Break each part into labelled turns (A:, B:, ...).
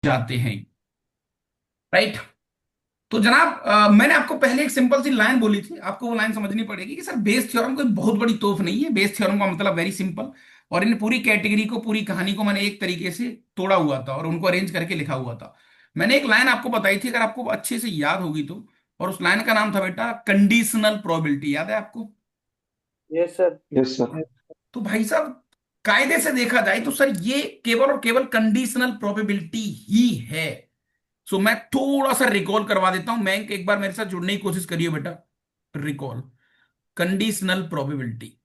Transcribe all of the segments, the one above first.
A: जाते हैं। राइट। तो जनाब मैंने आपको पहले एक सिंपल सी लाइन बोली थी, आपको वो लाइन समझनी पड़ेगी कि सर बेस थ्योरम कोई बहुत बड़ी तोप नहीं है। बेस थ्योरम का मतलब वेरी सिंपल। और इन पूरी कैटेगरी को, पूरी कहानी को मैंने एक तरीके से तोड़ा हुआ था और उनको अरेंज करके लिखा हुआ था। मैंने एक लाइन आपको बताई थी, अगर आपको अच्छे से याद होगी तो। और उस लाइन का नाम था बेटा कंडीशनल प्रोबेबिलिटी। याद है आपको?
B: Yes sir.
C: Yes sir.
A: तो भाई साहब, कायदे से देखा जाए तो सर ये केवल और केवल कंडीशनल प्रोबेबिलिटी ही है। सो मैं थोड़ा सा रिकॉल करवा देता हूं। मैं एक बार मेरे साथ जुड़ने की कोशिश करिए बेटा। Recall conditional probability.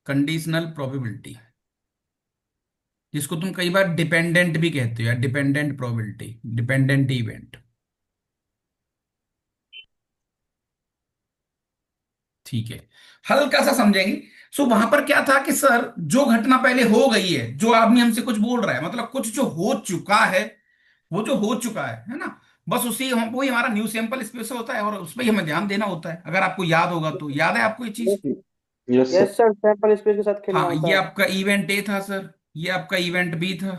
A: Conditional probability, जिसको तुम कई बार डिपेंडेंट भी कहते हो, या डिपेंडेंट प्रोबेबिलिटी, डिपेंडेंट इवेंट। ठीक है, हल्का सा समझेंगे। सो वहां पर क्या था कि सर जो घटना पहले हो गई है, जो आदमी हमसे कुछ बोल रहा है, मतलब कुछ जो हो चुका है, वो जो हो चुका है ना, बस उसी हम वही हमारा न्यू सैंपल स्पेस होता है और उस पर ही हमें ध्यान देना होता है। अगर आपको याद होगा तो, याद है आपको ये चीज?
C: Yes sir.
B: Yes sir, sample space के साथ खेलना
A: हाँ,
B: होता
A: ये
B: है।
A: आपका इवेंट ए था सर, ये आपका इवेंट बी था,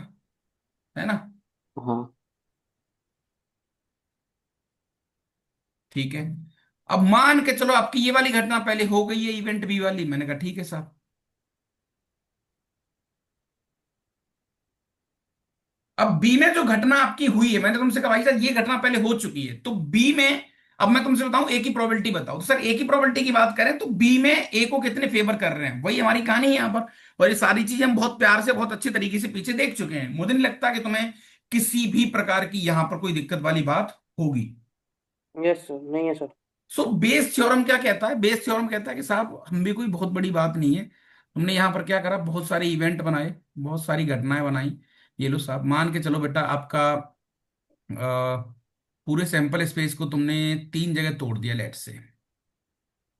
A: है ना?
C: हाँ।
A: ठीक है। अब मान के चलो आपकी ये वाली घटना पहले हो गई है, इवेंट बी वाली। मैंने कहा ठीक है साहब। अब बी में जो घटना आपकी हुई है, मैंने तुमसे कहा भाई साहब ये घटना पहले हो चुकी है, तो बी में अब मैं तुमसे बताऊं ए की प्रोबेबिलिटी बताओ। तो सर ए की प्रोबेबिलिटी की बात करें तो बी में ए को कितने फेवर कर रहे हैं, वही हमारी कहानी है यहाँ पर। और ये सारी चीजें हम बहुत प्यार से, बहुत अच्छे तरीके से पीछे देख चुके हैं। मुझे नहीं लगता कि तुम्हें किसी भी प्रकार की यहां पर कोई दिक्कत वाली बात होगी।
B: यस सर, नहीं है सर।
A: सो बेस थ्योरम क्या कहता है? बेस थ्योरम कहता है कि साहब हम भी कोई बहुत बड़ी बात नहीं है। हमने यहां पर क्या करा, बहुत सारे इवेंट बनाए, बहुत सारी घटनाएं बनाई। ये लो साहब, मान के चलो बेटा आपका पूरे सैंपल स्पेस को तुमने तीन जगह तोड़ दिया, लेट से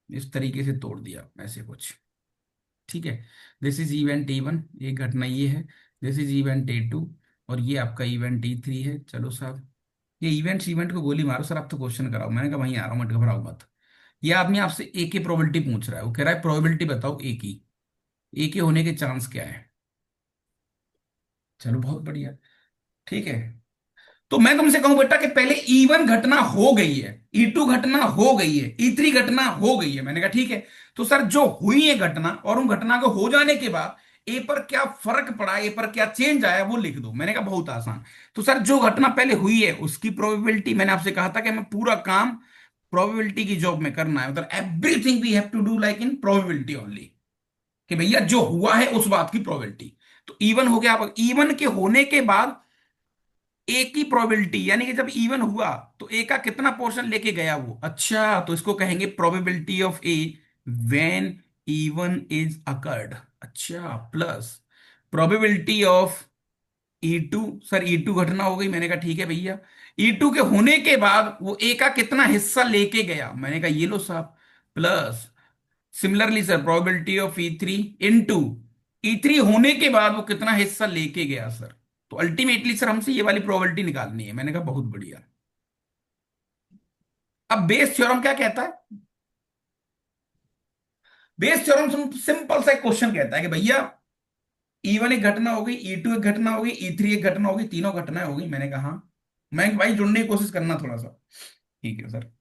A: इस तरीके से तोड़ दिया, ऐसे कुछ। ठीक है। दिस इज इवेंट E1, एक घटना ये है। दिस इज इवेंट E2, और ये आपका इवेंट E3 है। चलो साहब, ये इवेंट को गोली मारो सर, आप तो क्वेश्चन कराओ। मैंने कहा वहीं आ रहा हूँ, मत घबराओ मत। ये आदमी आपसे ए की प्रोबेबिलिटी पूछ रहा है, वो कह रहा है प्रोबेबिलिटी बताओ ए की, ए के होने के चांस क्या है। चलो बहुत बढ़िया। ठीक है। तो मैं तुमसे कहूं बेटा कि पहले E1 घटना हो गई है, E2 घटना हो गई है, E3 घटना हो गई है। मैंने कहा ठीक है। तो सर जो हुई है घटना, और उन घटना को हो जाने के बाद ए पर क्या फर्क पड़ा, ए पर क्या चेंज आया, वो लिख दो। मैंने कहा बहुत आसान। तो सर जो घटना पहले हुई है उसकी प्रोबेबिलिटी, मैंने आपसे कहा था कि हमें पूरा काम प्रोबेबिलिटी की जॉब में करना है, मतलब everything we have to do like in probability only. कि भैया जो हुआ है उस बात की प्रोबेबिलिटी। तो इवन हो गया। अब इवन के होने के बाद ए की प्रोबेबिलिटी, यानी कि जब इवन हुआ तो ए का कितना पोर्शन लेके गया वो, अच्छा तो इसको कहेंगे probability of A when event is occurred. अच्छा, plus probability of E2। Sir E2 घटना हो गई, मैंने कहा ठीक है भैया। E2 के होने के बाद वो ए का कितना हिस्सा लेके गया, मैंने कहा ये लो साहब, plus similarly sir probability of E3 into E3 होने के बाद वो कितना हिस्सा लेके गया सर। तो अल्टीमेटली सर हमसे ये वाली प्रोबेबिलिटी निकालनी है। मैंने कहा बहुत बढ़िया। अब बेस थ्योरम क्या कहता है? बेस थ्योरम सिंपल सा एक क्वेश्चन कहता है कि भैया E1 एक घटना हो गई, E2 एक घटना हो गई, E3 एक घटना हो गई, तीनों घटनाएं हो गई। मैंने कहा हाँ। मैं भाई जुड़ने की कोशिश करना थोड़ा सा। ठीक है सर।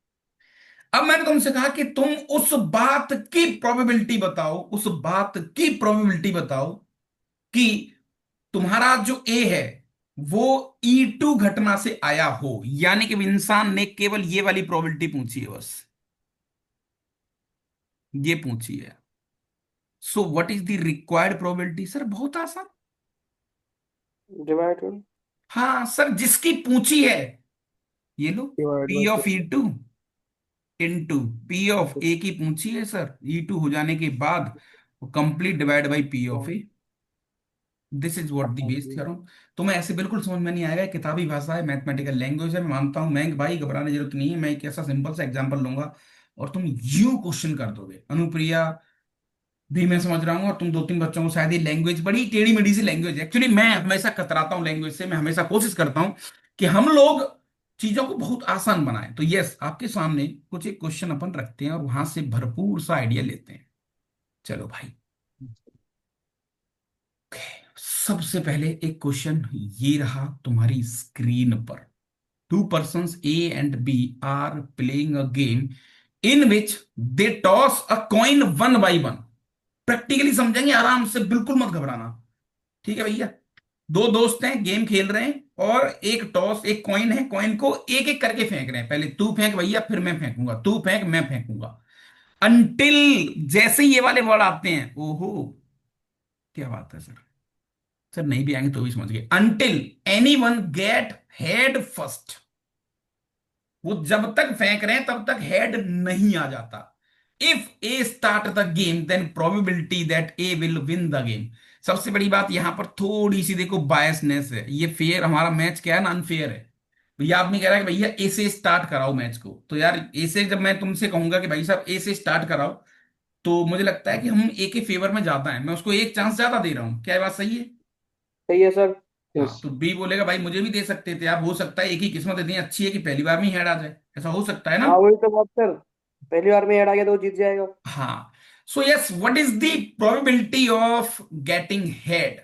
A: अब मैंने तुमसे कहा कि तुम उस बात की प्रोबेबिलिटी बताओ, उस बात की प्रोबेबिलिटी बताओ कि तुम्हारा जो ए है वो E2 घटना से आया हो। यानी कि इंसान ने केवल ये वाली प्रोबेबिलिटी पूछी है बस, ये पूछी है। So what is the required probability? Sir बहुत आसान।
B: डिवाइडेड।
A: हाँ सर, जिसकी पूछी है, ये लो,
B: divide
A: P
B: by
A: of
B: six.
A: E2 into P of A की पूछी है सर, E2 हो जाने के बाद complete divide by P of A. This is what the Bayes theorem. तो मैं ऐसे बिल्कुल समझ में नहीं आएगा, किताबी भाषा है, मैथमेटिकल लैंग्वेज है, मैं मानता हूं। मैं भाई घबराने की जरूरत नहीं है, मैं एक ऐसा सिंपल सा एग्जांपल लूंगा और तुम यूं क्वेश्चन कर दोगे। अनुप्रिया भी मैं समझ रहा हूँ, और तुम दो तीन बच्चों को शायद ये लैंग्वेज बड़ी टेढ़ी मेढ़ी सी लैंग्वेज है। एक्चुअली मैं हमेशा कतराता हूँ लैंग्वेज से, मैं हमेशा कोशिश करता हूँ कि हम लोग चीजों को बहुत आसान बनाएं। तो यस, आपके सामने कुछ एक क्वेश्चन अपन रखते हैं और वहां से भरपूर सा आइडिया लेते हैं। चलो भाई। सबसे पहले एक क्वेश्चन ये रहा तुम्हारी स्क्रीन पर। Two persons A and B are playing a game in which they toss a coin one by one. Practically समझेंगे आराम से, बिल्कुल मत घबराना। ठीक है भैया, दो दोस्त हैं, गेम खेल रहे हैं, और एक टॉस, एक कॉइन है, कॉइन को एक एक करके फेंक रहे हैं। पहले तू फेंक भैया, फिर मैं फेंकूंगा, तू फेंक, मैं फेंकूंगा, अनटिल जैसे ही ये वाले वर्ड आते हैं, ओहो क्या बात है सर, सर नहीं भी आएंगे तो भी समझ गए, until any one get head first. वो जब तक फेंक रहे हैं तब तक हेड नहीं आ जाता। If A start the game then probability that A will win the game. सबसे बड़ी बात यहां पर थोड़ी सी देखो बायसनेस है, ये फेयर हमारा मैच क्या है ना, अनफेयर है। भैया आप नहीं कह रहा कि भैया ए से स्टार्ट कराओ मैच को, तो यार ए से जब मैं तुमसे कहूंगा कि भाई साहब ए से स्टार्ट कराओ, तो मुझे लगता है कि हम ए के फेवर में ज्यादा है, मैं उसको एक चांस ज्यादा दे रहा हूं। क्या ये बात सही है?
B: सही है सर।
A: हाँ,
C: यस।
A: तो बी बोलेगा भाई मुझे भी दे सकते थे आप, हो सकता है एक ही किस्मत इतनी अच्छी है कि पहली बार में ही हेड आ जाए, ऐसा हो सकता है ना?
B: हाँ वही तो बात सर, पहली बार में ऐड आ गया तो वो जीत जाएगा।
A: हाँ। So yes, what is the probability of getting head?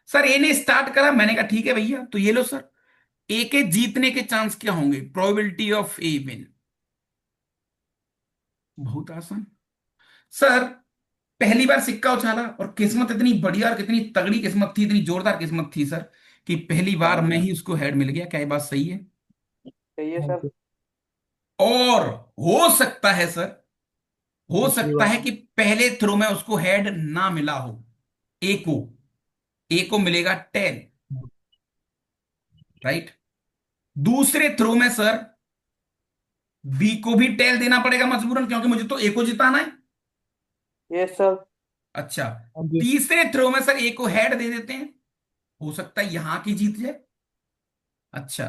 A: Sir A ने स्टार्ट करा, मैंने कहा ठीक है भैया, तो ये लो सर, ए के जीतने के चांस क्या होंगे, प्रोबेबिलिटी ऑफ ए विन। बहुत आसान सर। पहली बार सिक्का उछाला और किस्मत इतनी बढ़िया और कितनी तगड़ी किस्मत थी, इतनी जोरदार किस्मत थी सर, कि पहली बार में ही उसको हेड मिल गया। क्या ये बात सही है?
B: सही है सर।
A: और हो सकता है सर, हो
C: दूसरी
A: सकता
C: बार।
A: है कि पहले थ्रो में उसको हेड ना मिला हो, ए को, ए को मिलेगा टेन, राइट। दूसरे थ्रो में सर बी को भी टेल देना पड़ेगा मजबूरन, क्योंकि मुझे तो ए को जिताना है।
B: Yes sir.
A: अच्छा,
C: हाँ जी।
A: तीसरे थ्रो में सर ए को हेड दे देते हैं, हो सकता है यहां की जीत जाए। अच्छा,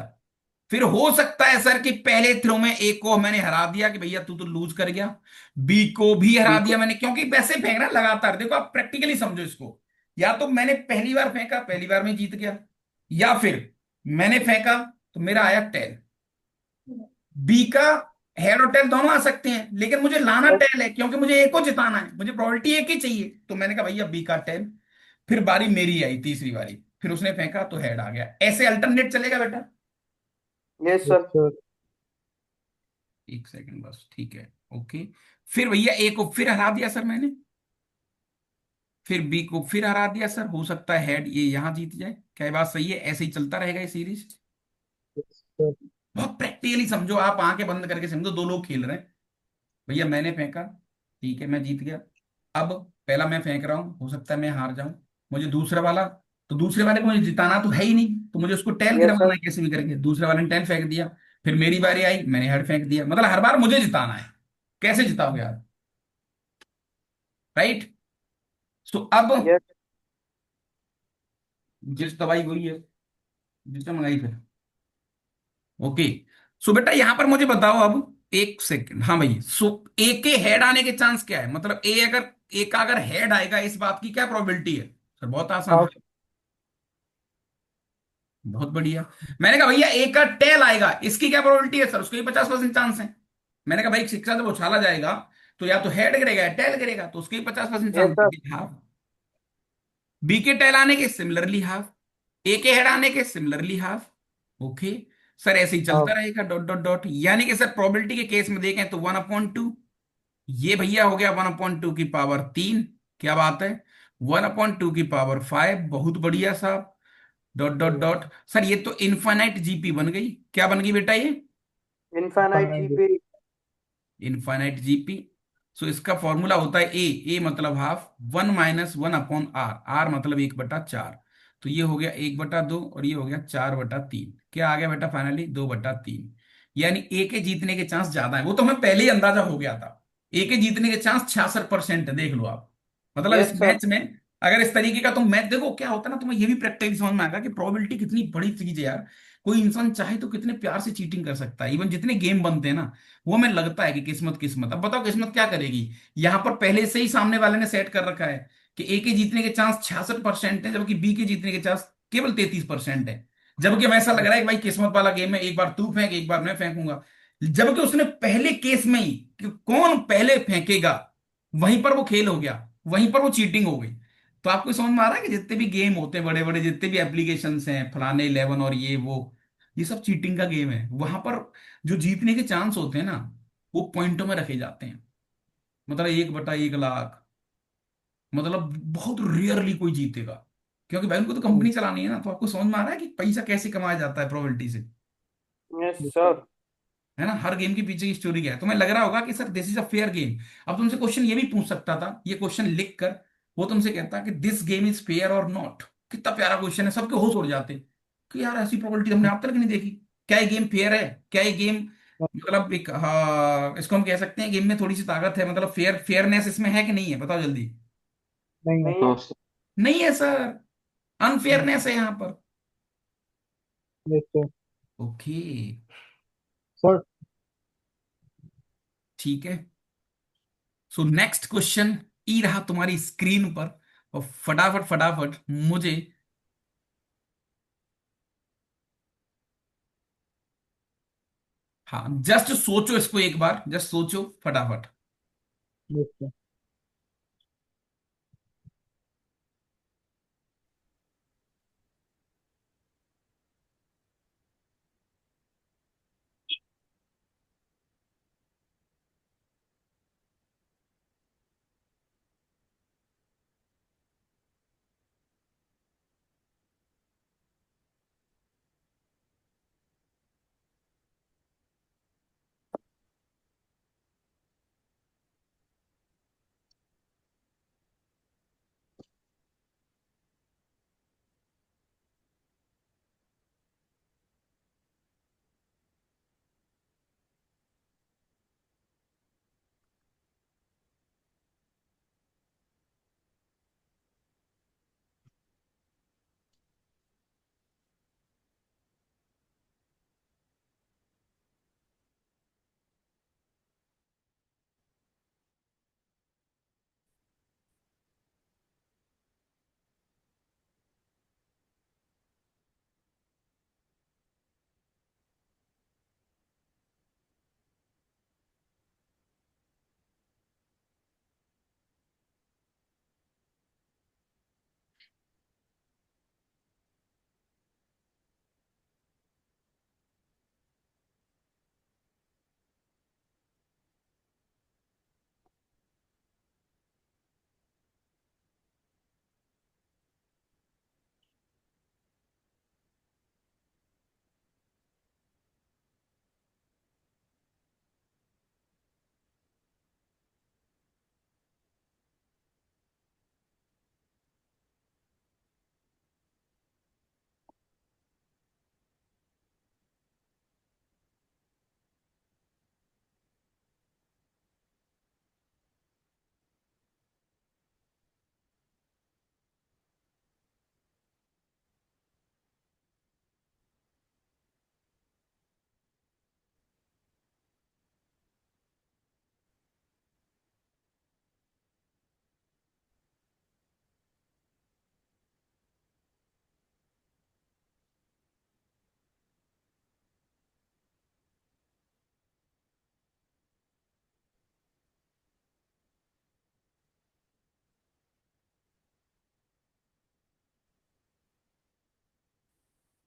A: फिर हो सकता है सर कि पहले थ्रो में ए को मैंने हरा दिया कि भैया तू तो लूज कर गया, बी को भी हरा
C: बी
A: दिया
C: को।
A: मैंने, क्योंकि वैसे फेंक रहा लगातार। देखो आप प्रैक्टिकली समझो इसको, या तो मैंने पहली बार फेंका, पहली बार में जीत गया, या फिर मैंने फेंका तो मेरा आया टेल। बी का हेड और टेल दोनों आ सकते हैं, लेकिन मुझे लाना
B: यस।
A: टेल है, क्योंकि मुझे एक को जिताना है, मुझे प्रोबेबिलिटी एक ही चाहिए। तो मैंने कहा भैया बी का टेल। फिर बारी मेरी आई, तीसरी बारी, फिर उसने फेंका तो हेड आ गया। ऐसे अल्टरनेट चलेगा बेटा?
B: Yes
C: yes
B: sir.
C: सर।
A: एक सेकंड बस, ठीक है, ओके। फिर भैया ए को फिर हरा दिया सर मैंने, फिर बी को फिर हरा दिया सर, हो सकता है हेड ये यहां जीत जाए। क्या ये बात सही है? ऐसे ही चलता रहेगा ये सीरीज।
C: Yes sir.
A: बहुत प्रैक्टिकली समझो, आप आंखें बंद करके समझो, दो लोग खेल रहे हैं, भैया मैंने फेंका, ठीक है मैं जीत गया। अब पहला मैं फेंक रहा हूं, हो सकता है मैं हार जाऊं, मुझे दूसरा वाला, तो दूसरे वाले को मुझे जिताना तो है ही नहीं, तो मुझे उसको टेल
B: यस
A: गिरवाना
B: सर।
A: है कैसे भी करके। दूसरे वाले ने टेल फेंक दिया, फिर मेरी बारी आई, मैंने हेड फेंक दिया, मतलब हर बार मुझे जिताना है। कैसे जिताओगे आप? राइट। तो अब
B: यस।
A: जिस दवाई हुई है, जिसने मंगाई फिर, ओके। सो बेटा यहां पर मुझे बताओ अब, एक सेकंड, हाँ भाई, सो ए के हेड आने के चांस क्या है, मतलब ए अगर, ए का अगर हेड आएगा, इस बात की क्या प्रोबेबिलिटी है? सर बहुत आसान,
C: हाफ।
A: बहुत बढ़िया। मैंने कहा भैया ए का टेल आएगा, इसकी क्या प्रोबेबिलिटी है? सर उसके भी 50% चांस है। मैंने कहा भाई शिक्षा जब उछाला जाएगा तो या तो हेड गिरेगा या टेल गिरेगा, तो उसके भी 50%
B: यस
A: चांस
B: सर।
A: है। हाफ। बी के टेल आने के सिमिलरली हाफ, ए के हेड आने के सिमिलरली हाफ। ओके सर, ऐसे ही चलता
C: हाफ।
A: रहेगा, डॉट डॉट डॉट, यानी कि सर प्रोबेबिलिटी के केस में देखें तो 1/2, ये भैया हो गया 1/2 की पावर 3। क्या बात है, 1/2 की पावर 5, बहुत बढ़िया साहब, डॉट डॉट डॉट। सर ये तो इनफाइनाइट जीपी बन गई। क्या बन गई बेटा ये?
B: Infinite
C: final.
B: GP.
A: Infinite GP. So इसका फॉर्मूला होता है ए मतलब हाफ, 1 - 1/r, आर मतलब 1/4। तो ये हो गया 1/2 और ये हो गया 4/3। क्या आ गया बेटा फाइनली? 2/3। यानी ए के जीतने के चांस ज्यादा है, वो तो हमें पहले ही अंदाजा हो गया था। ए के जीतने के चांस 66% है, देख लो आप। मतलब इस
B: यस सर।
A: मैच में अगर इस तरीके का तुम मैच देखो, क्या होता है ना, तुम्हें ये भी प्रैक्टिस समझ में आएगा कि प्रोबेबिलिटी कितनी बड़ी चीज है यार। कोई इंसान चाहे तो कितने प्यार से चीटिंग कर सकता है। इवन जितने गेम बनते हैं ना, वो हमें लगता है कि किस्मत किस्मत, अब बताओ किस्मत क्या करेगी। यहां पर पहले से ही सामने वाले ने सेट कर रखा है कि ए के जीतने के चांस 66% है, जबकि बी के जीतने के चांस केवल 33% है। जबकि हमें ऐसा लग रहा है कि भाई किस्मत वाला गेम है, एक बार तू फेंक एक बार मैं फेंकूंगा। जबकि उसने पहले केस में ही कि कौन पहले फेंकेगा, वहीं पर वो खेल हो गया, वहीं पर वो चीटिंग हो गई। तो आपको समझ में आ रहा है कि जितने भी गेम होते हैं बड़े बड़े, जितने भी एप्लीकेशंस हैं फलाने 11 और ये वो, ये सब चीटिंग का गेम है। वहां पर जो जीतने के चांस होते हैं ना, वो पॉइंटों में रखे जाते हैं। मतलब 1/1 लाख, मतलब बहुत रेयरली कोई जीतेगा। क्योंकि भाई उनको तो कंपनी चलानी है ना। तो आपको समझ में आ रहा है कि पैसा कैसे कमाया जाता है प्रोबेबिलिटी से।
B: Yes sir.
A: है ना, हर गेम के पीछे की स्टोरी क्या है। तुम्हें लग रहा होगा कि sir this is a fair game. अब तुमसे क्वेश्चन ये भी पूछ सकता था, ये क्वेश्चन लिख कर वो तुमसे कहता कि दिस गेम इज फेयर और नॉट। कितना प्यारा क्वेश्चन है, सबके होश उड़ जाते कि यार ऐसी प्रोबेबिलिटी हमने आप तक नहीं देखी। क्या ये गेम फेयर है? क्या ये गेम, मतलब एक, हाँ, इसको हम कह सकते हैं गेम में थोड़ी सी ताकत है, मतलब फेयरनेस इसमें है कि नहीं है, बताओ जल्दी।
C: नहीं है।
B: नहीं है।
D: No sir.
A: नहीं है सर, अनफेयरनेस है यहाँ पर।
C: Yes sir.
A: ओके,
C: सर
A: ठीक है। सो नेक्स्ट क्वेश्चन ई रहा तुम्हारी स्क्रीन पर, और फटाफट फटाफट मुझे, हाँ जस्ट सोचो इसको एक बार, जस्ट सोचो फटाफट।
C: Yes sir.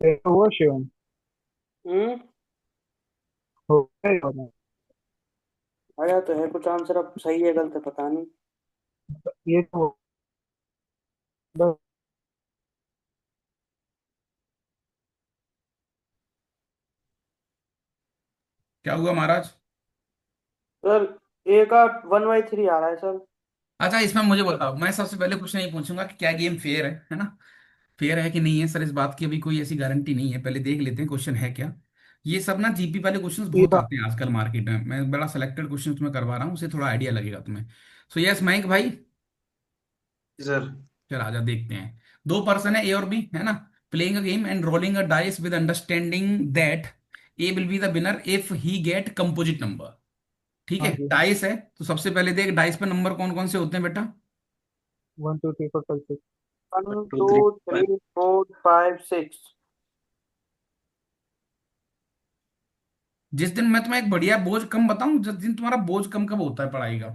C: तो हुआ शिवम।
B: हम्म।
C: हो गया ये वाला।
B: आया तो है कुछ आंसर, अब सही है गलत है पता नहीं।
C: ये तो बस।
A: क्या हुआ महाराज?
B: सर ए का 1/3 आ रहा है सर।
A: अच्छा, इसमें मुझे बताओ, मैं सबसे पहले क्वेश्चन ये पूछूंगा कि क्या गेम फेयर है ना? फेयर है कि नहीं है सर, इस बात की अभी कोई ऐसी गारंटी नहीं है, पहले देख लेते हैं क्वेश्चन है क्या। ये सब ना जीपी वाले क्वेश्चंस
C: ये
A: बहुत आते हैं आजकल मार्केट में, मैं बड़ा सिलेक्टेड क्वेश्चन तुम्हें करवा रहा हूँ, उससे थोड़ा आइडिया लगेगा तुम्हें। सो यस मयंक भाई,
D: सर।
A: चल आजा देखते हैं। दो पर्सन है, ए और बी, है ना, playing a game and rolling a dice with understanding that A will be the winner if he get composite number. ठीक
C: हाँ
A: है,
C: जी।
A: डाइस है, तो सबसे पहले देख डाइस पे नंबर कौन कौन से होते हैं बेटा।
C: 1 2 3 4 5 6।
B: 1
D: टू
B: 2
D: थ्री
B: 3 4 5 6।
A: जिस दिन मैं तुम्हें एक बढ़िया बोझ कम बताऊं, जिस दिन तुम्हारा बोझ कम कब होता है पढ़ाई का,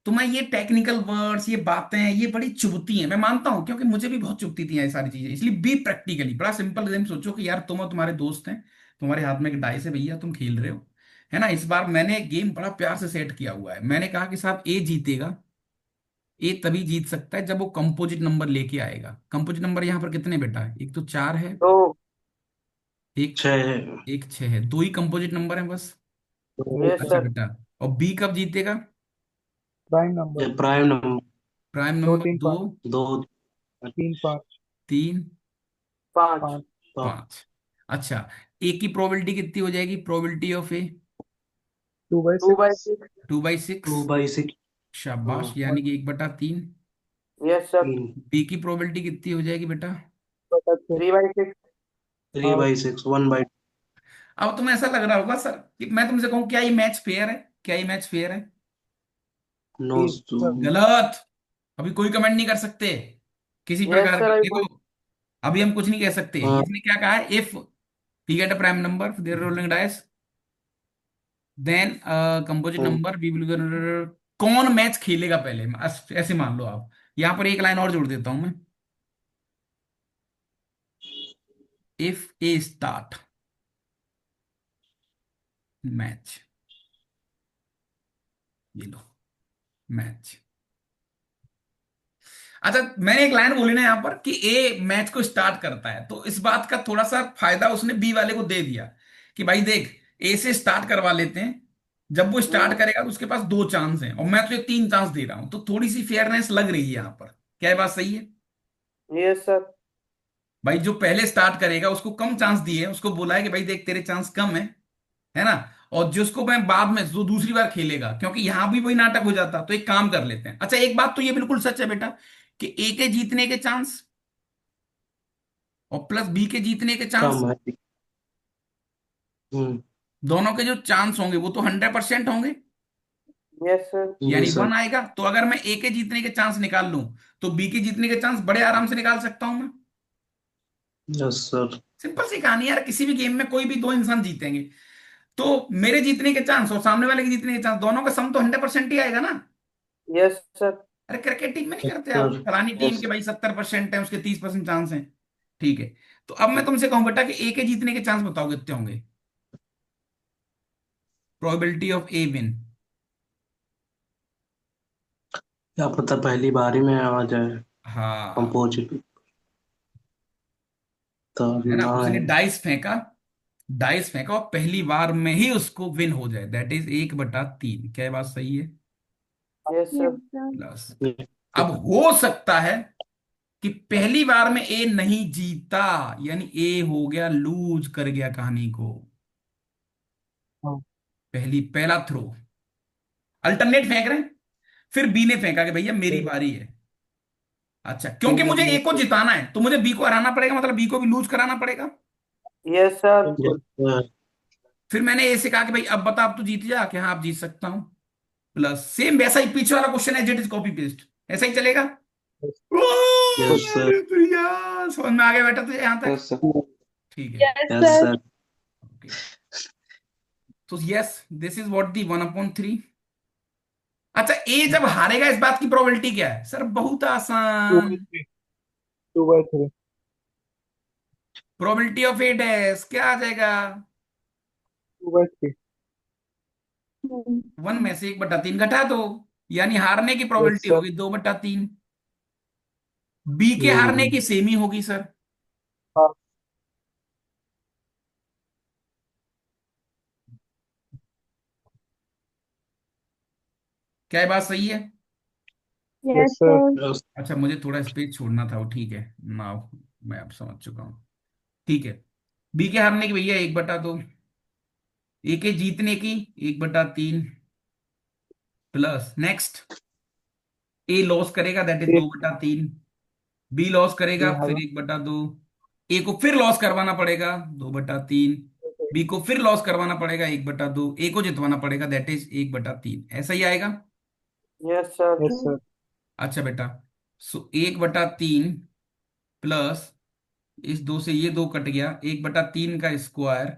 A: तो मैं ये टेक्निकल वर्ड्स, ये बातें, ये बड़ी चुभती हैं, मैं मानता हूं, क्योंकि मुझे भी बहुत चुभती थी ये सारी चीजें। इसलिए बी प्रैक्टिकली, बड़ा सिंपल गेम सोचो कि यार तुम और तुम्हारे दोस्त हैं, तुम्हारे हाथ में एक डाइस है भैया, तुम खेल रहे हो, है ना। इस बार मैंने गेम बड़ा प्यार से सेट किया हुआ है। मैंने कहा कि साहब ए जीतेगा। ए तभी जीत सकता है जब वो कंपोजिट नंबर लेके आएगा। कंपोजिट नंबर यहाँ पर कितने बेटा है? एक तो 4 है,
B: तो
A: एक
D: छः।
A: एक 6 है, दो ही कंपोजिट नंबर है बस।
C: तो
B: यस
A: अच्छा
B: सर।
A: बेटा, और बी कब जीतेगा?
C: Prime number.
D: ये प्राइम नंबर।
A: प्राइम
C: दो
A: नंबर
C: तीन
A: दो,
C: पाँच।
D: दो।
C: 3 5
A: 3,
B: 5।
C: 5।
A: 5। अच्छा, ए की प्रोबेबिलिटी कितनी हो जाएगी? Probability of A
C: two by
B: 2 by
C: six
B: 6
A: two by
D: two
A: six
D: by six.
A: शाबाश,
D: हाँ।
A: यानी कि 1/3।
B: Yes sir.
D: तीन।
A: बी की प्रोबेबिलिटी कितनी हो जाएगी बेटा?
C: बटा छः।
B: 3/6।
D: थ्री
C: हाँ।
D: By six, one by.
A: अब तुम्हें ऐसा लग रहा होगा सर कि मैं तुमसे कहूं क्या ये मैच फेयर है? क्या ये मैच फेयर है?
D: नो।
C: ठीक सर।
A: गलत। अभी कोई कमेंट नहीं कर सकते किसी
B: यस
A: प्रकार
B: सर
A: का,
B: आई
A: देखो।
B: गुड।
A: अभी हम कुछ नहीं कह सकते।
D: हाँ।
A: इसने क्या कहा है? If he get a prime number, there rolling dice, then composite
B: hmm.
A: Number we will. कौन मैच खेलेगा पहले, ऐसे मान लो आप। यहां पर एक लाइन और जोड़ देता हूं मैं। इफ ए स्टार्ट मैच, ये लो, मैच। अच्छा, मैंने एक लाइन बोली ना यहाँ पर कि ए मैच को स्टार्ट करता है, तो इस बात का थोड़ा सा फायदा उसने बी वाले को दे दिया कि भाई देख, ए से स्टार्ट करवा लेते हैं। जब वो स्टार्ट करेगा तो उसके पास 2 चांस हैं, और मैं तुझे 3 चांस दे रहा हूं, तो थोड़ी सी फेयरनेस लग रही है यहाँ पर। क्या ये बात सही है?
B: Yes sir.
A: भाई जो पहले स्टार्ट करेगा उसको कम चांस दिए हैं, उसको बोला है कि भाई देख तेरे चांस कम है ना। और जिसको मैं बाद में जो दूसरी बार खेलेगा, क्योंकि यहां भी वही नाटक हो जाता, तो एक काम कर लेते हैं। अच्छा, एक बात तो ये बिल्कुल सच है बेटा कि ए के जीतने के चांस और प्लस बी के जीतने के चांस,
D: कम है। हम्म।
A: दोनों के जो चांस होंगे वो तो 100% होंगे।
B: Yes sir.
A: यानी
D: यस सर।
A: 1 आएगा, तो अगर मैं ए के जीतने के चांस निकाल लूं तो बी के जीतने के चांस बड़े आराम से निकाल सकता हूं मैं।
D: Yes sir.
A: सिंपल सी कहानी यार, किसी भी गेम में कोई भी 2 इंसान जीतेंगे, तो मेरे जीतने के चांस और सामने वाले के जीतने के चांस, दोनों का सम तो 100% ही आएगा ना।
B: Yes sir.
A: अरे क्रिकेट टीम में नहीं
D: यस
A: करते आप,
D: सर।
A: फलानी टीम
D: यस।
A: के भाई 70% है, उसके 30% चांस है। ठीक है, तो अब मैं तुमसे कहूं बेटा कि ए के जीतने के चांस बताओ कितने होंगे? Probability of a win.
D: क्या पता पहली बारी में आ जाए
A: हाँ,
D: कंपोजिट। तो
A: है ना,
D: ना
A: उसने
D: है।
A: डाइस फेंका और पहली बार में ही उसको विन हो जाए, दैट इज 1/3। क्या ये बात सही है?
B: Yes sir.
A: प्लस, अब हो सकता है कि पहली बार में ए नहीं जीता, यानी ए हो गया लूज, कर गया कहानी को।
C: हाँ।
A: पहला थ्रो अल्टरनेट फेंक रहे हैं, फिर बी ने फेंका कि भैया मेरी
C: ठीक
A: बारी है। अच्छा,
C: ठीक
A: क्योंकि
C: है
A: मुझे ए को
C: ठीक है।
A: जिताना है तो मुझे बी को हराना पड़ेगा, मतलब बी को भी लूज कराना पड़ेगा।
B: Yes sir.
C: बिल्कुल।
A: फिर मैंने ए से कहा कि भाई अब बता, अब तू जीत जा, कि हाँ आप जीत सकता हूं। प्लस सेम वैसा ही पीछे वाला क्वेश्चन है, जेट इज कॉपी पेस्ट, ऐसा ही चलेगा।
C: बिल्कुल।
D: Yes sir.
A: अरे प्रिया, समझ में आ गया बेटा तुझे यहां तक?
D: Yes sir.
A: ठीक है।
E: Yes,
D: yes
E: sir.
D: Sir.
A: Okay, तो yes, this is what the 1/3। अच्छा, ए जब हारेगा इस बात की प्रोबेबिलिटी क्या है सर? बहुत
C: टू बाई
A: आसान।
C: Three 2/3।
A: Probability of A dash क्या आ जाएगा?
C: 2/3।
A: 1 में से 1/3 घटा दो, यानी हारने की
C: यस
A: प्रोबेबिलिटी
C: सर।
A: होगी 2/3। बी के हारने
D: हम्म।
A: की सेम ही होगी सर।
C: हाँ।
A: क्या ये बात सही है?
C: Yes
E: Yes,
C: sir.
E: sir.
D: Yes.
A: अच्छा, मुझे थोड़ा स्पेस छोड़ना था वो, ठीक है ना। मैं अब समझ चुका हूँ। ठीक है, बी के हारने की भैया 1/2, ए के जीतने की 1/3, प्लस नेक्स्ट ए लॉस करेगा, दैट इज दो
C: एक
A: बटा तीन बी लॉस करेगा,
C: ये
A: फिर
C: हवा।
A: 1/2। ए को फिर लॉस करवाना पड़ेगा, 2/3। बी को फिर लॉस करवाना पड़ेगा, 1/2। ए को जितवाना पड़ेगा, दैट इज 1/3। ऐसा ही आएगा।
B: Yes sir.
C: Yes sir.
A: अच्छा बेटा, सो 1/3 प्लस, इस दो से ये दो कट गया, 1/3 का स्क्वायर,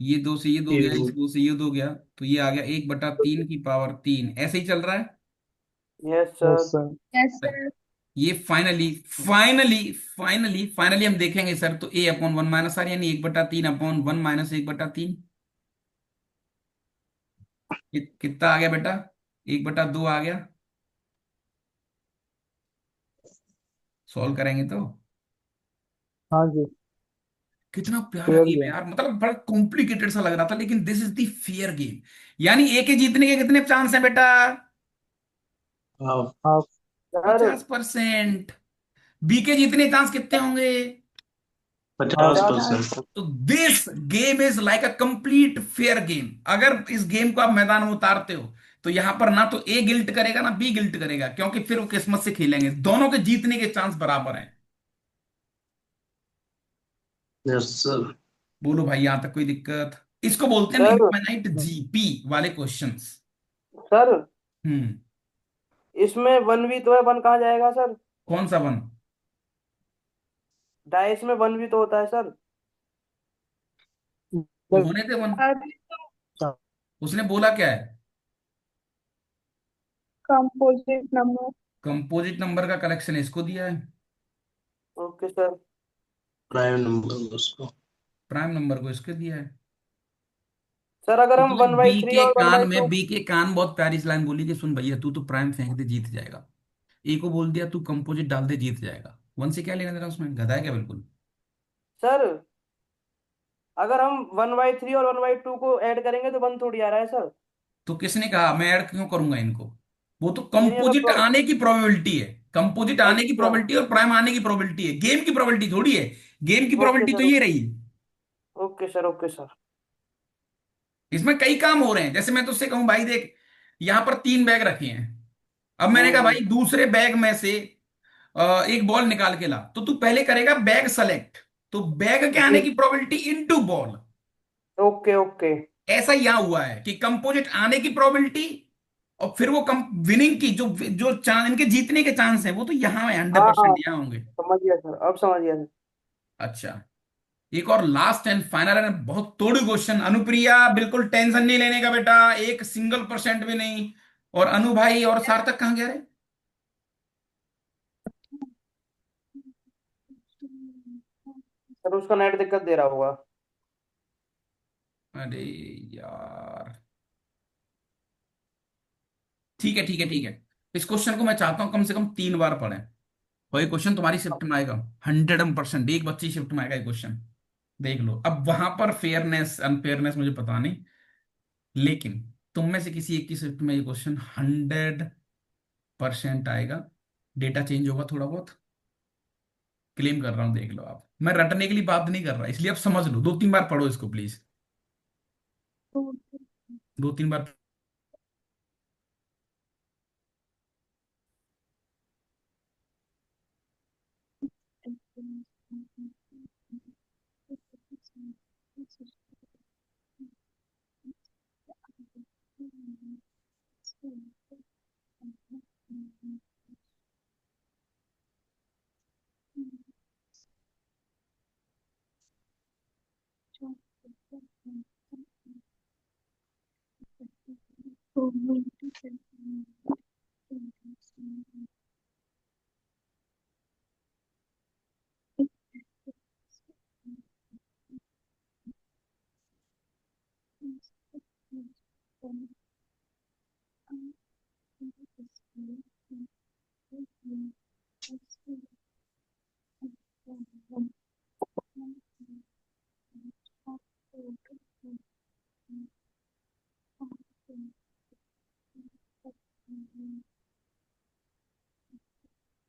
A: ये दो से ये दो
D: ये
A: गया, इस दो से ये दो गया, तो ये आ गया 1/3 की पावर 3, ऐसे ही चल रहा है।
B: Yes
C: yes
B: sir.
C: Sir.
E: Yes sir.
A: ये फाइनली हम देखेंगे सर, तो A/1 - R यानी 1/3/1 - 1/3। कितना आ गया बेटा? 1/2 आ गया। सॉल्व करेंगे तो
C: हाँ जी।
A: कितना प्यारा
C: फेयर
A: गेम है
C: गेम।
A: यार, मतलब बड़ा कॉम्प्लिकेटेड सा लग रहा था, लेकिन this is the fair game. यानी ए के जीतने के कितने चांस हैं बेटा?
D: हाफ।
C: हाफ।
B: सर
A: 50%। बी के जीतने चांस कितने होंगे?
D: पचास
C: हाफ।
E: 50।
D: परसेंट
A: तो this game is like a complete fair game. अगर इस गेम को आप मैदान में उतारते हो, तो यहां पर ना तो ए गिल्ट करेगा ना बी गिल्ट करेगा, क्योंकि फिर वो किस्मत से खेलेंगे, दोनों के जीतने के चांस बराबर हैं।
D: Yes sir.
A: बोलो भाई, यहां तक कोई दिक्कत? इसको बोलते हैं
B: सर
A: इनफाइनाइट जीपी वाले क्वेश्चंस।
B: सर
A: हम्म।
B: इसमें वन भी तो है, वन कहाँ जाएगा सर?
A: कौन सा वन?
B: डाइस में वन भी तो होता है सर।
A: तो होने थे वन।
E: अभी तो
A: उसने बोला क्या है?
E: Composite number.
A: कंपोजिट नंबर का कलेक्शन इसको दिया है।
B: Okay sir.
D: प्राइम नंबर उसको।
A: प्राइम नंबर को इसको दिया है।
B: सर अगर हम
A: मतलब
B: वन बाई थ्री और वन बाई टू।
A: बी के कान बहुत प्यारी सी लाइन बोली कि सुन भैया, तू तो प्राइम फेंक दे जीत जाएगा। ए को बोल दिया तू कंपोजिट डाल दे जीत जाएगा। वन से क्या लेना देना, उसमें गधा है क्या बिल्कुल?
B: सर अगर हम वन बाई थ्री और वन बाई टू को ऐड करेंगे तो वन थोड़ी आ रहा है सर।
A: तो किसने कहा मैं ऐड क्यों करूंगा इनको? वो तो
B: नहीं नहीं, अगर
A: कंपोजिट आने की प्रोबेबिलिटी है। कंपोजिट आने की
B: अच्छा।
A: प्रोबेबिलिटी और प्राइम आने की प्रोबेबिलिटी है, गेम की प्रोबेबिलिटी थोड़ी है। गेम की
B: ओके
A: प्रोबेबिलिटी तो
B: सर।
A: ये रही।
B: Okay sir. Okay sir.
A: इसमें कई काम हो रहे हैं, जैसे मैं तुझसे कहूं भाई देख, यहां पर 3 बैग रखे हैं। अब मैंने कहा भाई
B: हम्म।
A: दूसरे बैग में से एक बॉल निकाल के ला, तो तू पहले करेगा बैग सेलेक्ट। तो बैग के आने
B: जी।
A: की probability into ball.
B: Okay okay.
A: ऐसा यहां हुआ है कि कंपोजिट आने की प्रोबेबिलिटी, और फिर वो कम विनिंग की जो जो चांस इनके जीतने के चांस है, वो तो यहां है, हंड्रेड
B: हाँ हाँ,
A: परसेंट यहां होंगे।
B: समझ गया सर, अब समझ गया सर।
A: अच्छा, एक और लास्ट एंड फाइनल है, बहुत तोड़ू क्वेश्चन। अनुप्रिया बिल्कुल टेंशन नहीं लेने का बेटा, एक सिंगल परसेंट भी नहीं। और अनु भाई और सार्थक कहाँ गया रे?
B: सर उसका नेट दिक्कत दे रहा होगा।
A: अरे यार, ठीक है ठीक है ठीक है। इस क्वेश्चन को मैं चाहता हूं कम से कम 3 बार पढ़ें, और ये क्वेश्चन तुम्हारी शिफ्ट में आएगा। 100%, एक बच्ची शिफ्ट में आएगा ये क्वेश्चन। देख लो, अब वहां पर फेयरनेस अनफेयरनेस मुझे पता नहीं, लेकिन तुम में से किसी एक की शिफ्ट में ये क्वेश्चन 100% आएगा। डेटा चेंज होगा थोड़ा बहुत, क्लेम कर रहा हूं, देख लो आप। मैं रटने के लिए बात नहीं कर रहा, इसलिए आप समझ लो, 2-3 बार पढ़ो इसको प्लीज। 2-3 बार।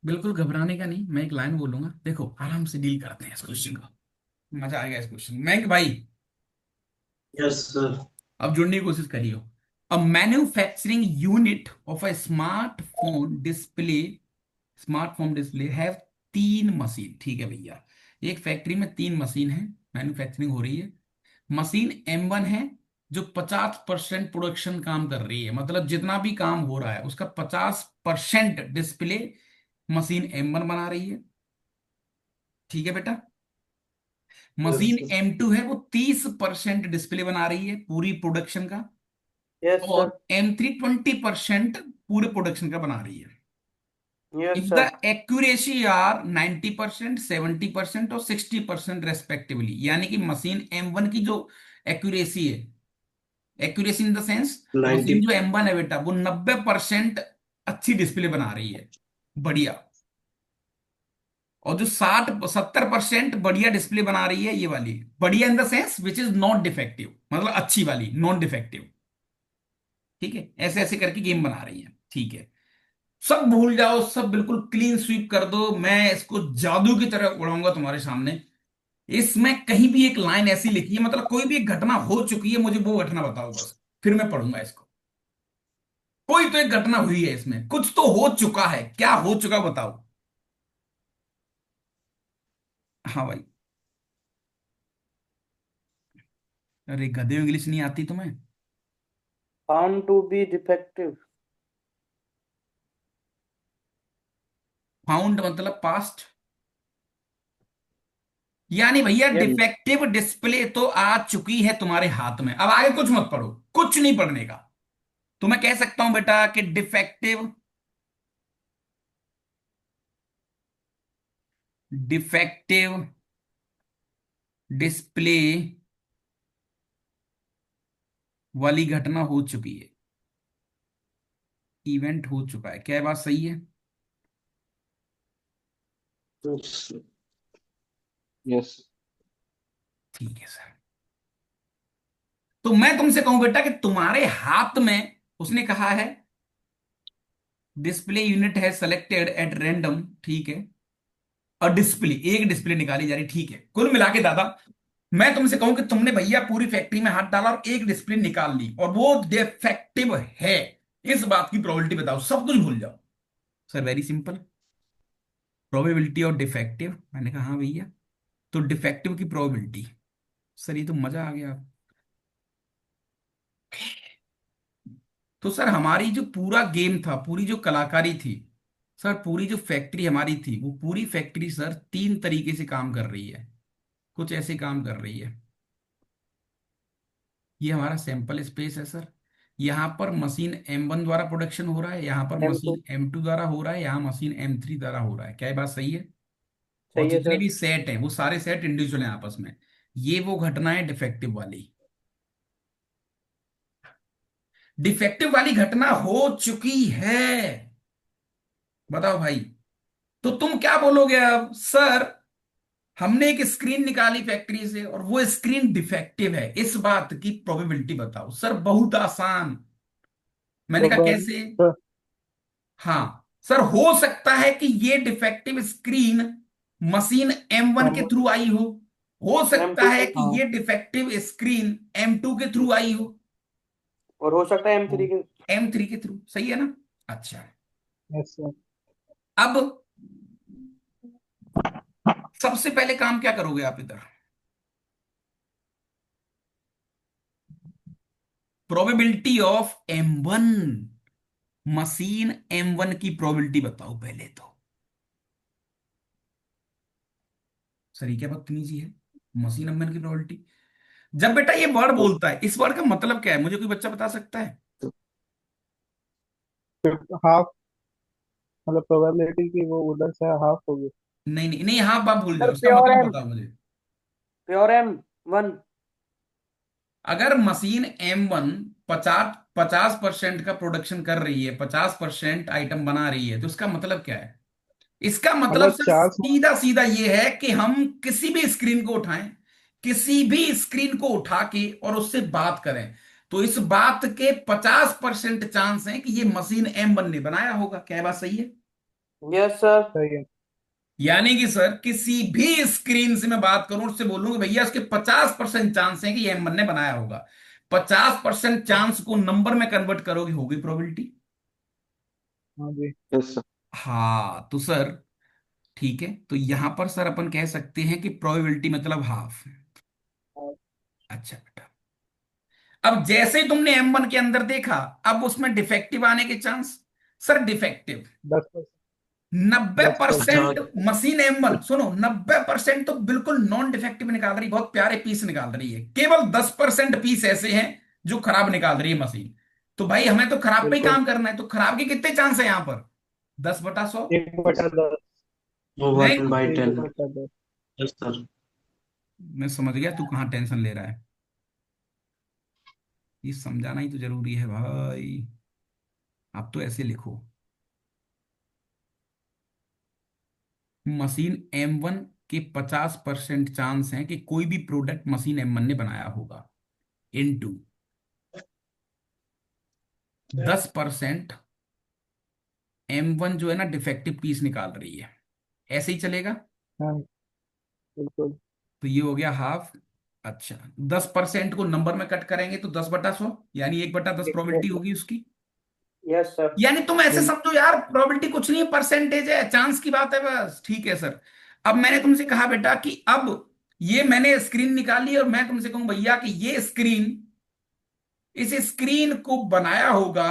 A: बिल्कुल घबराने का नहीं, मैं एक लाइन बोलूंगा, देखो आराम से डील करते हैं इस क्वेश्चन को। मजा आएगा इस क्वेश्चन में भाई।
D: Yes sir.
A: अब जुड़ने की कोशिश करियो। A manufacturing unit of a smartphone display have 3 machine, ठीक है भैया। एक फैक्ट्री में 3 मशीन है, मैन्युफैक्चरिंग हो रही है। मशीन M1 है, जो 50% प्रोडक्शन काम कर रही है, मतलब जितना भी काम हो रहा है उसका 50% डिस्प्ले मशीन M1 बना रही है। ठीक है बेटा।
D: Yes
A: machine
D: sir.
A: M2 है, वो 30% डिस्प्ले बना रही है पूरी प्रोडक्शन का,
B: यस
A: और
B: सर।
A: M3 20% पूरे प्रोडक्शन का बना रही है।
B: Yes
A: if the
B: sir.
A: Accuracy are 90%, 70% और 60% रेस्पेक्टिवली, यानी कि मशीन M1 की जो एक्यूरेसी है, accuracy in the sense,
D: 90।
A: Machine जो M1 है बेटा, वो 90% अच्छी डिस्प्ले बना रही है, बढ़िया। और जो 60-70% बढ़िया डिस्प्ले बना रही है, ये वाली बढ़िया in the sense which is not defective, मतलब अच्छी वाली, नॉन डिफेक्टिव। ठीक है, ऐसे ऐसे करके गेम बना रही है। ठीक है, सब भूल जाओ, सब बिल्कुल क्लीन स्वीप कर दो, मैं इसको जादू की तरह उड़ाऊंगा तुम्हारे सामने। इसमें कहीं भी एक लाइन ऐसी लिखी है, मतलब कोई भी एक घटना हो चुकी है, मुझे वो घटना बताओ बस, फिर मैं पढ़ूंगा इसको। कोई तो एक घटना हुई है इसमें, कुछ तो हो चुका है, क्या हो चुका बताओ। हाँ भाई। अरे गधे, इंग्लिश नहीं आती तुम्हें?
B: Found to be defective.
A: Found मतलब पास्ट, यानी भैया
B: यस।
A: डिफेक्टिव डिस्प्ले तो आ चुकी है तुम्हारे हाथ में, अब आगे कुछ मत पढ़ो, कुछ नहीं पढ़ने का। तो मैं कह सकता हूं बेटा कि डिफेक्टिव, डिफेक्टिव डिस्प्ले वाली घटना हो चुकी है, इवेंट हो चुका है, क्या ये बात सही है?
C: यस।
A: ठीक है सर। तो मैं तुमसे कहूं बेटा कि तुम्हारे हाथ में, उसने कहा है डिस्प्ले यूनिट है सेलेक्टेड एट रैंडम, ठीक है, और डिस्प्ले, एक डिस्प्ले निकाली जा रही, ठीक है, कुल मिला के दादा मैं तुमसे कहूं कि तुमने भैया पूरी फैक्ट्री में हाथ डाला और एक डिस्प्ले निकाल ली और वो डिफेक्टिव है, इस बात की प्रोबेबिलिटी बताओ, सब कुछ भूल जाओ। Sir very simple, probability of defective, मैंने कहा हाँ भैया, तो डिफेक्टिव की प्रोबेबिलिटी। सर ये तो मजा आ गया। तो सर हमारी जो पूरा गेम था, पूरी जो कलाकारी थी, सर पूरी जो फैक्ट्री हमारी थी, वो पूरी फैक्ट्री सर तीन तरीके से काम कर रही है, कुछ ऐसे काम कर रही है। ये हमारा सैंपल स्पेस है सर, यहाँ पर मशीन M1 द्वारा प्रोडक्शन हो रहा है, यहाँ पर
B: M2।
A: मशीन M2 द्वारा हो रहा है, यहाँ मशीन M3 द्वारा हो रहा है, क्या ये बात सही है? और
B: सही है
A: जितने
B: सर।
A: भी सेट हैं वो सारे सेट इंडिविजुअल हैं आपस में। ये वो घटना है डिफेक्टिव वाली, डिफेक्टिव वाली घटना हो चुकी है। बताओ भाई, तो तुम क्या बोलोगे अब? सर हमने एक स्क्रीन निकाली फैक्ट्री से और वो स्क्रीन डिफेक्टिव है, इस बात की प्रोबेबिलिटी बताओ। सर बहुत आसान। मैंने कहा कैसे?
C: प्रोबेबिलिटी।
A: हाँ सर, हो सकता है कि ये डिफेक्टिव स्क्रीन मशीन M1 के थ्रू आई हो सकता
B: M2
A: है
B: के।
A: कि
C: हाँ।
A: ये डिफेक्टिव स्क्रीन M2 के थ्रू आई हो,
B: और हो सकता है M3 के।
A: M3 के थ्रू, सही है ना? अच्छा,
C: यस सर।
A: अब सबसे पहले काम क्या करोगे आप इधर? Probability of M1, machine M1 की प्रोबेबिलिटी बताओ पहले तो। सर ये क्या बदतमीजी है, मशीन M1 की प्रोबेबिलिटी? जब बेटा ये वर्ड बोलता है, इस वर्ड का मतलब क्या है, मुझे कोई बच्चा बता सकता है?
C: हाफ, मतलब प्रोबेबिलिटी की वो उधर से हाफ होगी।
A: नहीं नहीं नहीं, हाँ आप भूल
B: सर
A: जाओ, इसका
B: प्योर
A: मतलब
B: एम।
A: बताओ मुझे।
B: Pure M1।
A: अगर मशीन M1 50% का प्रोडक्शन कर रही है, 50% आइटम बना रही है, तो इसका मतलब क्या है? इसका मतलब
C: मतलब
A: सर
C: चार।
A: सीधा सीधा ये है कि हम किसी भी स्क्रीन को उठाएं, किसी भी स्क्रीन को उठा के और उससे बात करें, तो इस बात के 50% चांस है कि ये मशीन M1 ने बनाया होगा, क्या ये बात सही है?
B: Yes sir.
C: सही है।
A: यानी कि सर किसी भी स्क्रीन से मैं बात करूं, उससे बोलूंगा भैया उसके 50% चांस है कि ये M1 ने बनाया होगा, 50% चांस को नंबर में कन्वर्ट करोगे, होगी प्रोबेबिलिटी।
C: हाँ जी।
D: Yes sir.
A: हाँ तो सर ठीक है, तो यहां पर सर अपन कह सकते हैं कि प्रोबेबिलिटी मतलब हाफ। अच्छा बेटा, अब जैसे ही तुमने M1 के अंदर देखा, अब उसमें डिफेक्टिव आने के चांस। Sir defective,
C: 10%।
A: नब्बे
C: 10%।
A: परसेंट मशीन M1, सुनो, 90% तो बिल्कुल नॉन डिफेक्टिव निकाल रही, बहुत प्यारे पीस निकाल रही है, केवल 10% पीस ऐसे हैं जो खराब निकाल रही है मशीन। तो भाई हमें तो खराब पे ही
C: बिल्कुल।
A: काम करना है, तो खराब के कितने चांस है यहाँ पर? 10/100।
C: 1/10।
D: वो
A: नहीं,
D: 1/10।
C: 1/10।
D: Yes sir.
A: मैं समझ गया तू कहाँ टेंशन ले रहा है, ये समझाना ही तो जरूरी है भाई। आप तो ऐसे लिखो, मशीन M1 के 50% चांस हैं कि कोई भी प्रोडक्ट मशीन M1 ने बनाया होगा, इनटू 10% M1 जो है ना डिफेक्टिव पीस निकाल रही है, ऐसे ही चलेगा।
C: हाँ, बिल्कुल।
A: तो ये हो गया हाफ। अच्छा, 10% को नंबर में कट करेंगे तो 10/100, यानी 1/10 प्रोबेबिलिटी होगी उसकी।
B: Yes sir.
A: यानी तुम ऐसे
C: बिल-
A: समझो यार, प्रोबेबिलिटी कुछ नहीं है, परसेंटेज है, चांस की बात है बस। ठीक है सर। अब मैंने तुमसे कहा बेटा कि अब ये मैंने स्क्रीन निकाली और मैं तुमसे कहूं भैया कि ये स्क्रीन, इस स्क्रीन को बनाया होगा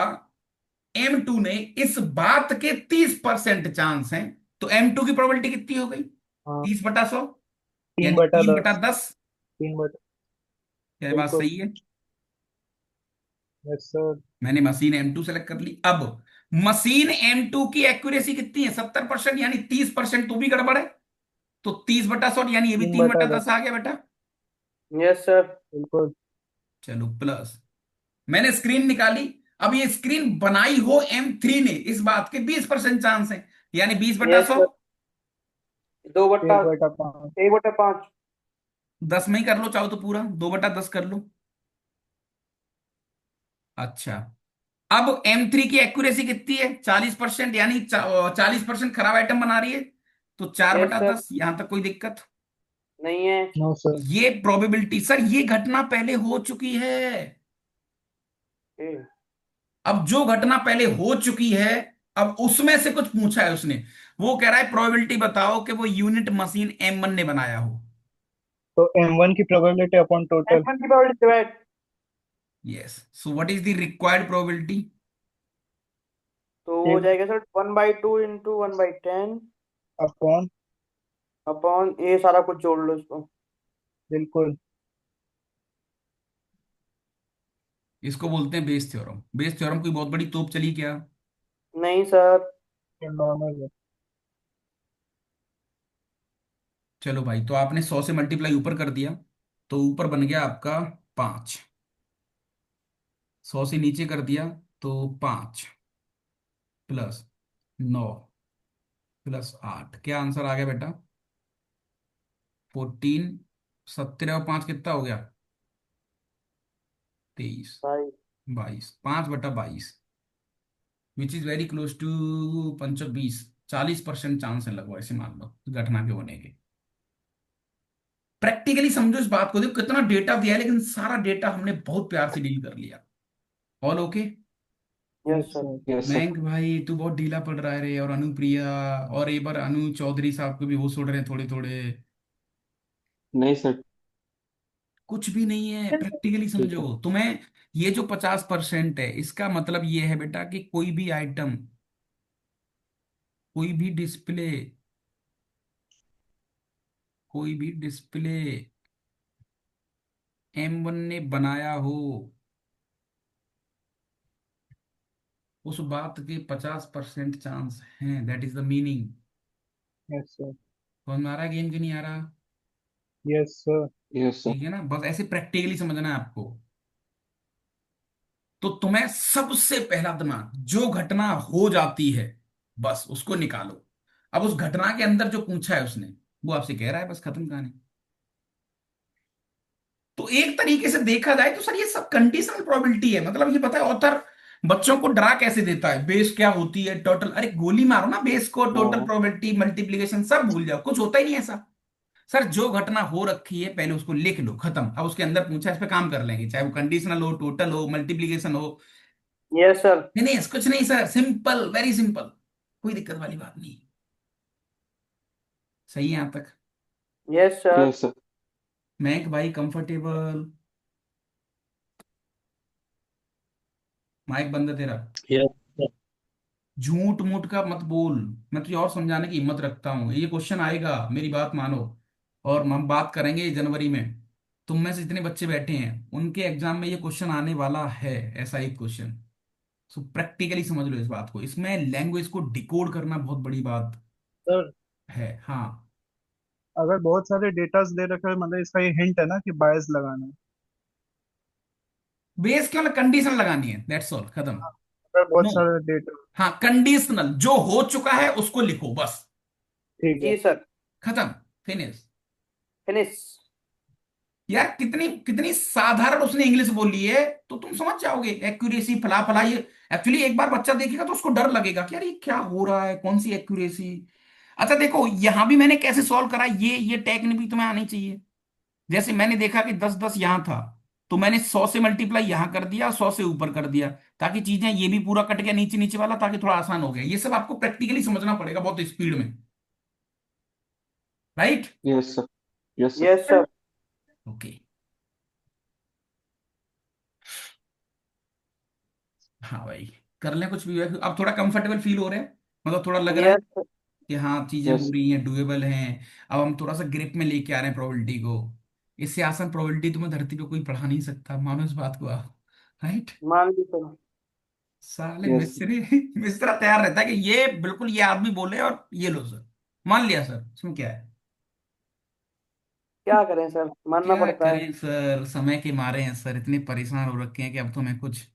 A: M2 ने, इस बात के 30% चांस हैं। तो M2 की प्रोबेबिलिटी कितनी हो गई?
C: हाँ,
A: 30/100,
C: तीन
A: यानी
C: बटा
A: तीन बटा
C: दस
A: दस
C: तीन बटा
A: क्या बात
C: बिल्कुल।
A: सही है?
C: Yes sir.
A: मैंने मशीन M2 सेलेक्ट कर ली। अब मशीन M2 की एक्यूरेसी कितनी है? 70%, यानी 30% तो भी गड़बड़ है। तो 30/100 यानी ये भी
C: तीन
A: तीन
C: बटा
A: बटा
C: दस
A: दस आ गया बेटा।
B: Yes sir.
C: बिल्कुल।
A: चलो प्लस, मैंने स्क्रीन निकाली। अब ये स्क्रीन बनाई हो M3 ने, इस बात के 20% चांस है, यानी बीस बटा
B: यस
A: सौ
B: सर। 2/,
C: 1/5।
B: 1/5।
A: 10 में ही कर लो चाहो तो, पूरा 2/10 कर लो। अच्छा, अब M3 की एक्यूरेसी कितनी है? 40%, यानी 40% खराब आइटम बना रही है। तो चार
B: यस
A: बटा
B: सर।
A: दस यहां तक कोई दिक्कत?
B: नहीं है।
C: No sir.
A: ये प्रोबेबिलिटी सर, ये घटना पहले हो चुकी है।
B: ए,
A: अब जो घटना पहले हो चुकी है, अब उसमें से कुछ पूछा है उसने। वो कह रहा है प्रोबेबिलिटी बताओ कि वो यूनिट मशीन M1 ने बनाया हो।
C: तो M1 की प्रोबेबिलिटी अपॉन टोटल।
B: M1 की probability divide.
A: Yes, so what is the required probability?
B: तो वो हो
C: एक
B: जाएगा सर 1/2 इंटू 1/10
C: अपॉन।
B: अपॉन ये सारा कुछ जोड़ लो इसको।
C: बिल्कुल।
A: इसको बोलते हैं बेस थ्योरम। बेस थ्योरम कोई बहुत बड़ी तोप चली क्या?
B: नहीं सर।
C: नॉर्मल है।
A: चलो भाई, तो आपने 100 से मल्टीप्लाई ऊपर कर दिया, तो ऊपर बन गया आपका 5। 100 से नीचे कर दिया तो 5 प्लस 9 प्लस 8, क्या आंसर आ गया बेटा? 14। 17 और 5 कितना हो गया? 23।
B: भाई।
A: 22, 5/22, which is very close to 5 20। 40% chance है लगभग, ऐसे मान लो घटना के होने के। प्रैक्टिकली समझो इस बात को, देखो कितना डेटा दिया है, लेकिन सारा डेटा हमने बहुत प्यार से डील कर लिया। All okay?
B: Yes
C: yes
B: sir.
C: Sir.
A: Mayank भाई तू बहुत ढीला पड़ रहा है रे, और अनुप्रिया, और एक बार अनु चौधरी साहब को भी होश उड़ रहे हैं थोड़े थोड़े।
D: नहीं सर।
A: कुछ भी नहीं है, प्रैक्टिकली
D: ठीक है।
A: समझो तुम्हें। ये जो 50% है, इसका मतलब ये है बेटा कि कोई भी आइटम, कोई भी डिस्प्ले, कोई भी डिस्प्ले M1 ने बनाया हो, उस बात के 50% चांस हैं। That is the meaning.
C: Yes sir.
A: समझ में आ रहा है गेम की नहीं आ रहा?
C: Yes sir.
D: Yes sir.
A: ठीक है ना, बस ऐसे प्रैक्टिकली समझना है आपको। तो तुम्हें सबसे पहला दिमाग, जो घटना हो जाती है बस उसको निकालो। अब उस घटना के अंदर जो पूछा है उसने, वो आपसे कह रहा है, बस खत्म कहानी। तो एक तरीके से देखा जाए तो सर ये सब कंडीशनल प्रोबेबिलिटी है। मतलब ये पता है ऑथर बच्चों को डरा कैसे देता है, बेस क्या होती है, टोटल, अरे गोली मारो ना बेस को, टोटल
D: हाँ।
A: प्रोबेबिलिटी, मल्टीप्लिकेशन सब भूल जाओ, कुछ होता ही नहीं ऐसा। सर जो घटना हो रखी है पहले उसको लिख लो, खत्म। अब उसके अंदर पूछा है, इस पे काम कर लेंगे, चाहे वो कंडीशनल हो, टोटल हो, मल्टीप्लिकेशन हो।
B: Yes sir.
A: नहीं नहीं, कुछ नहीं सर, सिंपल, वेरी सिंपल, कोई दिक्कत वाली बात नहीं। सही है यहां तक?
B: Yes sir.
D: Yes sir.
A: मैं भाई कंफर्टेबल? माइक बंद है तेरा?
D: Yes sir.
A: झूठ मूठ का मत बोल। मैं तुझे और समझाने की हिम्मत रखता हूँ, ये क्वेश्चन आएगा, मेरी बात मानो। और हम बात करेंगे जनवरी में। तुम में से जितने बच्चे बैठे हैं उनके एग्जाम में ये क्वेश्चन आने वाला है, ऐसा एक क्वेश्चन। सो प्रैक्टिकली समझ लो इस बात को, इसमें लैंग्वेज को डिकोड करना बहुत बड़ी बात
C: सर
A: है। हाँ।
C: अगर बहुत सारे डेटास दे रखे हैं मतलब इसका ये हिंट है ना कि बायस लगाना है।
A: बेस केवल कंडीशन लगानी है, दैट्स ऑल, खत्म।
C: अगर बहुत
A: नो।
C: सारे डेटा।
A: हाँ, कंडीशनल जो हो चुका है उसको लिखो बस।
C: ठीक है।
B: जी सर।
A: खत्म। फिनिश।
B: फिनिश।
A: यार कितनी कितनी साधारण उसने इंग्लिश बोली है, तो तुम समझ जाओगे एक्यूरेसी फला फला ये। एक्चुअली एक बार बच्चा देखेगा तो उसको डर लगेगा कि यार ये क्या हो रहा है, कौन सी एक्यूरेसी। अच्छा देखो यहां भी मैंने कैसे सॉल्व करा, ये टेक्निक भी तुम्हें आनी चाहिए। जैसे मैंने देखा कि 10 10 यहां था, तो मैंने 100 से मल्टीप्लाई यहां कर दिया, 100 से ऊपर कर दिया, ताकि चीजें, ये भी पूरा कट गया नीचे नीचे वाला, ताकि थोड़ा आसान हो गया। ये सब आपको प्रैक्टिकली समझना पड़ेगा बहुत स्पीड में। Right.
F: Yes sir. Yes sir.
B: Yes sir.
A: Okay. हाँ भाई, कर लें कुछ भी। अब थोड़ा कंफर्टेबल फील हो रहे हैं, मतलब थोड़ा लग रहा है
B: यस।
A: कि हाँ चीजें हो
F: यस।
A: रही हैं, डुएबल हैं। अब हम थोड़ा सा ग्रिप में लेके आ रहे हैं प्रोबेबिलिटी को। इससे आसान प्रोबेबिलिटी तुम्हें धरती पे कोई पढ़ा नहीं सकता, मानो इस बात को आप। राइट।
B: मान ली सर।
A: साले
F: यस।
A: मिस्त्री मिस्त्रा तैयार रहता है कि ये बिल्कुल ये आदमी बोले और ये लो सर, मान लिया सर, इसमें क्या है।
B: क्या करें सर, मानना
A: क्या
B: पड़ता है।
A: करें सर, समय के मारे हैं सर, इतने परेशान हो रखे हैं कि अब तो हमें कुछ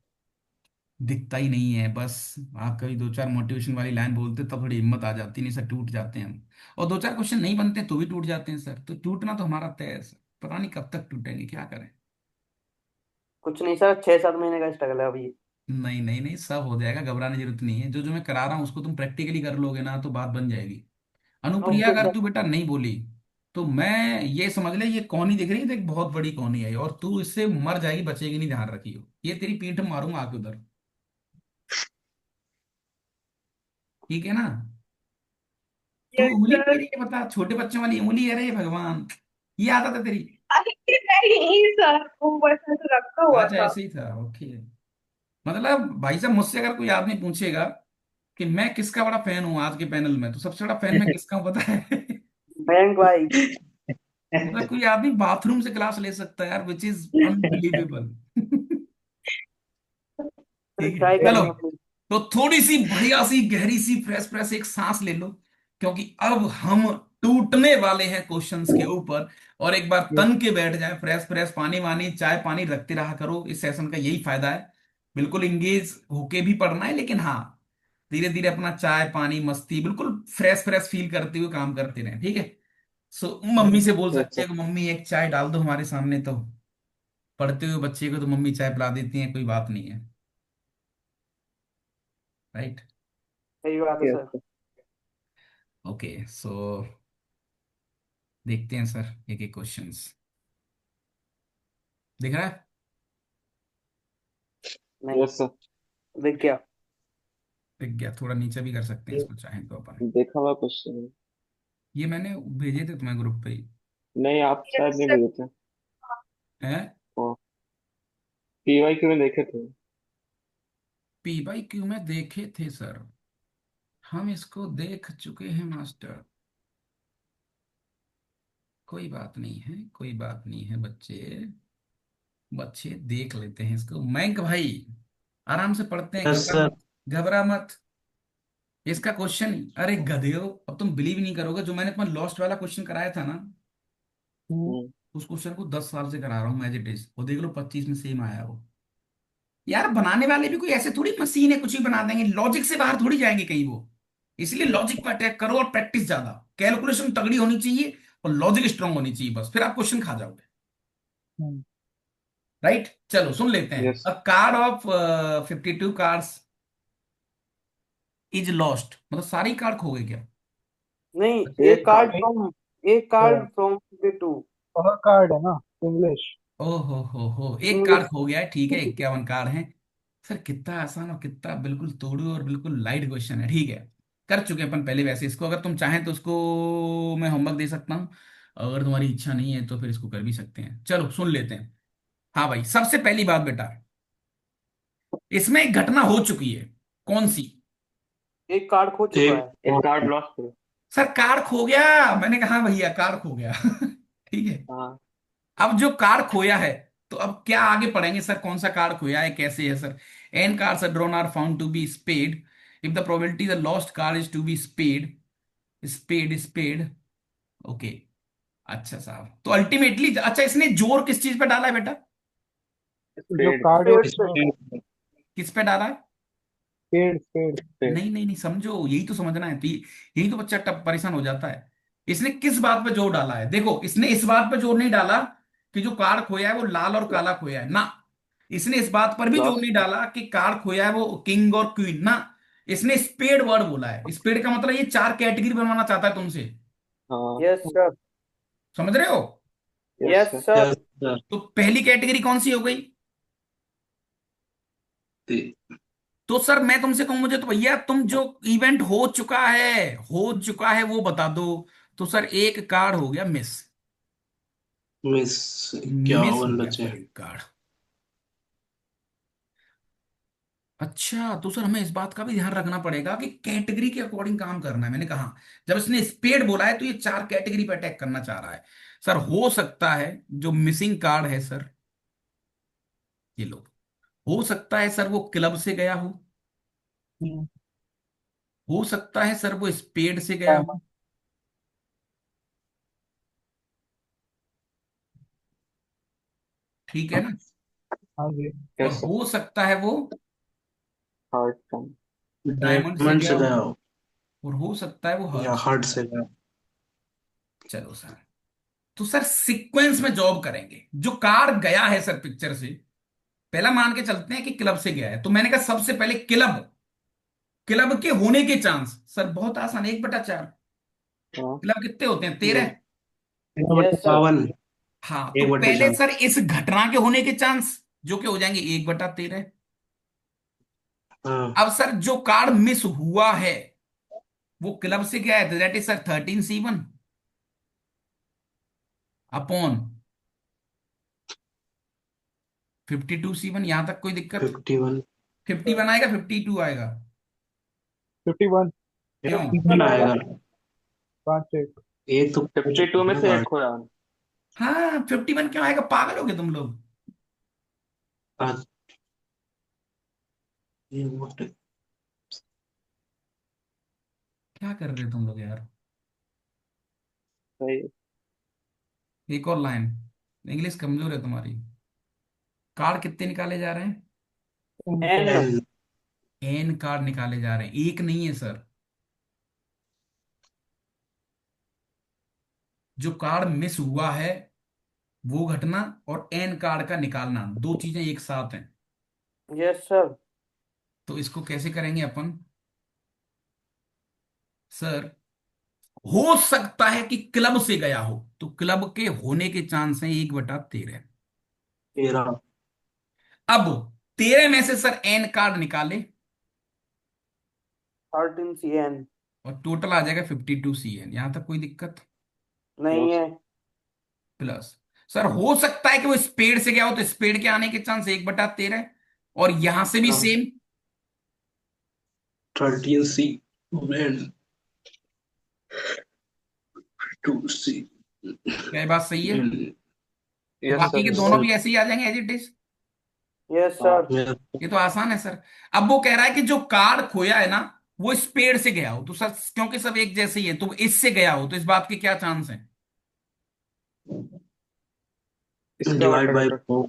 A: दिखता ही नहीं है। बस आप कभी दो चार मोटिवेशन वाली लाइन बोलते तब थोड़ी हिम्मत आ जाती, नहीं सर टूट जाते हैं हम। और दो चार क्वेश्चन नहीं बनते तो भी टूट जाते हैं सर, तो टूटना तो हमारा तय है सर। पता नहीं कब तक टूटेंगे, क्या करें।
B: कुछ नहीं सर, 6 7 महीने का स्ट्रगल है अभी।
A: नहीं नहीं नहीं, सब हो जाएगा, घबराने की जरूरत नहीं है। जो जो मैं करा रहा हूँ उसको तुम प्रैक्टिकली कर लोगे ना तो बात बन जाएगी। अनुप्रिया,
B: ओके
A: अगर
B: सर।
A: तू बेटा नहीं बोली तो मैं ये समझ ले, ये कहानी दिख रही है, देख बहुत बड़ी कहानी है, और तू इससे मर जाएगी, बचेगी नहीं, ध्यान रखियो। ये तेरी पीठ में मारूंगा आके उधर। ठीक है ना। तू
E: यस
A: उंगली
E: सर।
A: मेरी ये बता, छोटे बच्चों वाली उंगली है रे भगवान, ये आता था तेरी।
E: अरे नहीं सर, वो बस ऐसे रखा हुआ
A: अच्छा
E: था।
A: ऐसे ही था, ओके। मतलब भाई साहब, मुझसे अगर कोई आदमी पूछेगा कि मैं किसका बड़ा फैन हूं आज के पैनल में, तो सबसे बड़ा फैन मैं किसका हूं पता है।
B: बैंक भाई।
A: मतलब कोई आदमी बाथरूम से क्लास ले सकता है यार, विच इज अनबिलीवेबल।
B: सर
A: ठीक है
B: ट्राई
A: चलो।
B: करेंगे प्लीज।
A: तो थोड़ी सी बढ़िया सी गहरी सी फ्रेश फ्रेश एक सांस ले लो, क्योंकि अब हम टूटने वाले हैं क्वेश्चंस के ऊपर। और एक बार
C: यस।
A: तन के बैठ जाए, फ्रेश फ्रेश पानी वानी चाय पानी रखते रहा करो, इस सेशन का यही फायदा है। बिल्कुल इंगेज होके भी पढ़ना है, लेकिन हाँ धीरे धीरे अपना चाय पानी मस्ती बिल्कुल फ्रेश फ्रेश फील करते हुए काम करते रहें, ठीक है। सो मम्मी से बोल
F: यस
A: सकते
F: सर।
A: हैं कि मम्मी एक चाय डाल दो हमारे सामने, तो पढ़ते हुए बच्चे को तो मम्मी चाय पिला देती है, कोई बात नहीं है। राइट।
B: सही बात है सर।
C: यस।
A: ओके सो देखते हैं सर एक एक क्वेश्चंस। दिख रहा है।
B: नहीं।
F: Yes sir.
B: देख क्या।
A: दिख गया, थोड़ा नीचे भी कर सकते हैं इसको चाहें तो अपन।
F: देखा हुआ क्वेश्चन है।
A: ये मैंने भेजे थे तुम्हें ग्रुप पे ही।
F: नहीं, आप शायद
E: यस
F: नहीं
E: सर।
F: भेजे थे।
A: है।
F: PYQ में देखे थे।
A: पी बाई क्यू में देखे थे सर, हम इसको देख चुके हैं मास्टर। कोई बात नहीं है, कोई बात नहीं है बच्चे, बच्चे देख लेते हैं इसको। मयंक भाई आराम से पढ़ते हैं,
D: यस
A: घबरा
D: सर।
A: मत, घबरा मत। इसका क्वेश्चन, अरे गधेयो, अब तुम बिलीव नहीं करोगे, जो मैंने तुम्हें लॉस्ट वाला क्वेश्चन कराया था ना,
F: हम्म।
A: उस क्वेश्चन को 10 साल से करा रहा हूँ एज इट इज, वो देख लो 25 में सेम आया वो। यार बनाने वाले भी कोई ऐसे थोड़ी मशीन है कुछ भी बना देंगे, लॉजिक से बाहर थोड़ी जाएंगे कहीं वो। इसलिए लॉजिक पर अटैक करो और प्रैक्टिस ज्यादा, कैलकुलेशन तगड़ी होनी चाहिए और लॉजिक स्ट्रांग होनी चाहिए, बस फिर आप क्वेश्चन खा जाओगे। राइट। चलो सुन लेते हैं।
F: Yes.
A: A card of 52 cards is lost, मतलब सारी कार्ड खो गए क्या।
B: नहीं, एक
F: एक
B: कार्ड
F: कार्ड।
B: फ्रॉम, एक कार्ड फ्रॉम द टू।
C: और कार्ड है ना, इंग्लिश।
A: ओहो हो, एक कार्ड
B: इंग्लिश।
A: खो गया है, ठीक है, 51 कार्ड हैं। सर कितना आसान और कितना बिल्कुल तोड़ू और बिल्कुल लाइट क्वेश्चन है, ठीक है। कर चुके हैं अपन पहले वैसे इसको, अगर तुम चाहें तो उसको मैं होमवर्क दे सकता हूँ, अगर तुम्हारी इच्छा नहीं है तो फिर इसको कर भी सकते हैं। चलो सुन लेते हैं। हाँ भाई, सबसे पहली बात बेटा, इसमें एक घटना हो चुकी है, कौन सी।
B: एक कार्ड खो चुका
D: एक
B: है।
F: एक कार्ड लॉस करो।
A: सर कार्ड खो गया, मैंने कहा भैया कार्ड खो गया। ठीक है।
F: हाँ।
A: अब जो कार्ड खोया है, तो अब क्या आगे पढ़ेंगे सर, कौन सा कार्ड खोया है, कैसे है sir. N cards are drawn are found to be spade if the probability the lost card is to be spade, spade spade. Okay. अच्छा साहब, तो अल्टीमेटली, अच्छा इसने जोर किस चीज पे डाला है बेटा?
C: जो
F: पेड़
C: कार्ड है
B: पेड़ पे।
C: उसमें।
A: किस पे डाला है?
C: पेड़ पेड़।
F: पेड़।
A: नहीं नहीं नहीं, समझो, यही तो समझना है, तो यही तो बच्चा टप परेशान हो जाता है। इसने किस बात पे जोर डाला है? देखो, इसने इस बात पे जोर नहीं डाला कि जो कार्ड खोया है वो लाल और काला खोया है ना। इसने इस बात पर भी जोर
F: लॉस।
A: नहीं डाला कि कार्ड खोया है वो किंग और क्वीन ना। इसने स्पेड वर्ड बोला है। स्पेड का मतलब ये चार कैटेगरी बनवाना चाहता है तुमसे।
F: हाँ।
B: Yes sir.
A: समझ रहे हो?
F: Yes
B: yes
F: sir.
B: Sir.
D: Yes sir.
A: तो पहली कैटेगरी कौन सी हो गई? तो सर मैं तुमसे कहूं, मुझे तो भैया तुम जो इवेंट हो चुका है वो बता दो। तो सर एक कार्ड हो गया मिस।
D: मिस।
A: मिस हो
D: 51
A: गया
D: बचे।
A: सर एक कार्ड। अच्छा, तो सर हमें इस बात का भी ध्यान रखना पड़ेगा कि कैटेगरी के अकॉर्डिंग काम करना है। मैंने कहा, जब इसने स्पेड बोला है तो ये चार कैटेगरी पे अटैक करना चाह रहा है। सर हो सकता है जो मिसिंग कार्ड है सर, ये लो, हो सकता है सर वो क्लब से गया हो सकता है सर वो स्पेड से गया हो। ठीक है ना?
C: हाँ जी।
A: और
F: यस सर।
A: हो सकता है वो
F: हार्ट कम।
A: डायमंड से
D: डायमंड
A: गया
D: से
A: हो।
D: गया हो
A: और हो सकता है वो
D: या
A: हर्ट।
D: हार्ट से गया हो।
A: चलो सर, तो सर सीक्वेंस में जॉब करेंगे। जो कार गया है सर पिक्चर से, पहला मान के चलते हैं कि क्लब से गया है, तो मैंने कहा सबसे पहले क्लब, क्लब के होने के चांस सर बहुत आसान, 1/4।
F: हाँ।
A: क्लब कितने होते हैं? 13।
C: 13/4।
B: Yes sir.
D: 52।
A: हाँ, तो
D: एक बटे
A: पहले
D: चार।
A: सर इस घटना के होने के चांस जो कि हो जाएंगे 1/13।
D: हाँ।
A: अब सर जो कार्ड मिस हुआ है वो क्लब से गया है, that is sir 13C1 upon 52C1। यहां तक कोई दिक्कत?
D: 51।
A: 51 आएगा, 52 आएगा?
C: 51।
A: क्यों?
D: 51 आएगा।
C: 5 1।
D: एक तो खो
F: 52
D: चुका
F: में
D: है
F: से एक
D: कार्ड।
F: खोया।
A: हाँ, 51 क्यों आएगा? पागल हो गए तुम लोग?
D: आज ये वोट।
A: क्या कर रहे हो तुम लोग यार?
F: सही।
A: एक और लाइन, इंग्लिश कमजोर है तुम्हारी। कार्ड कितने निकाले जा रहे हैं?
B: एन।
D: एन।
A: एन कार्ड निकाले जा रहे हैं, एक नहीं है सर। जो कार्ड मिस हुआ है वो घटना, और एन कार्ड का निकालना, दो चीजें एक साथ हैं।
B: Yes sir.
A: तो इसको कैसे करेंगे अपन सर? हो सकता है कि क्लब से गया हो, तो क्लब के होने के चांस हैं 1/13।
D: 13।
A: अब 13 में से सर एन कार्ड निकाले
B: 13CN।
A: और टोटल आ जाएगा 52CN। यहां तक कोई दिक्कत?
B: नहीं
F: लॉस।
B: है।
A: प्लस, सर हो सकता है कि वो स्पेड से गया हो, तो स्पेड के आने के चांस 1/13। और यहां से भी
D: हाँ।
A: सेम।
D: 13C एंड 2C
A: क्या ये बात सही है?
D: एंड
A: तो
F: यस
A: बाकी
F: सर।
A: के
F: यस
A: दोनों
F: सर।
A: भी ऐसे ही आ जाएंगे एज इट इज।
B: यस
F: हाँ।
B: सर।
A: ये तो आसान है सर। अब वो कह रहा है कि जो कार्ड खोया है ना वो स्पेड से गया हो, तो सर क्योंकि सब एक जैसे ही है, तो इससे गया हो, तो इस बात के क्या चांस है?
F: इसका
D: डिवाइड बाय
F: बटा।
D: 4।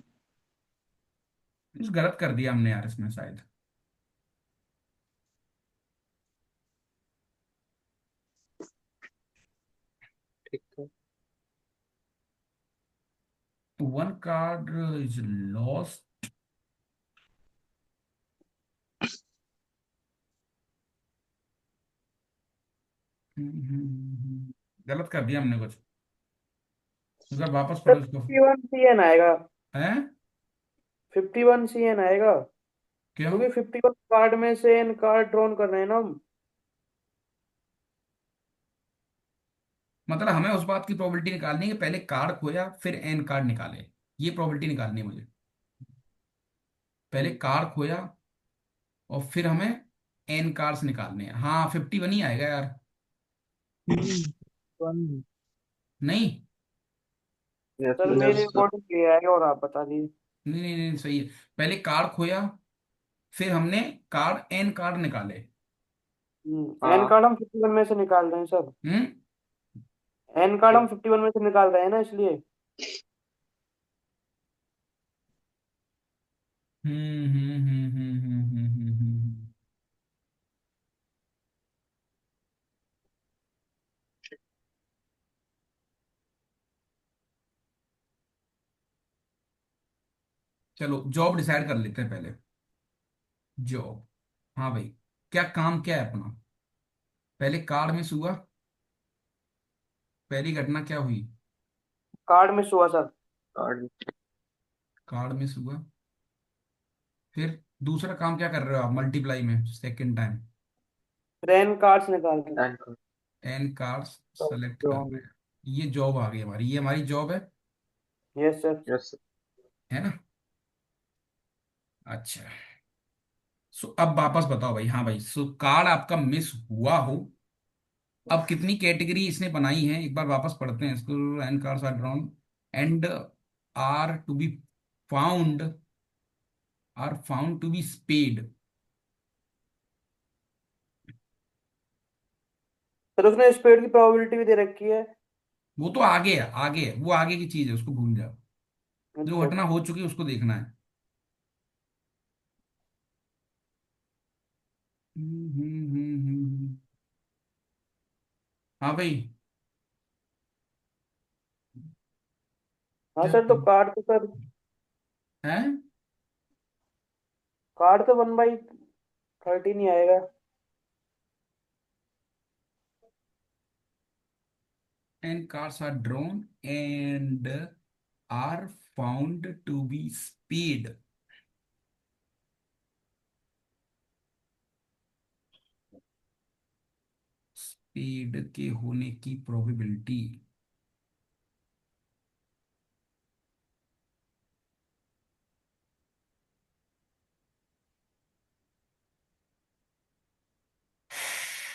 A: कुछ गलत कर दिया हमने यार इसमें शायद।
F: ठीक है।
A: One card is lost. गलत कर दिया हमने कुछ। एक बार वापस
B: सर
A: पढ़ो इसको।
B: 51CN आएगा।
A: है?
B: 51CN आएगा।
A: क्यों?
B: क्योंकि 51 कार्ड में से एन कार्ड ड्रॉन कर रहे हैं ना हम।
A: मतलब हमें उस बात की प्रोबेबिलिटी निकालनी है कि पहले कार्ड खोया फिर एन कार्ड निकाले। ये प्रोबेबिलिटी निकालनी है मुझे। पहले कार्ड खोया और फिर हमें एन कार्ड्स निकालने हैं। हाँ 51 ही आएगा यार।
C: वन।
A: नहीं
F: यस
B: सर
F: सर।
B: मेरे
D: यस।
B: अकॉर्डिंग ये है और आप बता दीजिए।
A: नहीं नहीं नहीं, सही है। पहले कार्ड खोया, फिर हमने कार्ड एन कार्ड निकाले।
B: एन
F: हाँ।
B: कार्ड हम 51 में से निकाल रहे हैं सर।
A: हम्म
B: एन कार्ड हम 51 में से निकाल रहे हैं ना, इसलिए।
A: हम्म। चलो जॉब डिसाइड कर लेते हैं पहले। जॉब, हाँ भाई, क्या काम क्या है अपना। पहले कार्ड मिस हुआ, पहली घटना क्या हुई।
B: कार्ड मिस हुआ सर।
F: कार्ड।
A: कार्ड मिस हुआ, फिर दूसरा काम क्या कर रहे हो आप मल्टीप्लाई में सेकंड टाइम।
B: एन कार्ड्स निकाल रहे हैं।
F: And card.
A: N cards select कर रहे
C: ड्रॉन।
A: हैं। ये जॉब आ गई हमारी, ये हमारी job
B: yes sir.
F: Yes sir.
A: है ना। अच्छा, सो अब वापस बताओ भाई। हाँ भाई, सो कार्ड आपका मिस हुआ हो, अब कितनी कैटेगरी इसने बनाई है एक बार वापस पढ़ते हैं इसको। And cards are drawn and are to be found, are found to be spade.
B: Sir उसने स्पीड की प्रोबेबिलिटी भी दे रखी है।
A: वो तो आगे है, आगे है, वो आगे की चीज है, उसको भूल जाओ। जो
B: अच्छा।
A: घटना हो चुकी है उसको देखना है। हाँ भाई।
B: हाँ
A: क्या
B: सर, तो कार्ड तो सर,
A: है।
B: कार्ड तो 1/13 ही आएगा।
A: And cards are drawn and are found to be spade. Spade के होने की प्रोबेबिलिटी।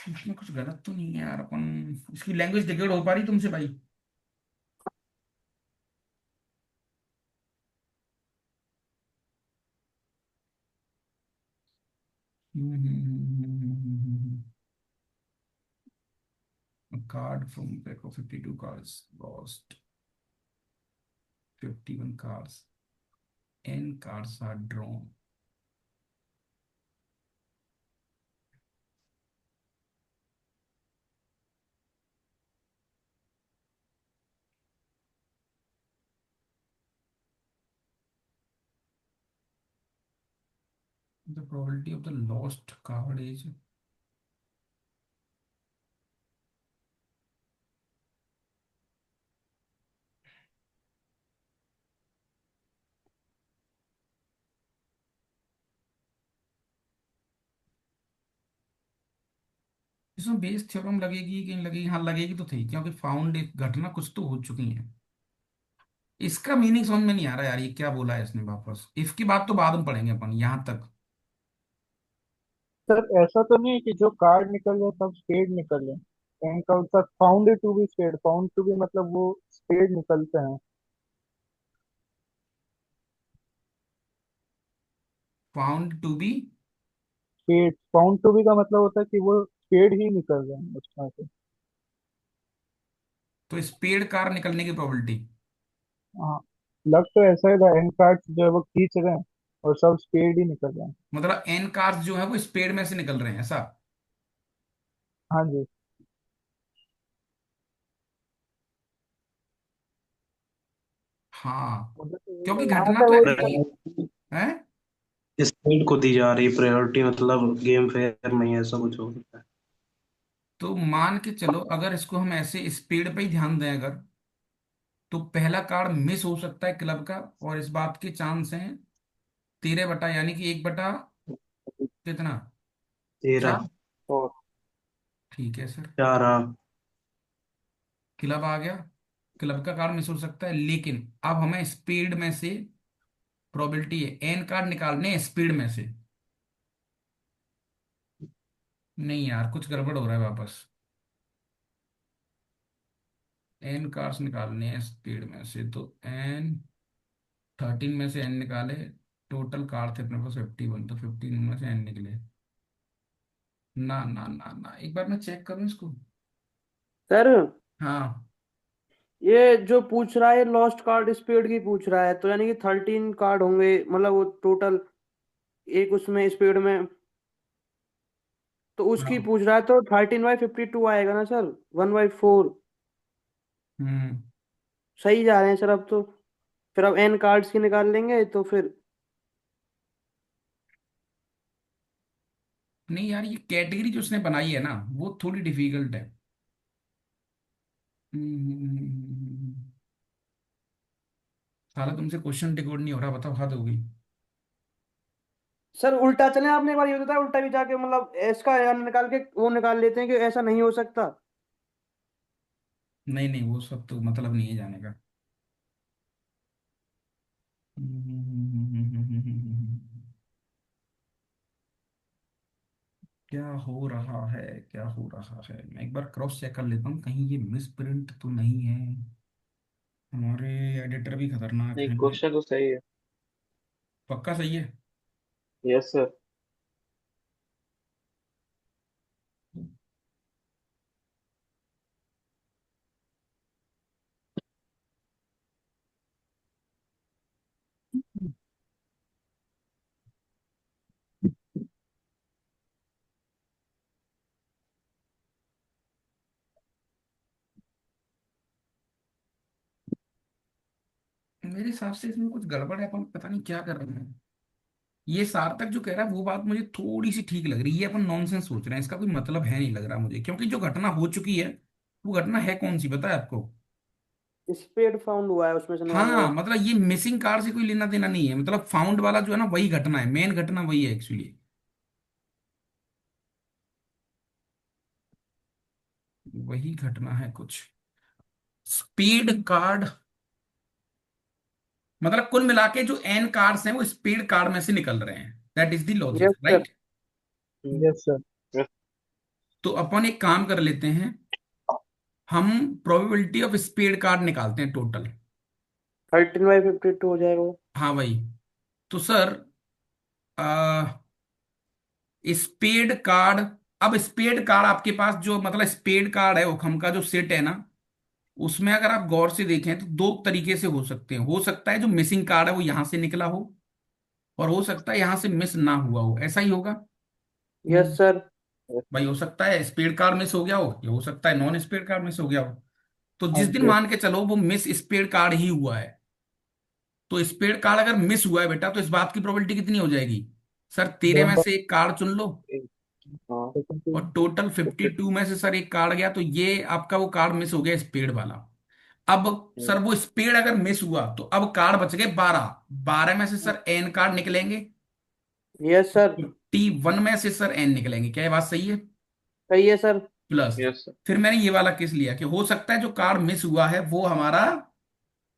A: इसमें कुछ गलत तो नहीं है यार। अपन इसकी लैंग्वेज डिकेड हो पा रही तुमसे भाई। Card from pack of 52 cards lost 51 cards N cards are drawn. The probability of the lost card is, इसमें बेस थ्योरम लगेगी कि नहीं लगेगी। हाँ लगेगी तो थी, क्योंकि फाउंड एक घटना कुछ तो हो चुकी है। इसका मीनिंग समझ में नहीं आ रहा यार, ये क्या बोला है इसने वापस। इफ की बात तो बाद में पढ़ेंगे अपन, यहां तक।
C: सर ऐसा तो नहीं है कि जो कार्ड निकल जाए सब स्पेड निकले। बैंक का sir found to be spade, found to be मतलब वो स्पेड निकलते हैं।
A: Found to be,
C: spade, found to be का मतलब होता है कि वो स्पेड ही निकल रहे हैं उसमें से।
A: तो स्पेड कार निकलने की प्रोबेबिलिटी।
C: हाँ, लग तो ऐसा है एंड कार्ड्स जो है वो खींच रहे हैं और सब स्पेड ही निकल रहे हैं।
A: मतलब एन कार्स जो है वो स्पेड में से निकल रहे हैं ऐसा।
C: हाँ जी।
A: हाँ,
C: मुझे तो ये
A: क्योंकि
C: लग रहा
B: हाँ
A: घटना
B: सर
A: तो
B: वही
A: ऐसी
B: सर।
D: प्रायोरिटी
A: है।
D: स्पीड को दी जा रही प्रायोरिटी, मतलब गेम फेयर में ही ऐसा कुछ हो सकता है।
A: तो मान के चलो अगर इसको हम ऐसे स्पीड पे ही ध्यान दें अगर, तो पहला कार्ड मिस हो सकता है क्लब का, और इस बात के चांस हैं 13 बटा, यानी कि 1 बटा कितना,
D: 13।
A: 4।
F: और
A: ठीक है सर।
D: 4, हाँ।
A: क्लब आ गया, क्लब का कार्ड मिस हो सकता है, लेकिन अब हमें स्पीड में से प्रोबेबिलिटी है एन कार्ड निकालने स्पीड में से। नहीं यार, कुछ गड़बड़ हो रहा है वापस। एन कार्ड्स निकालने हैं स्पीड में से, तो एन 13 में से एन निकाले। टोटल कार्ड थे अपने पास 51, तो 15 में से एन निकले। ना ना ना ना, एक बार मैं चेक करूं इसको।
B: सर
A: हाँ।
B: ये जो पूछ रहा है लॉस्ट कार्ड स्पीड की पूछ रहा है, तो यानी कि 13 कार्ड होंगे, मतलब वो टोटल एक उसमें स्पीड में, तो उसकी
A: हाँ।
B: पूछ रहा है, तो 13/52 आएगा ना सर, 1/4।
A: हम्म।
B: सही जा रहे हैं सर अब तो। फिर अब एन कार्ड्स की निकाल लेंगे तो फिर।
A: नहीं यार, ये कैटेगरी जो उसने बनाई है ना, वो थोड़ी डिफिकल्ट है। साला तुमसे क्वेश्चन डिकोड नहीं हो रहा, बताओ हाथ होगी।
B: सर उल्टा चले, आपने एक बार ये बताया, उल्टा भी जाके मतलब इसका यार निकाल के वो निकाल लेते हैं कि ऐसा नहीं हो सकता।
A: नहीं नहीं, वो सब तो मतलब नहीं है जाने का। क्या हो रहा है, क्या हो रहा है? मैं एक बार क्रॉस चेक कर लेता हूँ, कहीं ये मिस प्रिंट तो नहीं है। हमारे एडिटर भी खतरनाक
F: नहीं,
A: हैं।
F: क्वेश्चन तो सही है।
A: पक्का सही है?
F: Yes sir.
A: मेरे हिसाब से इसमें कुछ गड़बड़ है, अपन पता नहीं क्या कर रहे हैं। ये सार्थक जो कह रहा है वो बात मुझे थोड़ी सी ठीक लग रही है। ये अपन नॉनसेंस सोच रहे हैं, इसका कोई मतलब है नहीं लग रहा मुझे, क्योंकि जो घटना हो चुकी है वो घटना है कौन सी, पता है आपको?
B: स्पीड फाउंड हुआ है उसमें से वन
A: हाँ,
B: बाई
A: मतलब ये मिसिंग कार से कोई लेना देना नहीं है, मतलब फाउंड वाला जो है ना, वही घटना है, मेन घटना वही है एक्चुअली। वही घटना है कुछ। स्पीड कार्ड, मतलब कुल मिला के जो एन कार्ड्स हैं वो स्पीड कार्ड में से निकल रहे हैं। That is the logic,
B: yes sir.
A: Right?
C: Yes sir.
F: Yes.
A: तो अपन एक काम कर लेते हैं, हम प्रोबेबिलिटी ऑफ स्पीड कार्ड निकालते हैं टोटल।
B: 13/52 हो जाएगा वो।
A: हाँ भाई। तो सर, स्पेड कार्ड, अब स्पेड कार्ड आपके पास जो मतलब स्पेड कार्ड है ओखम का जो सेट है ना, उसमें अगर आप गौर से देखें तो दो तरीके से हो सकते हैं। हो सकता है जो मिसिंग कार्ड है वो यहां से निकला हो, और हो सकता है यहां से मिस ना हुआ हो, ऐसा ही होगा।
B: Yes sir.
A: भाई हो सकता है स्पेड कार्ड मिस हो गया हो, या हो सकता है नॉन स्पेड कार्ड मिस हो गया हो। तो
C: हाँ
A: जिस दिन
C: जी।
A: मान के चलो वो मिस स्पेड कार्ड ही हुआ है, तो स्पेड कार्ड अगर मिस हुआ है बेटा, तो इस बात की प्रोबेबिलिटी कितनी हो जाएगी? सर, तेरे
C: वन
A: में से एक कार्ड चुन लो,
F: हाँ।
C: बाई
A: और टोटल 52 में से सर एक कार्ड गया, तो ये आपका वो कार्ड मिस हो गया स्पेड वाला। अब सर वो स्पेड अगर मिस हुआ तो अब कार्ड बच गए 12। 12 में से सर एन कार्ड निकलेंगे।
B: Yes sir.
A: 51 में से सर एन निकलेंगे। क्या ये बात सही है?
B: सही है सर।
A: Plus,
F: yes sir.
A: फिर मैंने ये वाला केस लिया कि हो सकता है जो कार्ड मिस हुआ है वो हमारा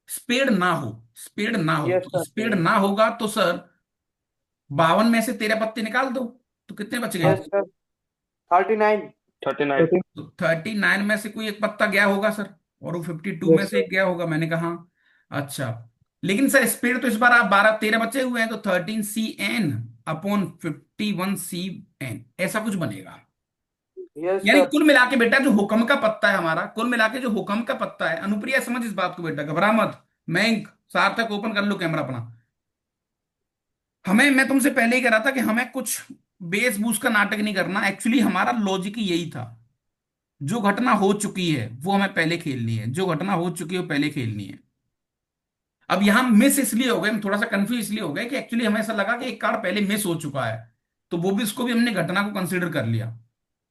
A: स्पेड ना हो। स्पेड ना हो,
B: यस
A: तो
B: सर।
A: स्पेड ना होगा तो सर 52 में से 13 पत्ते निकाल दो, तो कितने बच गए?
B: Yes sir. 39।
F: 39।
A: तो 39 में से कोई एक पत्ता गया होगा सर, और वो 52 में
C: यस
A: से
C: सर।
A: एक गया होगा। मैंने कहा हाँ। अच्छा, लेकिन सर स्पेड तो इस बार आप 12 13 बचे हुए हैं, तो 13 CN अपॉन 51 CN ऐसा कुछ बनेगा।
B: यस
A: यानी
B: सर।
A: कुल मिला के बेटा जो हुक्म का पत्ता है हमारा, कुल मिला के जो हुक्म का पत्ता है, अनुप्रिया समझ इस बात को बेटा, घबरा मत। मैं सार्थक ओपन कर लो कैमरा अपना। मैं तुमसे पहले ही कह रहा था कि हमें कुछ बेस बूस का नाटक नहीं करना, एक्चुअली हमारा लॉजिक ही यही था। जो घटना हो चुकी है वो हमें पहले खेलनी है, जो घटना हो चुकी है वो पहले खेलनी है। अब यहां मिस इसलिए हो गए, हम थोड़ा सा कंफ्यूज इसलिए हो गए कि एक्चुअली हमें ऐसा लगा कि एक कार्ड पहले मिस हो चुका है, तो वो भी, उसको भी हमने घटना को कंसीडर कर लिया।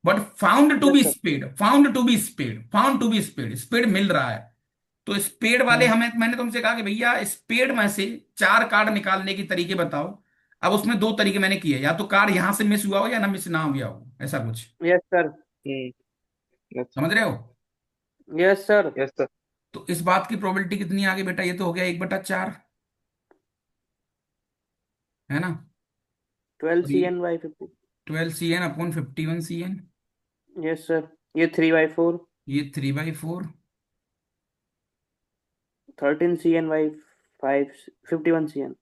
A: But found to
B: yes
A: be
B: sir.
A: Spade, found to be spade, found to be spade, spade मिल रहा है। तो स्पेड वाले हमें, मैंने तुमसे कहा कि भैया स्पेड में से 4 कार्ड निकालने के तरीके बताओ। अब उसमें दो तरीके मैंने किए, या तो कार्ड यहां से मिस हुआ हो या ना मिस ना हुआ हो, ऐसा कुछ।
B: Yes sir.
F: यस।
A: समझ रहे हो?
B: Yes sir.
F: Yes sir.
A: तो इस बात की प्रोबेबिलिटी कितनी आ गई बेटा? ये तो हो गया 1/4, है ना?
B: 12
A: और ये
B: CN/50।
A: 12 CN upon 51 CN।
B: Yes sir, ये 3/4।
A: ये 3/4।
B: 13 CN/5, 51 CN।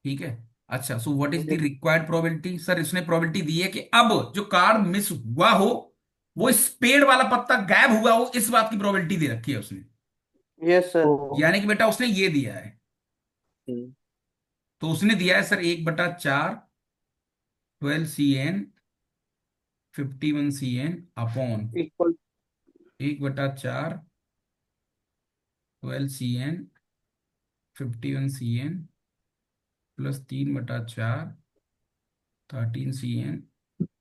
A: ठीक है। अच्छा, सो what is the required probability? Sir इसने प्रोबेबिलिटी दी है कि अब जो कार्ड मिस हुआ हो, वो स्पेड वाला पत्ता गायब हुआ हो, इस बात की प्रोबेबिलिटी दे रखी है उसने।
B: Yes sir.
C: तो
A: यानी कि बेटा उसने ये दिया है,
F: हम्म,
A: तो उसने दिया है sir 1/4 12 CN 51 CN upon
B: equal.
A: 1/4 12 CN 51 CN plus 3/4 13 CN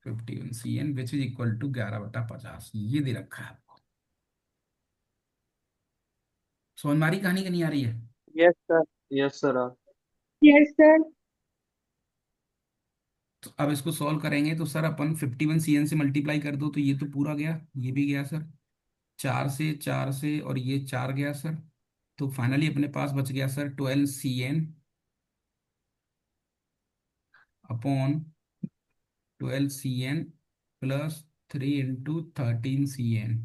A: 51 CN which is equal to 11/50। ये दे रखा है आपको। समझ में आ रही कहानी की नहीं आ रही है?
B: Yes sir.
F: Yes sir.
E: Yes sir.
A: तो अब इसको सॉल्व करेंगे तो सर अपन 51 CN से मल्टीप्लाई कर दो तो ये तो पूरा गया, ये भी गया सर, 4 से और ये 4 गया सर। तो फाइनली अपने पास बच गया sir 12 CN upon 12 CN plus 3 × 13 CN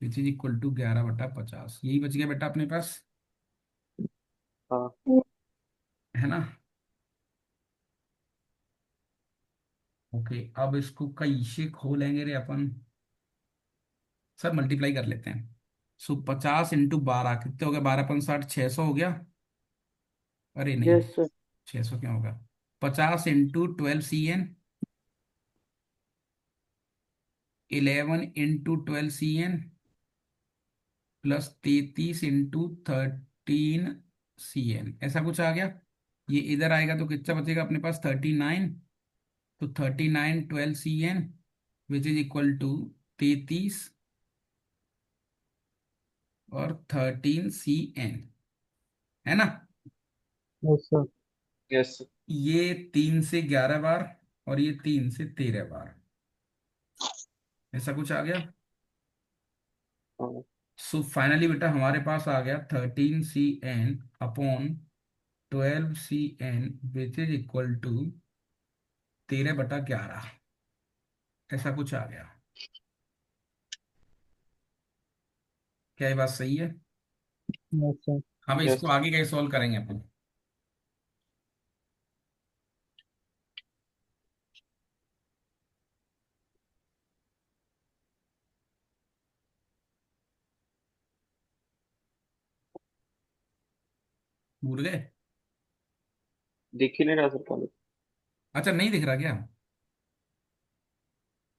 A: which is equal to 11/50। यही बच गया बेटा अपने पास,
F: हाँ।
A: है ना? ओके, अब इसको कैसे खोलेंगे रे अपन? सर मल्टीप्लाई कर लेते हैं। सो 50 × 12 कितने हो गए? 12×5 600 हो गया। अरे नहीं,
B: यस सर।
A: 600 क्यों होगा? 50 × 12 CN 11 × 12 CN प्लस 33 × 13 CN, ऐसा कुछ आ गया। ये इधर आएगा तो कितना बचेगा अपने पास? 39। तो 39 12 CN which is equal to 33 और 13 CN, है ना?
C: Yes sir.
F: यस।
A: ये 3 से 11 बार और ये 3 से 13 बार, ऐसा कुछ आ गया।
F: हाँ।
A: सो फाइनली बेटा हमारे पास आ गया 13 CN upon 12 CN which is equal to 13/11, ऐसा कुछ आ गया। क्या ये बात सही है?
C: Yes sir.
A: हम इसको
F: यस।
A: आगे कैसे सॉल्व करेंगे अपन? भूल गए?
F: दिख ही नहीं रहा सर कॉलेज।
A: अच्छा, नहीं दिख रहा क्या?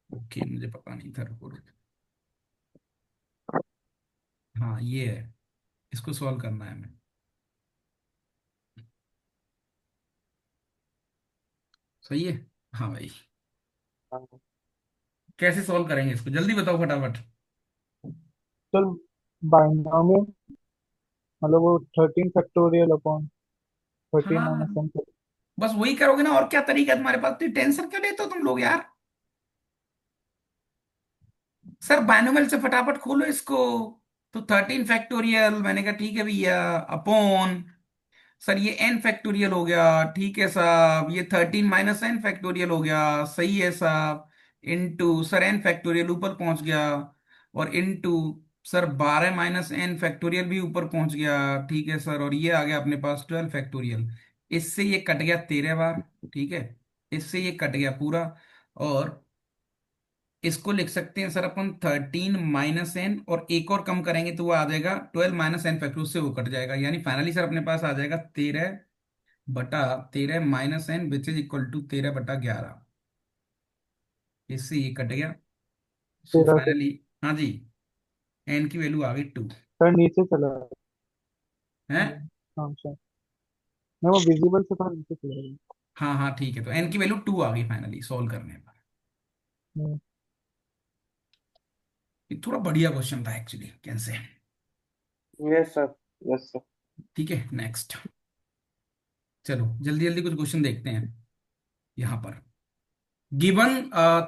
A: ओके, मुझे पता नहीं था, रुको रुको। हाँ ये है, इसको सॉल्व करना है हमें। सही है। हाँ भाई,
F: हाँ।
A: कैसे सॉल्व करेंगे इसको, जल्दी बताओ फटाफट।
C: सर बाइनोमियल मतलब वो 13 फैक्टोरियल अपॉन 13 -
A: हाँ,
C: 10।
A: बस वही करोगे ना, और क्या तरीका है तुम्हारे पास? तो टेंशन क्यों लेते हो तुम लोग यार? सर बायनोमियल से फटाफट खोलो इसको। तो 13 फैक्टोरियल, मैंने कहा ठीक है भैया, अपॉन सर ये n फैक्टोरियल हो गया, ठीक है साहब, ये 13 - n फैक्टोरियल हो गया, सही है साहब, इनटू सर n फैक्टोरियल ऊपर पहुंच गया, और इनटू सर 12 - n फैक्टोरियल भी ऊपर पहुंच गया, ठीक है सर, और ये आ गया अपने पास 12 फैक्टोरियल। इससे ये कट गया 13 बार, ठीक है, इससे ये कट गया पूरा। और इसको लिख सकते हैं सर अपन 13 - n, और एक और कम करेंगे तो वो आ जाएगा 12 - n फैक्टोरियल, से वो कट जाएगा, यानी फाइनली सर अपने पास आ जाएगा 13/13 - n which is equal to 13/11। इससे ये कट गया। सो
C: 13 से।
A: फाइनली, हाँ जी, n की वैल्यू आ गई 2
C: सर नीचे चला
A: है।
C: गया। हाँ सर। नहीं वो विजिबल से थोड़ा नीचे चला गया।
A: हाँ हाँ ठीक है, तो n की वैल्यू 2 आ गई फाइनली सॉल्व करने पर।
C: हम्म,
A: ये थोड़ा बढ़िया क्वेश्चन था एक्चुअली, कैसे।
B: Yes sir.
F: Yes sir.
A: ठीक है, नेक्स्ट। चलो जल्दी जल्दी कुछ क्वेश्चन देखते हैं यहाँ पर। गिवन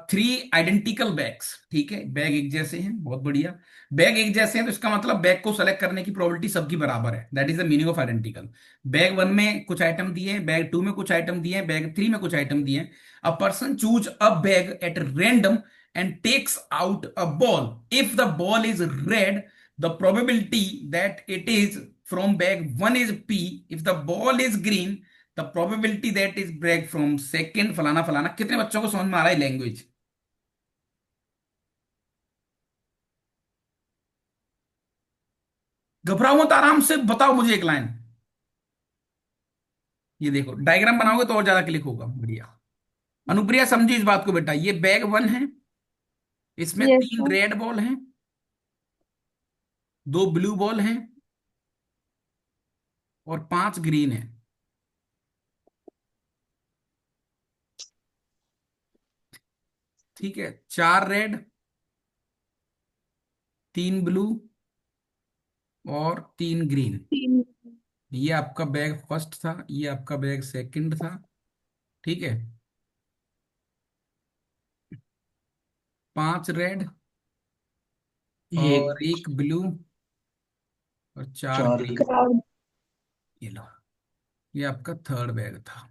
A: 3 आइडेंटिकल बैग्स, ठीक है, बैग एक जैसे हैं, बहुत बढ़िया। बैग एक जैसे हैं तो इसका मतलब बैग को सेलेक्ट करने की प्रोबेबिलिटी सबकी बराबर है, that is the meaning of identical. Bag one में कुछ आइटम दिए हैं, बैग टू में कुछ आइटम दिए हैं, बैग थ्री में कुछ आइटम दिए हैं। A person choose a bag at random and takes out a ball. If the ball is red, the probability that it is from bag one is P. If the ball is green, the probability that is break from second फलाना फलाना। कितने बच्चों को समझ में आ रहा है language? घबराओ मत, आराम से बताओ मुझे एक लाइन। ये देखो डायग्राम बनाओगे तो और ज्यादा क्लिक होगा, बढ़िया। अनुप्रिया समझी इस बात को बेटा, ये बैग वन है, इसमें
E: यस
A: 3
E: सर।
A: रेड बॉल हैं, 2 ब्लू बॉल हैं और 5 ग्रीन है। ठीक है, 4 रेड, 3 ब्लू और 3 ग्रीन।
E: तीन।
A: ये आपका बैग फर्स्ट था, ये आपका बैग सेकंड था, ठीक है। 5 रेड और
D: एक
A: 1 ब्लू और 4
D: चार
A: ग्रीन।
E: क्राउड।
A: ये लो, ये आपका थर्ड बैग था।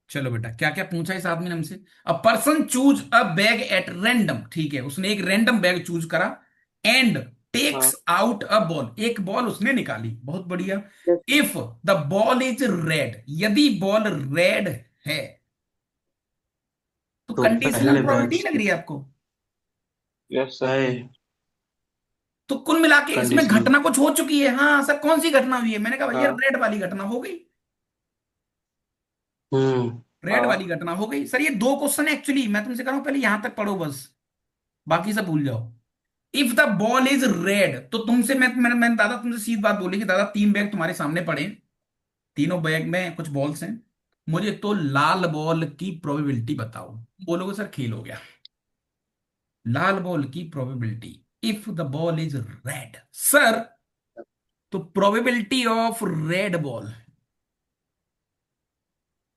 A: चलो बेटा, क्या क्या पूछा इस आदमी ने हमसे? अ person choose a bag at random, ठीक है, उसने एक रैंडम बैग चूज करा। एंड टेक्स
F: हाँ
A: आउट अ बॉल, एक बॉल उसने निकाली, बहुत बढ़िया।
B: Yes sir.
A: If the ball is red, यदि बॉल रेड है, तो
D: तो
A: कंडीशनल
D: पहले बैग
A: प्रोबेबिलिटी लग रही है आपको?
F: Yes sir.
D: है
A: तो कुल मिला के इसमें
D: कंडीशनल।
A: घटना कुछ हो चुकी है। हाँ सर, कौन सी घटना हुई है? मैंने कहा भैया
F: हाँ
A: रेड वाली घटना हो गई,
D: हम्म।
A: रेड वाली
F: हाँ
A: घटना हो गई। सर ये 2 क्वेश्चन है एक्चुअली, मैं तुमसे कह रहा हूं पहले यहां तक पढ़ो बस, बाकी सब भूल जाओ। If the ball is red, तो तुमसे मैं दादा तुमसे सीधी बात बोली कि दादा 3 बैग तुम्हारे सामने पड़े हैं, तीनों बैग में कुछ बॉल्स हैं, मुझे तो लाल बॉल की प्रोबेबिलिटी बताओ। बोलोगे सर खेल हो गया। लाल बॉल की probability, if the ball is red sir, तो प्रोबेबिलिटी ऑफ रेड बॉल।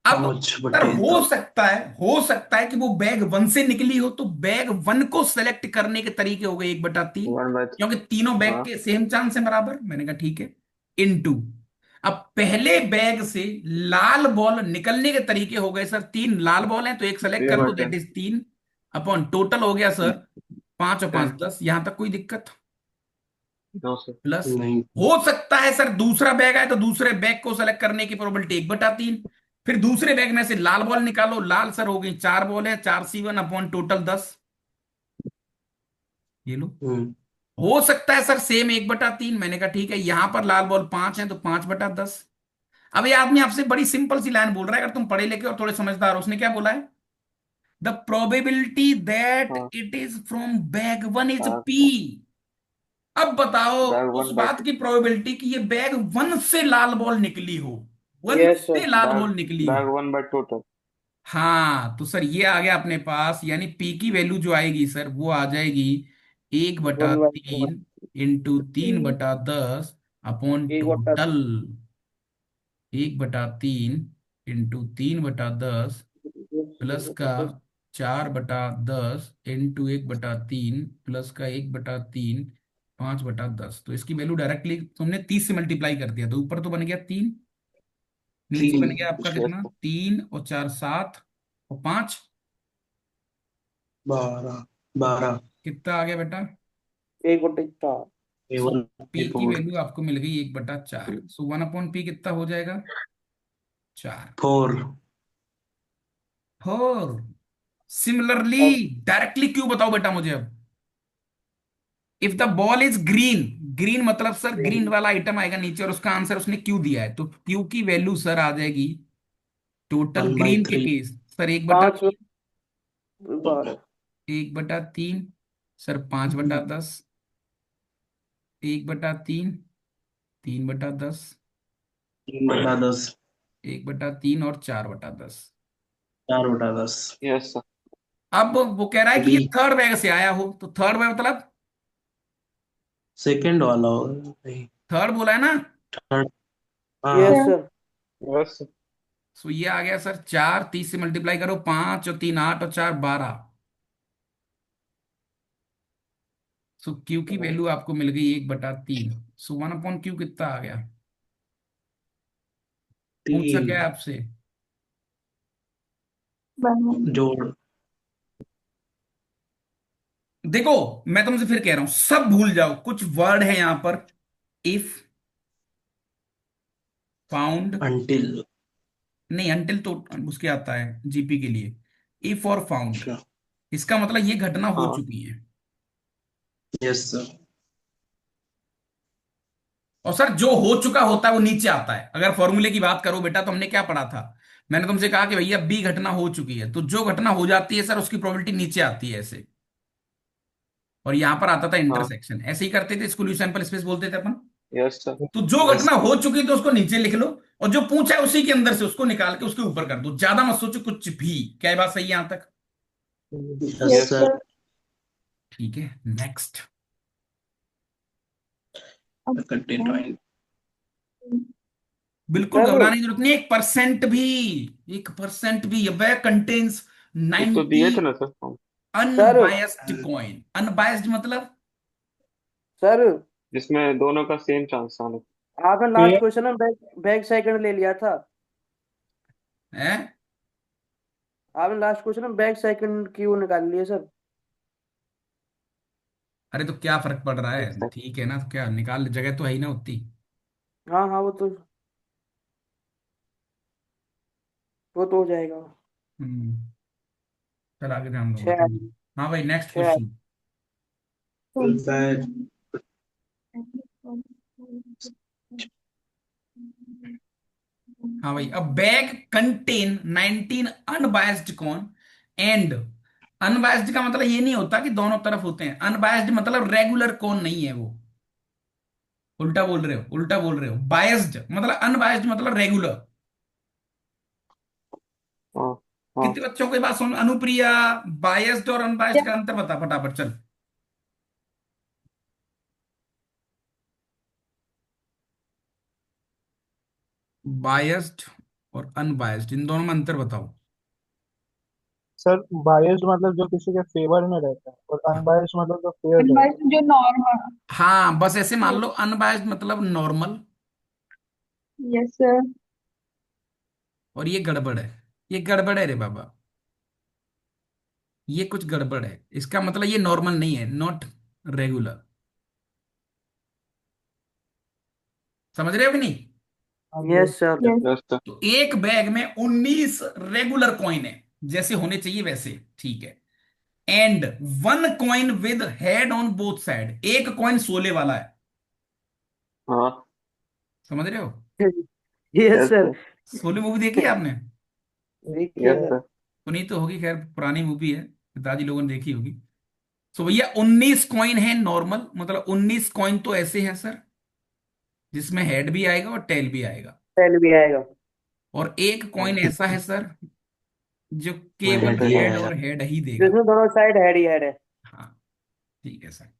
A: अब
D: पांच
A: सर
D: बटे
A: हो
D: दस
A: सकता है, हो सकता है कि वो बैग वन से निकली हो, तो बैग वन को सेलेक्ट करने के तरीके हो गए 1/3,
F: 1/3।
A: क्योंकि तीनों बैग
F: हाँ
A: के सेम चांस है बराबर। मैंने कहा ठीक है, इनटू। अब पहले बैग से लाल बॉल निकलने के तरीके हो गए सर, 3 लाल बॉल हैं तो एक सेलेक्ट कर लो, दैट
F: 3/10।
A: इज 3 अपॉन टोटल हो गया सर 5 और 5
F: 10।
A: 10। यहां तक कोई दिक्कत?
F: No sir.
A: प्लस
D: नहीं।
A: हो सकता है सर दूसरा बैग है तो दूसरे बैग को सेलेक्ट करने की प्रोबेबिलिटी 1/3। फिर दूसरे बैग में से लाल बॉल निकालो, लाल सर हो गई 4 बॉल है, 4C1 अपॉन टोटल 10। ये लो।
D: हम्म।
A: हो सकता है सर सेम 1/3। मैंने कहा ठीक है, यहां पर लाल बॉल 5 है तो 5/10। अब ये आदमी आपसे बड़ी सिंपल सी लाइन बोल रहा है, अगर तुम पढ़े लिखे और थोड़े समझदार हो। उसने क्या बोला है? द प्रोबेबिलिटी दैट
F: हाँ
A: it is from bag one is
F: bag
A: P. अब बताओ
F: बैग
A: उस
F: 1/2।
A: बात की प्रोबेबिलिटी कि ये बैग वन से लाल बॉल निकली हो, वन
B: यस
A: से
B: सर।
A: लाल
F: बैग
A: बॉल निकली हो।
F: बैग 1/टोटल।
A: हाँ तो सर ये आ गया अपने पास, यानी पी की वैल्यू जो आएगी सर वो आ जाएगी एक बटा
B: 1/3।
A: तीन into 3/10 upon
B: 1/3।
A: Total 1/3 into 3/10 plus का 4/10 इंटू 1/3 प्लस का 1/3 5/10। तो इसकी वैल्यू डायरेक्टली तुमने 30 से मल्टीप्लाई कर दिया तो ऊपर तो बन गया 3, नीचे
D: तीन।
A: बन गया आपका
F: यस
A: कितना,
F: सर।
A: 3 और 4 7 और 5
D: बारह। बारह।
A: कितना आ गया बेटा?
B: 1/4।
A: सो
D: A1
A: पी की
D: A4।
A: वैल्यू आपको मिल गई 1/4। सो 1/P कितना हो जाएगा? 4।
D: 4।
A: और सिमिलरली
B: अब
A: डायरेक्टली क्यों बताओ बेटा मुझे अब। If the ball is green, green मतलब सर ग्रीन वाला आइटम आएगा नीचे और उसका आंसर उसने क्यू दिया है, तो क्यू की वैल्यू सर आ जाएगी टोटल
D: वन बाई
A: ग्रीन के
D: थ्री
A: केस सर
B: 5 में 12।
A: 1/3 सर 5/10, 1/3 3/10,
D: 3/10।
A: 1/3 और 4/10।
D: 4/10।
F: Yes sir.
A: अब वो कह रहा है कि
D: बी
A: ये थर्ड बैग से आया हो, तो थर्ड बैग मतलब
D: सेकंड वाला होगा नहीं।
A: थर्ड बोला है ना?
D: थर्ड। हाँ।
B: Yes
E: yes.
B: Sir.
F: Yes sir.
A: So ये आ गया सर 4, 30 से मल्टीप्लाई करो, 5 और 3 8 और 4 12। सो क्यू की वैल्यू आपको मिल गई 1/3। सो 1/Q कितना आ गया? पूछा
D: तीन
A: क्या है आपसे?
E: वन।
D: जोड़।
A: देखो, मैं तुमसे फिर कह रहा हूं, सब भूल जाओ, कुछ वर्ड है यहां पर। If, found,
D: until.
A: नहीं अंटिल तो उसके आता है जीपी के लिए। इफ और फाउंड,
D: अच्छा।
A: इसका मतलब ये घटना हो
F: हाँ
A: चुकी है।
D: Yes sir.
A: और सर जो हो चुका होता है वो नीचे आता है। अगर फॉर्मूले की बात करो बेटा, तो हमने क्या पढ़ा था? मैंने तुमसे कहा कि भैया बी घटना हो चुकी है, तो जो घटना हो जाती है सर उसकी प्रोबेबिलिटी नीचे आती है ऐसे। और यहां पर आता था
F: हाँ।
A: इंटरसेक्शन, ऐसे ही करते थे, स्कूल सैंपल स्पेस बोलते थे अपन।
F: Yes sir.
A: तो जो
D: यस।
A: घटना हो चुकी है तो उसको नीचे लिख लो, और जो पूछा है उसी के अंदर से उसको निकाल के उसके ऊपर कर दो। ज्यादा मत सोचो कुछ भी। क्या ये बात सही है यहां तक?
D: Yes
E: yes
F: yes
D: sir.
E: Sir.
A: ठीक है, नेक्स्ट।
D: कंटिन्यू।
A: बिल्कुल
B: सर
A: घबराने की जरूरत नहीं, 1% भी, 1% भी। वह कंटेन्स
F: ये तो
A: 90
F: दिए थे ना sir form,
B: sir
A: unbiased coin. Unbiased मतलब?
B: सर
F: जिसमें दोनों का सेम चांस था ना।
B: आपने लास्ट
C: पेयर
B: क्वेश्चन में बैक बैक सेकंड ले लिया था।
A: है?
B: आपने लास्ट क्वेश्चन में बैक सेकंड क्यों निकाल लिए सर?
A: अरे तो क्या फर्क पड़ रहा
F: एक
A: है,
F: सेकंड।
A: ठीक है ना, तो क्या निकाल, जगह तो है ही ना उतनी।
B: हाँ हाँ, वो तो हो जाएगा।
A: हम्म। चल आगे ध्यान दो
B: छः।
A: तुम। हाँ भाई, नेक्स्ट
B: छः।
A: क्वेश्चन।
D: बैच।
A: हाँ भाई, अब bag contain 19 unbiased corn and. Unbiased का मतलब ये नहीं होता कि दोनों तरफ होते हैं। अनबायस्ड मतलब रेगुलर कॉर्न नहीं है वो। उल्टा बोल रहे हो, उल्टा बोल रहे हो। बायस्ड मतलब, अनबायस्ड मतलब रेगुलर।
F: हाँ हाँ।
A: कितने बच्चों को ये बात सुन, अनुप्रिया? बायस्ड और अनबायस्ड का अंतर बता फटाफट चल। बायस्ड और अनबायस्ड, इन दोनों में अंतर बताओ।
C: सर, बायस्ड मतलब जो किसी के फेवर में रहता है और अनबायस्ड मतलब जो फेयर
E: बस
C: रहता
E: जो नॉर्मल।
A: हाँ, बस ऐसे मान लो, अनबायस्ड मतलब नॉर्मल।
E: Yes sir.
A: और ये गड़बड़ है, ये गड़बड़ है रे बाबा, ये कुछ गड़बड़ है। इसका मतलब ये नॉर्मल नहीं है, नॉट रेगुलर। समझ रहे हो कि नहीं?
C: है।
B: Yes sir.
C: Yes,
E: yes.
F: Yes sir.
A: तो एक बैग में 19 रेगुलर कॉइन है, जैसे होने चाहिए वैसे, ठीक है। And one coin with head on both side, एक कॉइन सोले वाला है।
F: हाँ।
A: समझ रहे हो?
B: Yes
F: yes
B: sir.
F: सर।
A: सोले मूवी देखी है आपने?
B: देखिए
F: यस
B: सर।
F: सर।
A: सुनी तो होगी, खैर पुरानी मूवी है, पिताजी लोगों ने देखी होगी। सो भैया 19 कॉइन है नॉर्मल, मतलब 19 कॉइन तो ऐसे हैं सर जिसमें हेड भी आएगा और टेल भी आएगा।
B: पहले भी आएगा।
A: और एक कॉइन
F: हाँ।
A: ऐसा है सर जो
D: मैं
A: केवल
D: हेड ही
A: हेड
D: आएगा।
A: और हेड ही देगा।
B: जिसमें दोनों साइड हेड ही हेड है।
A: हाँ, ठीक है सर।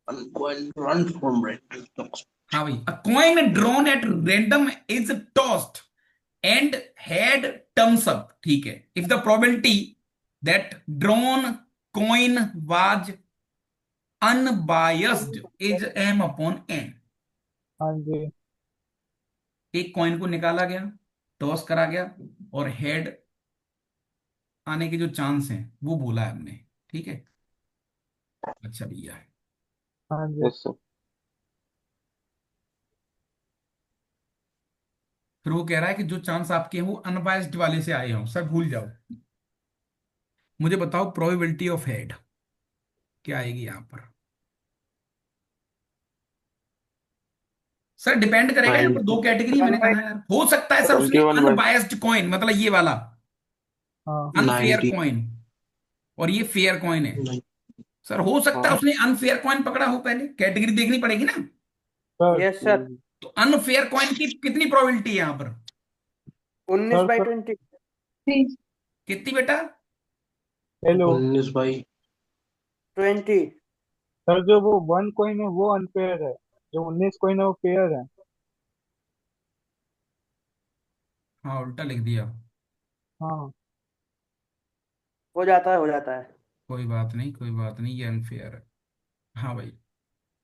D: Run from red.
A: हाँ भाई, a coin drawn at random is tossed and head terms up, ठीक है, if the probability that drawn coin was unbiased is M upon N.
C: हाँ जी।
A: एक कॉइन को निकाला गया, टॉस करा गया, और हेड आने के जो चांस हैं वो बोला है हमने, ठीक है। अच्छा भैया,
C: हाँ जी।
F: Yes sir.
A: फिर वो कह रहा है कि जो चांस आपके हैं वो अनबायस्ड वाले से आए हों। सर भूल जाओ, मुझे बताओ प्रोबेबिलिटी ऑफ हेड क्या आएगी यहां पर। सर डिपेंड करेगा, यहाँ पर दो
D: 90।
A: कैटेगरी मैंने कहा यार, हो सकता है सर उसने
F: 21/।
A: अनबायस्ड कॉइन, मतलब ये वाला
C: हाँ
A: अनफेयर
D: 90।
A: कॉइन, और ये फेयर कॉइन है। सर हो सकता है
F: हाँ।
A: उसने अनफेयर कॉइन पकड़ा हो, पहले कैटेगरी देखनी पड़ेगी ना।
C: सर।
B: Yes sir.
F: हम्म।
A: तो अनफेयर कॉइन की कितनी प्रोबेबिलिटी है यहां पर?
B: 19
C: सर
B: बाई
C: सर
B: 20।
E: थ्री।
A: कितनी बेटा?
C: हेलो।
B: 20।
C: सर, जो वो वन कॉइन है वो अनफेयर है, जो 19 कॉइन है वो फेयर है।
A: हाँ उल्टा लिख दिया।
C: हाँ।
B: हो जाता है, हो जाता है।
A: कोई बात नहीं, कोई बात नहीं, ये अनफेयर है। हाँ भाई।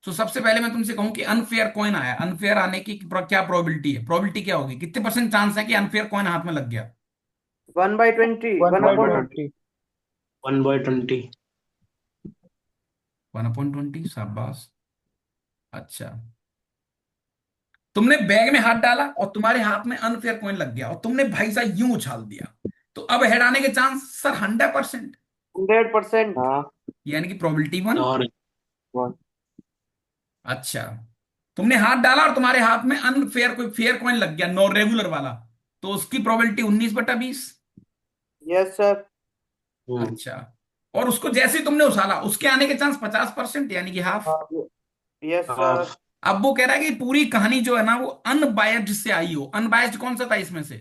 A: तो सबसे पहले मैं तुमसे कहूं कि अनफेयर कॉइन आया, अनफेयर आने की क्या प्रोबेबिलिटी है, प्रोबेबिलिटी क्या होगी, कितने परसेंट चांस है कि अनफेयर कॉइन हाथ में लग गया?
B: 1/20,
C: one
B: one
C: by
F: 1/20।
B: Upon
C: twenty
D: 1/20।
A: 1/20, शाबाश। अच्छा, तुमने बैग में हाथ डाला और तुम्हारे हाथ में अनफेयर कॉइन लग गया और तुमने भाई साहब यूं उछाल दिया, तो अब हेड आने के चांस सर 100%।
B: 100%।
F: हाँ।
A: यानी कि प्रोबेबिलिटी 1।
D: और
F: 1।
A: अच्छा, तुमने हाथ डाला और तुम्हारे हाथ में अनफेयर कोई फेयर कॉइन लग गया, नॉन रेगुलर वाला, तो उसकी प्रोबेबिलिटी 19/20।
B: Yes sir.
D: हम्म,
A: अच्छा, और उसको जैसे ही तुमने उछाला उसके आने के चांस 50%, यानी कि हाफ।
B: हाँ। Yes sir.
D: हाफ।
A: अब वो कह रहा है कि पूरी कहानी जो है ना वो अनबायस्ड से आई हो। अनबायस्ड कौन सा था इसमें से?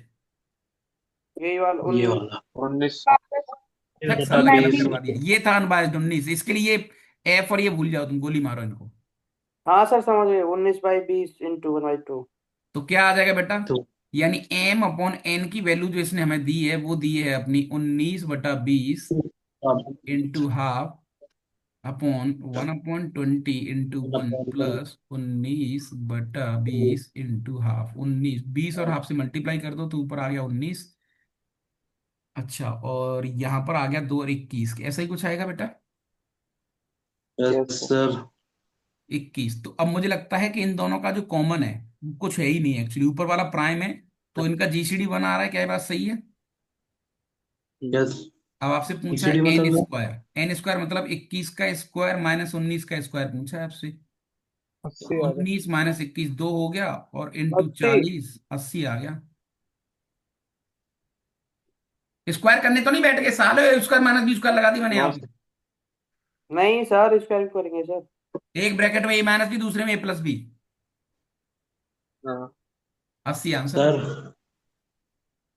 B: यही वाला
D: ये
B: 19।
D: वाला
F: 19।
A: तक
D: बटा
A: साला गलत
D: 20।
A: करवा दिया, ये था अनबायस्ड 19, इसके लिए ये एफ और ये भूल जाओ, तुम गोली मारो इनको।
B: हाँ सर समझ गए, 19/20 × 1/2।
A: तो क्या आ जाएगा बेटा?
D: तो
A: यानी एम अपॉन एन की वैल्यू जो इसने हमें दी है वो दी है अपनी 19/20
D: अब
A: into half upon 1/20 into 1 plus 19/20 into half. 19, 20 और हाफ से मल्टीप्लाई कर दो तो ऊपर आ गया 19। अच्छा, और यहाँ पर आ गया 2 और 21, ऐसा ही कुछ आएगा बेटा?
F: Yes
D: yes
F: sir.
D: सर।
A: 21। तो अब मुझे लगता है कि इन दोनों का जो कॉमन है कुछ है ही नहीं एक्चुअली, ऊपर वाला प्राइम है, तो इनका जीसीडी बना आ रहा है, क्या ये बात सही है?
D: यस।
A: अब आपसे पूछा है
D: पीसीडी
A: एन
D: मतलब
A: स्क्वायर, एन स्क्वायर मतलब 21 का स्क्वायर माइनस 19 का स्क्वायर पूछा है आपसे।
C: 80 आ गया।
A: 19 माइनस 21 2 हो गया, और इंटू
B: 80।
A: 40 80 आ गया। स्क्वायर करने तो नहीं बैठ गए साले, स्क्वायर माइनस बी स्क्वायर लगा दी मैंने यहाँ
F: बस।
A: पे।
B: नहीं सर, इसका हेल्प करेंगे सर।
A: एक ब्रैकेट में ए माइनस बी, दूसरे में ए प्लस बी।
F: हाँ।
A: 80 आंसर है।
D: सर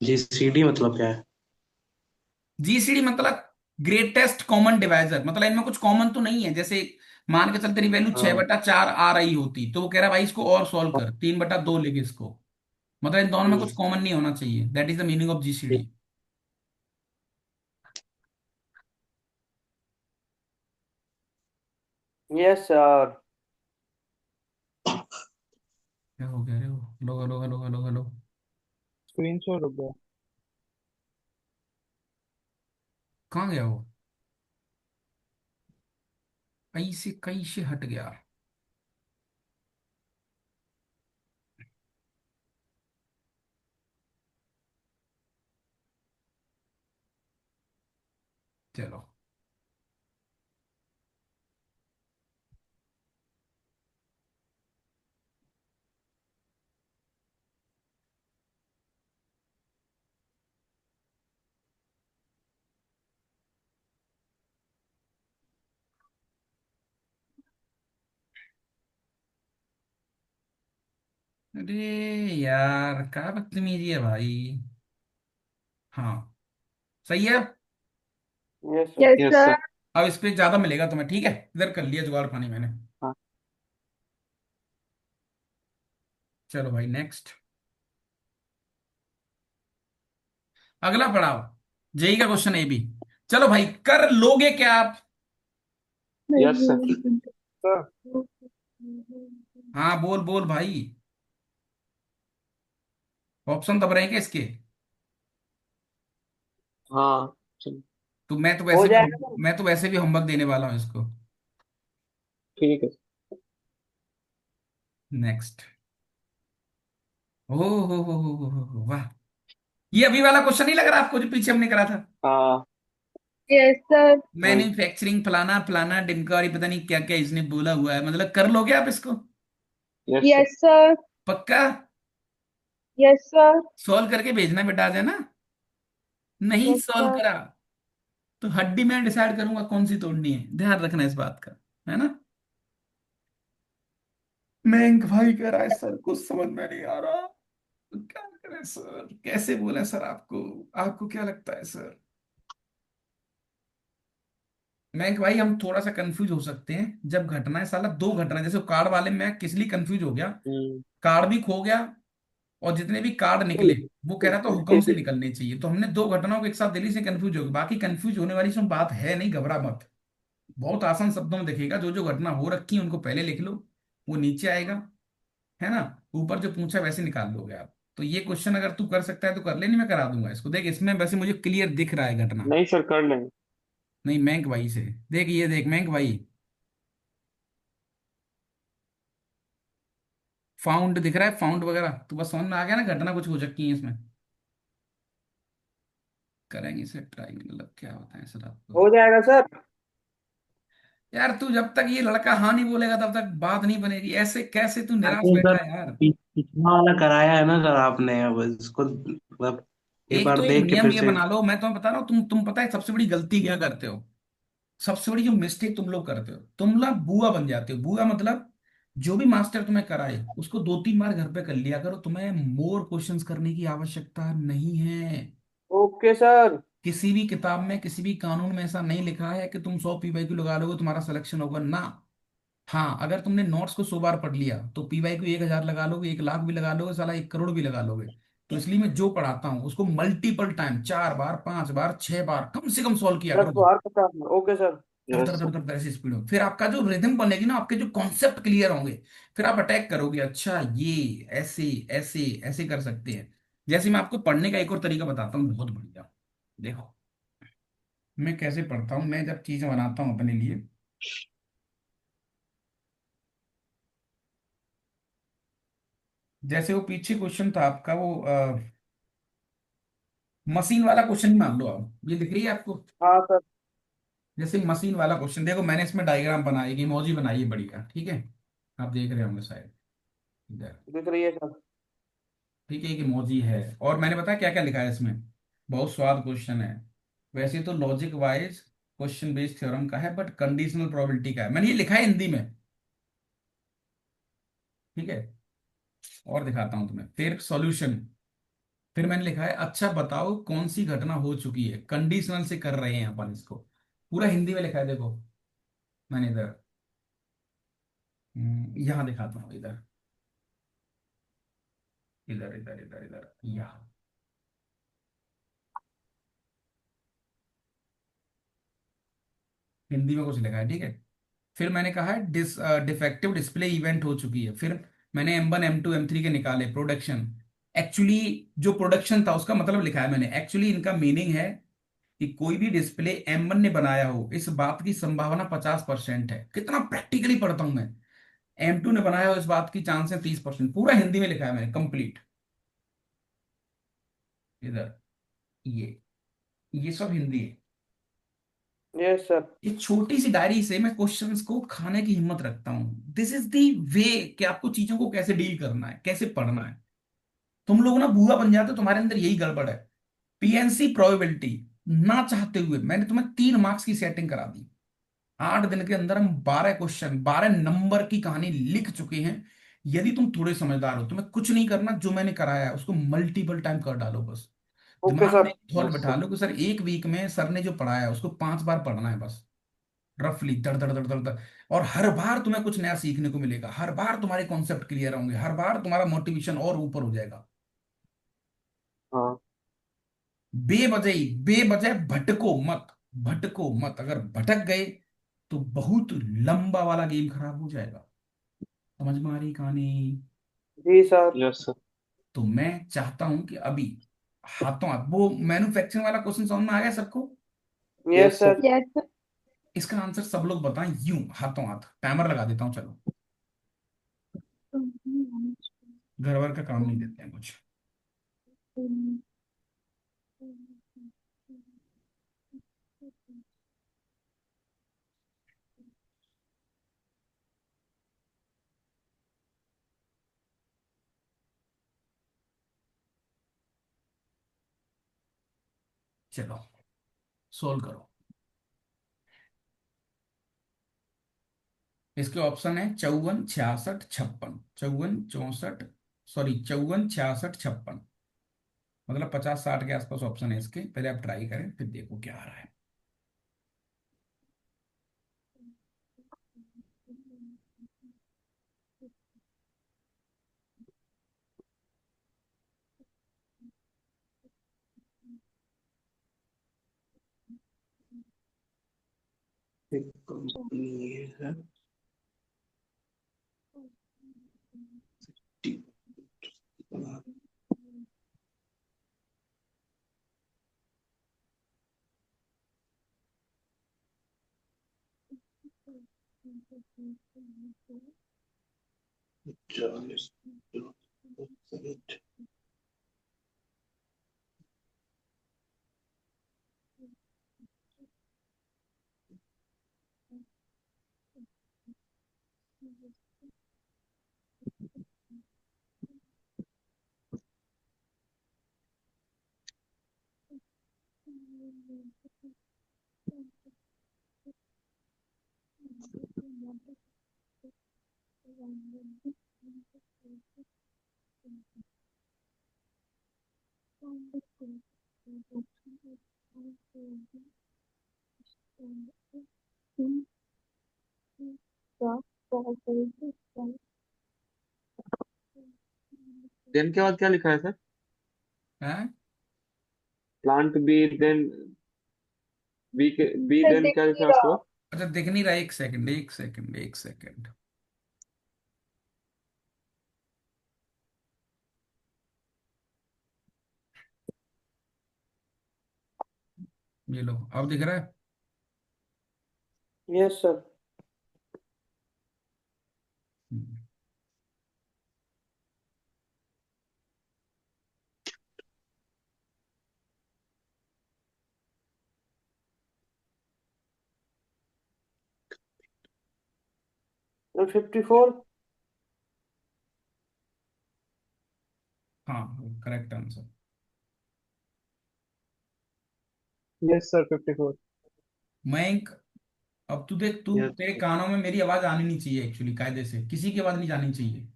D: जीसीडी मतलब क्या है?
A: जीसीडी मतलब ग्रेटेस्ट कॉमन डिवाइजर, मतलब इनमें कुछ कॉमन तो नहीं है। जैसे मान के चल तेरी वैल्यू छह
D: हाँ।
A: बटा चार आ रही होती तो वो कह रहा भाई इसको और सॉल्व कर, 3/2 लेके इसको, मतलब इन दोनों में कुछ
D: हम्म,
A: कॉमन नहीं होना चाहिए, that is the meaning of GCD.
B: Yes sir.
A: क्या हो गया रे वो? Hello hello hello hello hello.
C: Screenshot हो गया।
A: कहाँ गया वो? कहीं से हट गया। चलो, अरे यार क्या बदतमीजी है भाई। हाँ, सही है।
B: Yes sir.
E: Yes
F: yes
E: sir.
F: Sir.
A: अब इस पे ज्यादा मिलेगा तुम्हें, ठीक है, इधर कर लिया जुगाड़ पानी मैंने।
F: हाँ।
A: चलो भाई नेक्स्ट, अगला पड़ाव, जेई का क्वेश्चन ए भी। चलो भाई, कर लोगे क्या आप?
F: Yes sir.
C: सर
A: हाँ बोल बोल भाई, ऑप्शन दब रहे हैं क्या इसके?
F: हाँ चलो।
A: तो मैं तो
B: हो
A: वैसे भी,
B: जाएगा सर।
A: मैं तो वैसे भी होमवर्क देने वाला हूँ इसको।
F: ठीक है।
A: नेक्स्ट। ओ वाह, ये अभी वाला क्वेश्चन नहीं लग रहा आपको जो पीछे हमने करा था?
F: हाँ।
E: Yes sir.
F: वही।
A: मैन्युफैक्चरिंग फलाना फलाना डिमका और ये पता नहीं क्या क्या इसने बोला हुआ है, मतलब कर लोगे आप इसको?
F: Yes sir.
E: Yes sir.
A: पक्का?
E: Yes sir.
A: सॉल्व करके भेजना बेटा देना। नहीं
E: यस
A: सॉल्व
E: सर।
A: करा तो हड्डी मैं डिसाइड करूंगा कौन सी तोड़नी है, ध्यान रखना इस बात का, है ना? मैं भाई कह रहा है सर कुछ समझ में नहीं आ रहा, तो क्या करें सर, कैसे बोले सर आपको, आपको क्या लगता है सर? मैं भाई हम थोड़ा सा कंफ्यूज हो सकते हैं जब घटना है साला दो घटना, जैसे कार्ड वाले में मैं किस लिए कंफ्यूज हो गया,
F: हम्म।
A: कार्ड भी खो गया और जितने भी कार्ड निकले वो कह रहा था हुक्म से निकलने चाहिए। तो हमने दो घटनाओं को एक साथ दिल्ली से कंफ्यूज हो गई, बाकी कंफ्यूज होने वाली इसमें बात है नहीं, घबरा मत। बहुत आसान शब्दों में दिखेगा, जो जो घटना हो रखी है उनको पहले लिख लो, वो नीचे आएगा, है ना। ऊपर जो पूछा वैसे निकाल लोगे आप। तो ये क्वेश्चन अगर तू कर सकता है तो कर ले, नहीं मैं करा दूंगा इसको। देख इसमें वैसे मुझे क्लियर दिख रहा है घटना।
F: नहीं सर, कर लेंगे।
A: नहीं मैंक भाई से देख, ये देख मैंक भाई, फाउंड दिख रहा है, फाउंड वगैरह तो बस समझ में आ गया ना, घटना कुछ हो सकती है इसमें। करेंगे इसे ट्राई, मतलब क्या होता है सर आपको।
B: हो जाएगा सर।
A: यार तू जब तक ये लड़का हाँ नहीं बोलेगा तब तक बात नहीं बनेगी, ऐसे कैसे तू निराश
D: अरे
A: बैठा
D: सर,
A: है यार।
D: पिछला वाला कराया है ना सर आपने, अब इसको मतलब एक
A: एक
D: बार
A: तो एक
D: देख के
A: नियम
D: फिर
A: ये
D: से।
A: बना लो, मैं तुम्हें बता रहा हूँ, तुम पता है सबसे बड़ी गलती क्या करते हो। सबसे बड़ी जो मिस्टेक तुम लोग करते हो, तुम लोग बुआ बन जाते हो। बुआ मतलब जो भी मास्टर तुम्हें कराए उसको 2-3 बार घर पे कर लिया करो, तुम्हें मोर क्वेश्चंस करने की आवश्यकता नहीं है।
B: Okay sir.
A: किसी भी किताब में किसी भी कानून में ऐसा नहीं लिखा है कि तुम 100 PYQ लगा लोगे तुम्हारा सिलेक्शन होगा ना। हाँ अगर तुमने नोट्स को 100 बार पढ़ लिया तो PYQ 1,000 लगा लोगे, 1 लाख भी लगा लोगे, साला 1 करोड़ भी लगा लोगे। तो इसलिए मैं जो पढ़ाता हूँ उसको मल्टीपल टाइम, 4 बार, 5 बार, 6 बार कम से कम सॉल्व किया
B: 10
A: करो।
B: बार 50 बार। Okay sir.
A: धड़
F: यस
A: धड़ धड़
F: सर।
A: धड़ ऐसी स्पीड में, फिर आपका जो रिदम बनेगी ना, आपके जो कॉन्सेप्ट क्लियर होंगे, फिर आप अटैक करोगे। अच्छा ये ऐसे ऐसे ऐसे कर सकते हैं। जैसे मैं आपको पढ़ने का एक और तरीका बताता हूँ, बहुत बढ़िया। देखो मैं कैसे पढ़ता हूँ, मैं जब चीजें बनाता हूँ अपने लिए। जैसे वो पीछे क्वेश्चन था आपका, वो मशीन वाला क्वेश्चन मान लो आप, ये दिख रही है आपको।
B: हाँ सर।
A: जैसे मशीन वाला क्वेश्चन देखो, मैंने इसमें डायग्राम बनाई, इमोजी बनाई है बढ़िया, ठीक है। आप देख रहे होंगे शायद इधर।
B: दिख रही है सर।
A: ठीक है, एक इमोजी है, और मैंने बताया क्या क्या लिखा है इसमें। बहुत स्वाद क्वेश्चन है। वैसे तो logic wise question based theorem का है, बट कंडीशनल प्रोबेबिलिटी का है। मैंने ये लिखा है हिंदी में, ठीक है। और दिखाता हूं तुम्हें फिर सॉल्यूशन। फिर मैंने लिखा है अच्छा बताओ कौन सी घटना हो चुकी है, कंडीशनल से कर रहे हैं अपन इसको। पूरा हिंदी में लिखा है देखो। मैंने इधर यहाँ दिखाता हूँ, इधर इधर इधर इधर इधर यहाँ हिंदी में कुछ लिखा है, ठीक है। फिर मैंने कहा है डिफेक्टिव डिस्प्ले इवेंट हो चुकी है। फिर मैंने M1 M2 M3 के निकाले प्रोडक्शन। एक्चुअली जो प्रोडक्शन था उसका मतलब लिखा है मैंने, एक्चुअली इनका मीनिंग है कि कोई भी डिस्प्ले M1 ने बनाया हो इस बात की संभावना 50% है। कितना प्रैक्टिकली पढ़ता हूं मैं। M2 ने बनाया हो इस बात की चांस है 30%। पूरा हिंदी में लिखा है मैंने कंप्लीट। इधर ये सब हिंदी है।
B: Yes sir.
A: ये छोटी सी डायरी से मैं क्वेश्चंस को खाने की हिम्मत रखता हूं। दिस इज दी वे कि आपको चीजों को कैसे डील करना है, कैसे पढ़ना है। तुम लोग ना बुआ बन जाते हो, तुम्हारे अंदर यही गड़बड़ है। PNC प्रोबेबिलिटी ना चाहते हुए मैंने तुम्हें 3 मार्क्स की सेटिंग करा दी। 8 दिन के अंदर हम 12 क्वेश्चन 12 नंबर की कहानी लिख चुके हैं। यदि तुम थोड़े समझदार हो, तुम्हें कुछ नहीं करना, जो मैंने कराया है उसको मल्टीपल टाइम कर डालो बस।
B: ओके
A: दिमाग में
B: सर।
A: थॉट
F: यस
A: बिठा
F: सर।
A: लो कि सर एक वीक में सर ने जो पढ़ाया है उसको 5 बार पढ़ना है बस। रफली दर दर दर दर दर। और हर बार तुम्हें कुछ नया सीखने को मिलेगा, हर बार तुम्हारे कॉन्सेप्ट क्लियर होंगे, हर बार तुम्हारा मोटिवेशन और ऊपर हो जाएगा।
F: हाँ
A: बेवजह भटको मत। भटको मत, अगर भटक गए तो बहुत लंबा वाला गेम खराब हो जाएगा। समझ में आ रही कहानी।
B: जी सर।
F: Yes sir.
A: तो मैं चाहता हूं कि अभी हाथों हाथ वो मैन्युफैक्चरिंग वाला क्वेश्चन समझ में आ गया सबको।
B: Yes
F: yes sir.
B: Sir.
E: Yes, sir.
A: इसका आंसर सब लोग बताएं यूं हाथों हाथ। टाइमर लगा देता हूं चलो। घर वर का काम नहीं देते हैं कुछ। चलो सोल्व करो। इसके ऑप्शन है 54 66 56, 54 64, सॉरी 54 66 56। मतलब 50 60 के आसपास ऑप्शन है इसके। पहले आप ट्राई करें फिर देखो क्या आ रहा है।
D: एक कंपनी है चालीस।
F: देन के बाद क्या लिखा है सर?
A: हैं?
F: प्लांट बी देन बी के बी
E: सर
F: देन
E: दिख
F: क्या लिखा
E: नहीं
F: है उसके
E: रहा।
F: बाद?
A: अच्छा दिख नहीं रहा, एक सेकंड एक सेकंड एक सेकंड। ये लो, अब दिख रहा है।
B: Yes sir. 54।
A: हाँ, correct answer.
C: Yes sir 54।
A: Mayank, अब तू देख, तू
D: यस
A: तेरे कानों में मेरी आवाज आनी नहीं चाहिए, एक्चुअली कायदे से किसी की आवाज नहीं जानी चाहिए।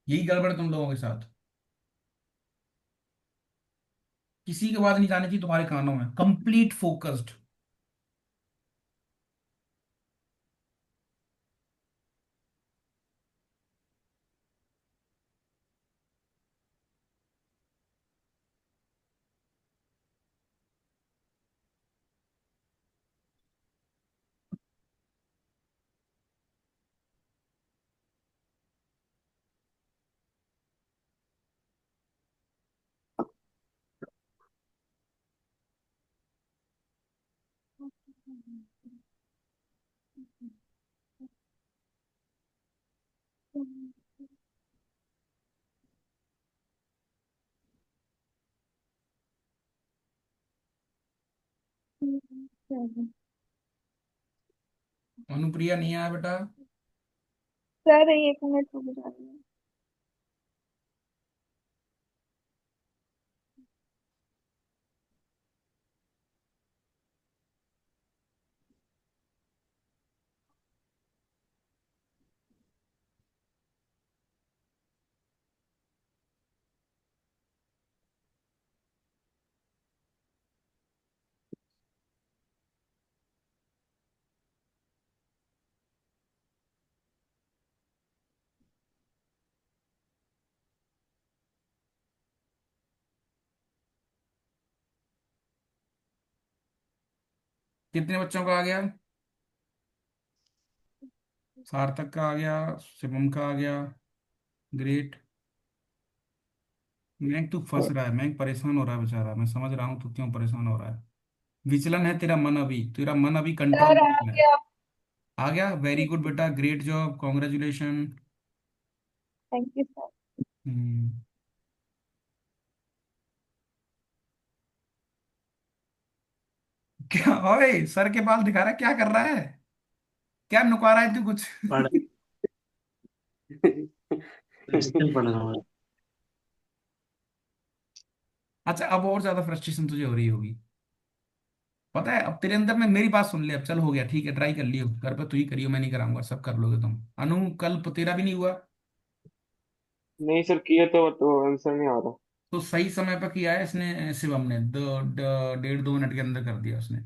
A: यही गड़बड़ है तुम लोगों के साथ। किसी की आवाज नहीं जानी चाहिए तुम्हारे कानों में, कंप्लीट फोकस्ड। अनुप्रिया नहीं आया बेटा।
E: सर 1 मिनट रुक जाइए।
A: कितने बच्चों का आ गया? सार्थक का आ गया, शिवम का आ गया। ग्रेट। मैं तू फंस रहा है, मैं परेशान हो रहा है बेचारा, मैं समझ रहा हूँ तू क्यों परेशान हो रहा है। विचलन है तेरा मन, अभी तेरा मन अभी कंट्रोल
E: सर
A: में
E: आ
A: नहीं है।
E: गया।
A: आ गया, वेरी गुड बेटा, great job, congratulation.
E: Thank you sir.
A: Hmm. क्या ओए, सर के बाल दिखा रहा है, क्या कर रहा है? क्या नुका रहा है तू कुछ?
D: पढ़ क्वेश्चन पढ़ रहा हूँ।
A: अच्छा, अब और ज्यादा फ्रस्ट्रेशन तुझे हो रही होगी। पता है, अब तेरे अंदर में मेरी बात सुन ले, अब चल हो गया, ठीक है, ट्राई कर लियो, घर पे तू ही करियो, मैं नहीं कराऊंगा, सब कर लोगे तुम। अनु, कल तेरा भी नहीं हुआ।
F: नहीं सर, किए तो आंसर नहीं आ रहा।
A: तो सही समय पर किया है इसने, शिवम ने 1.5-2 मिनट के अंदर कर दिया उसने।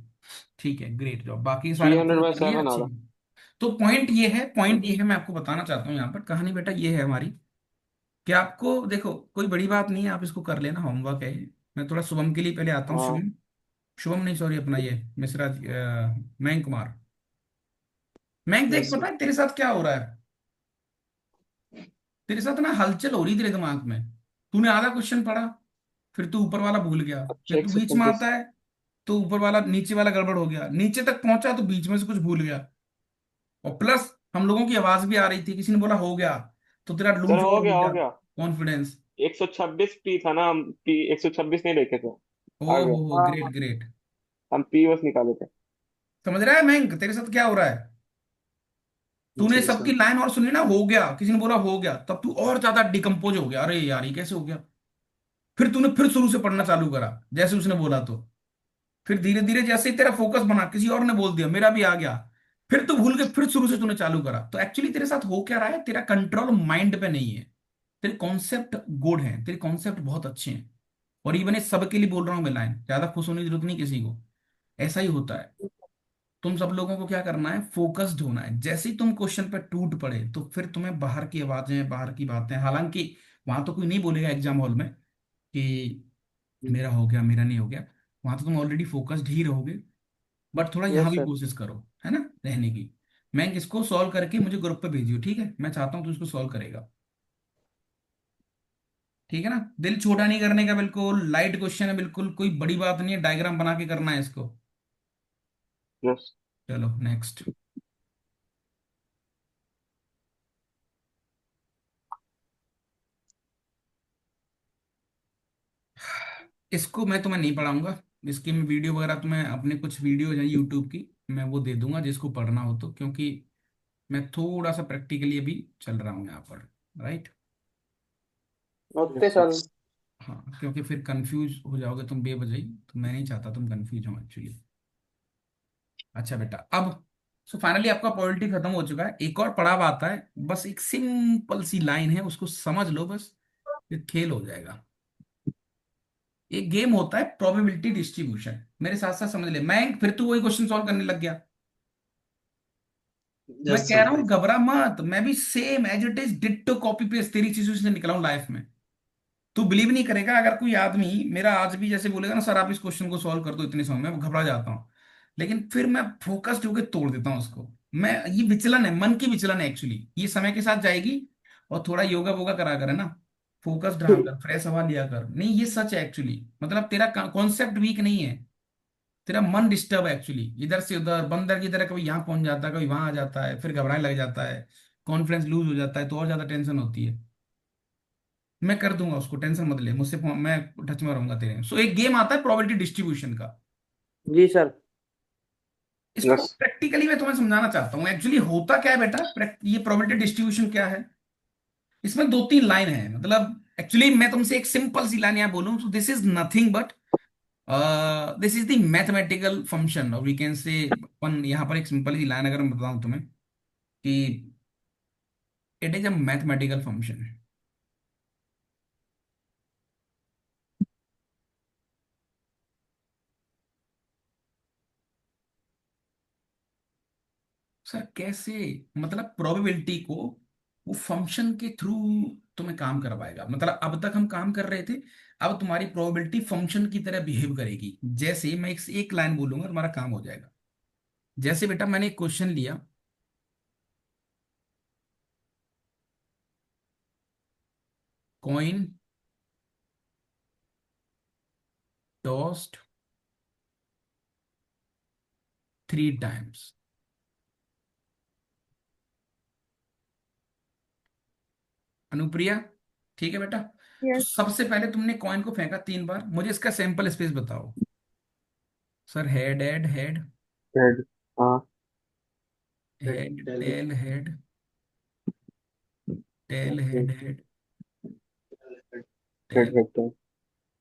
A: ठीक है, ग्रेट जॉब, बाकी
F: थ्री
A: सारे बच्चों
F: हंड्रेड
A: ने
F: बाई
A: कर लिया,
F: सेवन आ
A: अच्छी।
F: रहा।
A: तो पॉइंट ये है, मैं आपको बताना चाहता हूँ यहाँ पर कहानी बेटा, ये है हमारी, कि आपको देखो, कोई बड़ी बात नहीं है, आप इसको कर लेना, होमवर्क है ये। मैं थोड़ा शुभम के लिए पहले आता हूँ।
F: हाँ।
A: शुभम, शुभम नहीं, सॉरी, अपना ये मिश्रा जी, मयंक कुमार। मैं देख,
D: यस
A: पता है तेरे साथ क्या हो रहा है? तेरे साथ ना हलचल हो रही तेरे दिमाग में। तूने आधा क्वेश्चन पढ़ा, फिर तू ऊपर वाला भूल गया,
F: अच्छा,
A: फिर
F: एक
A: तू बीच
F: सेकंड
A: में
F: बस।
A: आता है, तो ऊपर वाला नीचे वाला गड़बड़ हो गया, नीचे तक पहुंचा तो बीच में से कुछ भूल गया। और प्लस हम लोगों की आवाज भी आ रही थी, किसी ने बोला हो गया, तो तेरा
F: सर
A: लूज
F: हो
A: और हो
F: गया, हो
A: गया
F: गया।
A: कॉन्फिडेंस।
F: 126 पी था ना, हम पी 126 नहीं देखे थे।
A: ओ
F: आ गया।
A: हो,
B: हाँ
A: ग्रेट ग्रेट।
F: हम पी बस निकाले थे।
A: समझ रहा है मैं तेरे साथ क्या हो रहा है? तूने
D: जी
A: सबकी
D: सर।
A: लाइन और सुनी ना, हो गया, किसी ने बोला हो गया, तब तू और ज्यादा डिकम्पोज हो गया, अरे यार ये कैसे हो गया। फिर तूने फिर शुरू से पढ़ना चालू करा, जैसे उसने बोला तो। फिर धीरे धीरे जैसे ही तेरा फोकस बना, किसी और ने बोल दिया, मेरा भी आ गया, फिर तू भूल के फिर शुरू से तूने चालू करा। तो एक्चुअली तेरे साथ हो क्या रहा है, तेरा कंट्रोल माइंड पे नहीं है। तेरे कॉन्सेप्ट गुड हैं, तेरे कॉन्सेप्ट बहुत अच्छे हैं। और इवन ये सबके लिए बोल रहा हूँ मैं, लाइन ज्यादा खुश होने की जरूरत नहीं किसी को। ऐसा ही होता है। तुम सब लोगों को क्या करना है, फोकस्ड होना है। जैसे ही तुम क्वेश्चन पे टूट पड़े, तो फिर तुम्हें बाहर की आवाजें, बाहर की बातें, हालांकि वहां तो कोई नहीं बोलेगा एग्जाम हॉल में कि मेरा हो गया, मेरा नहीं हो गया। वहां तो तुम ऑलरेडी फोकस्ड ही रहोगे। बट थोड़ा यहाँ
B: यस
A: भी
B: सर।
A: कोशिश करो, है ना, रहने की। मैं इसको सॉल्व करके मुझे ग्रुप पे भेजियो, ठीक है? मैं चाहता हूँ तू इसको सॉल्व करेगा। ठीक है ना? दिल छोटा नहीं करने का, बिल्कुल लाइट क्वेश्चन है, बिल्कुल कोई बड़ी बात नहीं है, डायग्राम बना के करना है इसको।
F: यस।
A: चलो नेक्स्ट। इसको मैं तुम्हें नहीं पढ़ाऊंगा। इसकी मैं वीडियो वगैरह तुम्हें, अपने कुछ वीडियो है यूट्यूब की, मैं वो दे दूंगा जिसको पढ़ना हो तो, क्योंकि मैं थोड़ा सा प्रैक्टिकली अभी चल रहा हूँ यहाँ पर। Right.
B: Okay
F: yes
B: sir.
F: Sir.
A: हाँ, क्योंकि फिर कंफ्यूज हो जाओगे तुम बेवजह ही, तो मैं नहीं चाहता तुम कंफ्यूज हो एक्चुअली। अच्छा बेटा, अब सो फाइनली आपका पॉलिटी खत्म हो चुका है। एक और पड़ाव आता है, बस एक सिंपल सी लाइन है, उसको समझ लो बस, फिर खेल हो जाएगा। एक गेम होता है प्रोबेबिलिटी डिस्ट्रीब्यूशन, मेरे साथ साथ समझ ले। मैं फिर तू वही क्वेश्चन सॉल्व करने लग गया। मैं
D: यस
A: कह
D: सर।
A: रहा हूँ घबरा मत, मैं भी same as it is ditto copy paste तेरी चीजों से निकला हूँ लाइफ में। तू बिलीव नहीं करेगा, अगर कोई आदमी मेरा आज भी जैसे बोलेगा ना, सर आप इस क्वेश्चन को सॉल्व कर दो इतने समय में, मैं घबरा जाता हूँ। लेकिन फिर मैं फोकस्ड होकर तोड़ देता हूँ उसको। मैं, ये विचलन है, मन की विचलन है एक्चुअली, ये समय के साथ जाएगी। और थोड़ा योगा वोगा करा कर, है ना, फोकस्ड रहा कर, फ्रेश हवा लिया कर। नहीं ये सच है एक्चुअली, मतलब तेरा कॉन्सेप्ट वीक नहीं है, तेरा मन डिस्टर्ब है एक्चुअली, इधर से उधर, बंदर की तरह कभी यहाँ पहुंच जाता है, कभी वहां आ जाता है, फिर घबराने लग जाता है, कॉन्फिडेंस लूज हो जाता है, तो और ज्यादा टेंशन होती है। मैं कर दूंगा उसको, टेंशन मत ले, मुझसे मैं टच में रहूंगा तेरे। सो एक गेम आता है प्रोबेबिलिटी डिस्ट्रीब्यूशन का।
B: जी सर।
A: इसको
F: यस।
A: प्रैक्टिकली मैं तुम्हें समझाना चाहता हूँ। एक्चुअली होता क्या है बेटा, ये प्रोबेबिलिटी डिस्ट्रीब्यूशन क्या है। इसमें दो तीन लाइन है, मतलब एक्चुअली मैं तुमसे एक सिंपल सी लाइन यहाँ बोलूँ तो, this is nothing but, this is the mathematical function, और वी कैन से अपन यहाँ पर एक सिंपल सी लाइन अगर मैं बताऊं तुम्हें कि it is a mathematical function. Sir कैसे? मतलब प्रोबेबिलिटी को वो फंक्शन के थ्रू तुम्हें काम करवाएगा। मतलब अब तक हम काम कर रहे थे, अब तुम्हारी प्रोबेबिलिटी फंक्शन की तरह बिहेव करेगी। जैसे मैं एक लाइन बोलूंगा, तुम्हारा काम हो जाएगा। जैसे बेटा मैंने एक क्वेश्चन लिया, कॉइन टॉस्ड 3 टाइम्स। अनुप्रिया, ठीक है बेटा? तो
E: यस।
A: सबसे पहले तुमने कॉइन को फेंका 3 बार, मुझे इसका सैंपल स्पेस बताओ। Sir head head head,
F: head. हाँ।
A: Head
D: tail
A: tail head, tail
F: okay.
A: Head head,
F: head
A: tail,
F: head तो।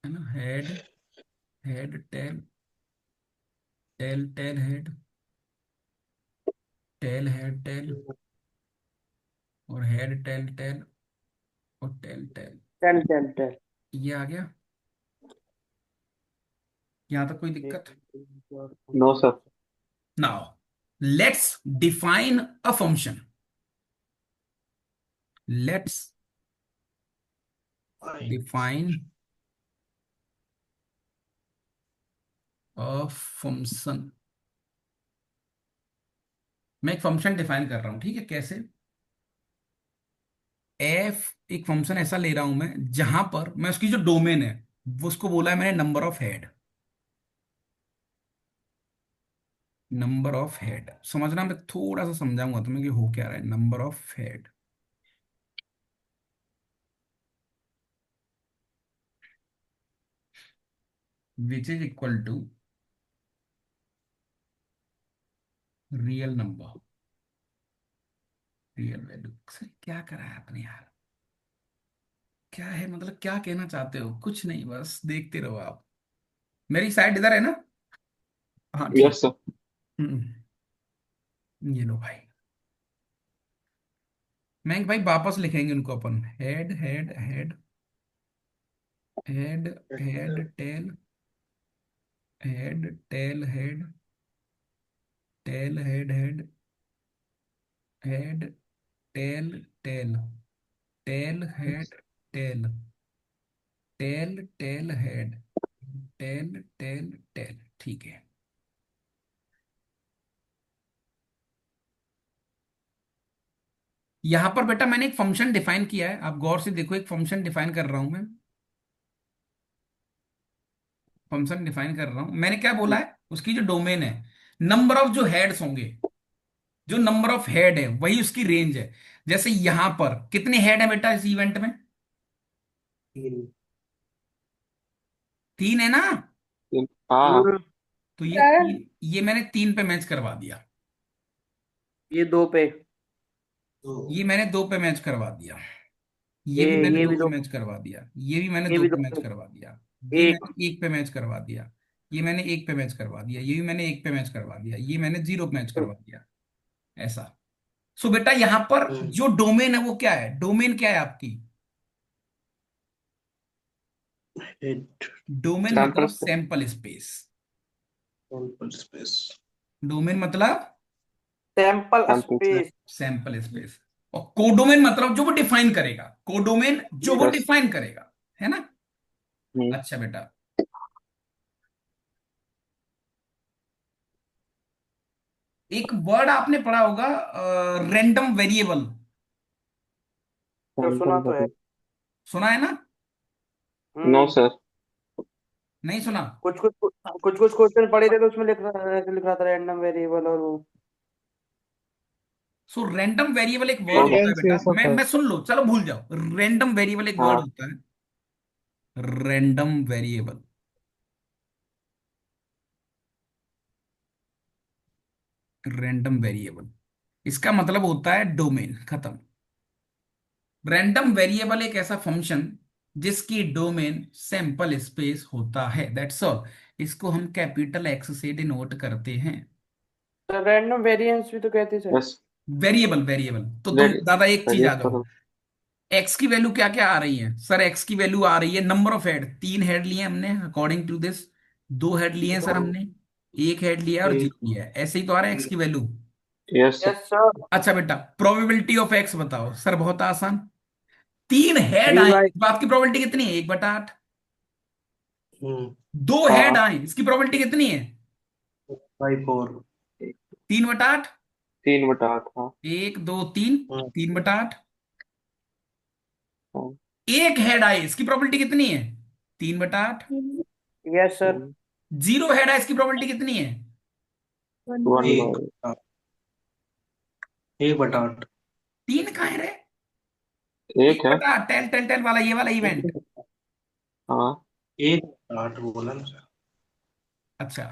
A: है ना, head head tail, tail tail head, tail head tail, और हेड टेल टेल, और tail tail.
B: Ten ten ten.
A: ये आ गया? यहाँ तक कोई दिक्कत?
F: No sir.
A: Now let's define a function. Let's define a function. मैं एक फंक्शन डिफाइन कर रहा हूं, ठीक है, कैसे? एफ एक फंक्शन ऐसा ले रहा हूं मैं जहां पर मैं उसकी जो डोमेन है वो उसको बोला है मैंने number of head. Number of head समझना, मैं थोड़ा सा समझाऊंगा तुम्हें कि हो क्या रहा है। Number of head which is equal to real number, real value. Sir क्या करा है आपने यार? क्या है मतलब, क्या कहना चाहते हो? कुछ नहीं, बस देखते रहो आप। मेरी साइड इधर है ना? हाँ ठीक।
F: Yes sir.
A: ये लो भाई। मैं भाई वापस लिखेंगे उनको अपन। Head head head head head tail head tail head tail head head head tail tail tail head tail tail tail head tail tail tail, ठीक है। यहां पर बेटा मैंने एक फंक्शन डिफाइन किया है, आप गौर से देखो, एक फंक्शन डिफाइन कर रहा हूं मैं। फंक्शन डिफाइन कर रहा हूं, मैंने क्या बोला है? उसकी जो डोमेन है, नंबर ऑफ जो हेड्स होंगे, जो नंबर ऑफ हेड है वही उसकी रेंज है। जैसे यहां पर कितने हेड है बेटा इस इवेंट में?
D: 3।
A: 3 है ना?
F: हाँ हाँ।
B: हम्म,
A: तो ये
E: सर
A: 3, ये मैंने 3 पे मैच करवा दिया।
B: ये 2 पे।
A: ये मैंने 2 पे मैच करवा दिया। ये भी मैंने
B: ये
A: 2
B: भी
A: पे
B: 2
A: मैच
B: पे।
A: करवा दिया। ये भी मैंने
B: ये
A: 2
B: भी
A: पे
B: 2
A: मैच
B: पे।
A: करवा दिया। ये
B: एक।
A: मैंने 1 पे मैच करवा दिया। ये मैंने 1 पे मैच करवा दिया। ये भी मैंने 1 पे मैच करवा दिया। ये मैंने 0 पे मैच करवा दिया। ऐसा। सो बेटा यहां पर जो डोमेन है वो क्या है? डोमेन क्या है आपकी?
D: हेड
A: डोमेन
F: सैंपल
A: मतलब sample space.
D: Sample space.
A: Domain मतलब
B: सैंपल
F: सैंपल से।
B: स्पेस।
A: Sample space. और कोडोमेन मतलब जो वो डिफाइन करेगा। कोडोमेन जो वो
F: यस।
A: डिफाइन करेगा, है ना?
F: हम्म।
A: अच्छा बेटा, एक वर्ड आपने पढ़ा होगा, रैंडम वेरिएबल।
B: तो सुना
F: सैंपल
B: तो है।
F: बड़ी।
A: सुना है ना?
F: नो
B: हम्म।
F: सर।
A: नहीं सुना?
B: कुछ कुछ कुछ कुछ क्वेश्चन पढ़े थे तो उसमें लिख रहा था रैंडम वेरिएबल और वो।
A: सो रैंडम वेरिएबल एक वर्ड होता है
C: स्टूडेंट्स ये
A: बेटा,
C: सब
A: मैं
C: है।
A: मैं सुन लो, चलो भूल जाओ। रैंडम वेरिएबल एक वर्ड
F: हाँ।
A: होता है। रैंडम वेरिएबल, रैंडम वेरिएबल इसका मतलब होता है डोमेन, खत्म। रैंडम वेरिएबल एक ऐसा फंक्शन जिसकी डोमेन सैंपल स्पेस होता है, दैट्स ऑल। इसको हम कैपिटल एक्स से डिनोट करते हैं।
B: तो रैंडम वेरिएंस भी तो कहते हैं सर।
F: यस।
A: वेरिएबल, वेरिएबल तो तुम
F: रेडी।
A: दादा एक चीज आ
F: रेडी
A: जाओ।
F: करो।
A: एक्स की वैल्यू क्या क्या आ रही है सर? एक्स की वैल्यू आ रही है नंबर ऑफ हेड, 3 हेड लिए हमने अकॉर्डिंग टू दिस। 2 हेड लिए हैं सर
D: दो।
A: हमने। 1 हेड लिया और 0
D: एक।
A: लिया है, ऐसे ही तो आ रहा है एक्स की value.
F: Yes sir.
B: Yes sir.
A: अच्छा बेटा, प्रोबेबिलिटी ऑफ एक्स बताओ सर, बहुत आसान। 3 हेड
B: थ्री
A: आए,
B: बाई
A: तो आपकी प्रोबेबिलिटी कितनी है? 1/8।
D: हम्म।
A: 2 हेड
F: हाँ।
A: आए, इसकी प्रोबेबिलिटी कितनी है?
D: 5/4।
A: 3/8।
F: 3/8। हाँ।
A: 1 2 3,
D: हम्म।
A: 3/8।
F: हाँ।
A: 1 हेड आए, इसकी प्रोबेबिलिटी कितनी है? 3/8।
B: Yes sir.
A: 0 हेड आए, इसकी प्रोबेबिलिटी कितनी है?
E: 1/8।
F: 1/8।
D: एक। हाँ, 1/8।
A: 3 कहाँ है रे?
F: एक
A: एक
F: है।
A: बटा टेल टेल टेल वाला, ये वाला इवेंट।
F: हाँ।
D: 1/8 बोला ना सर।
A: अच्छा,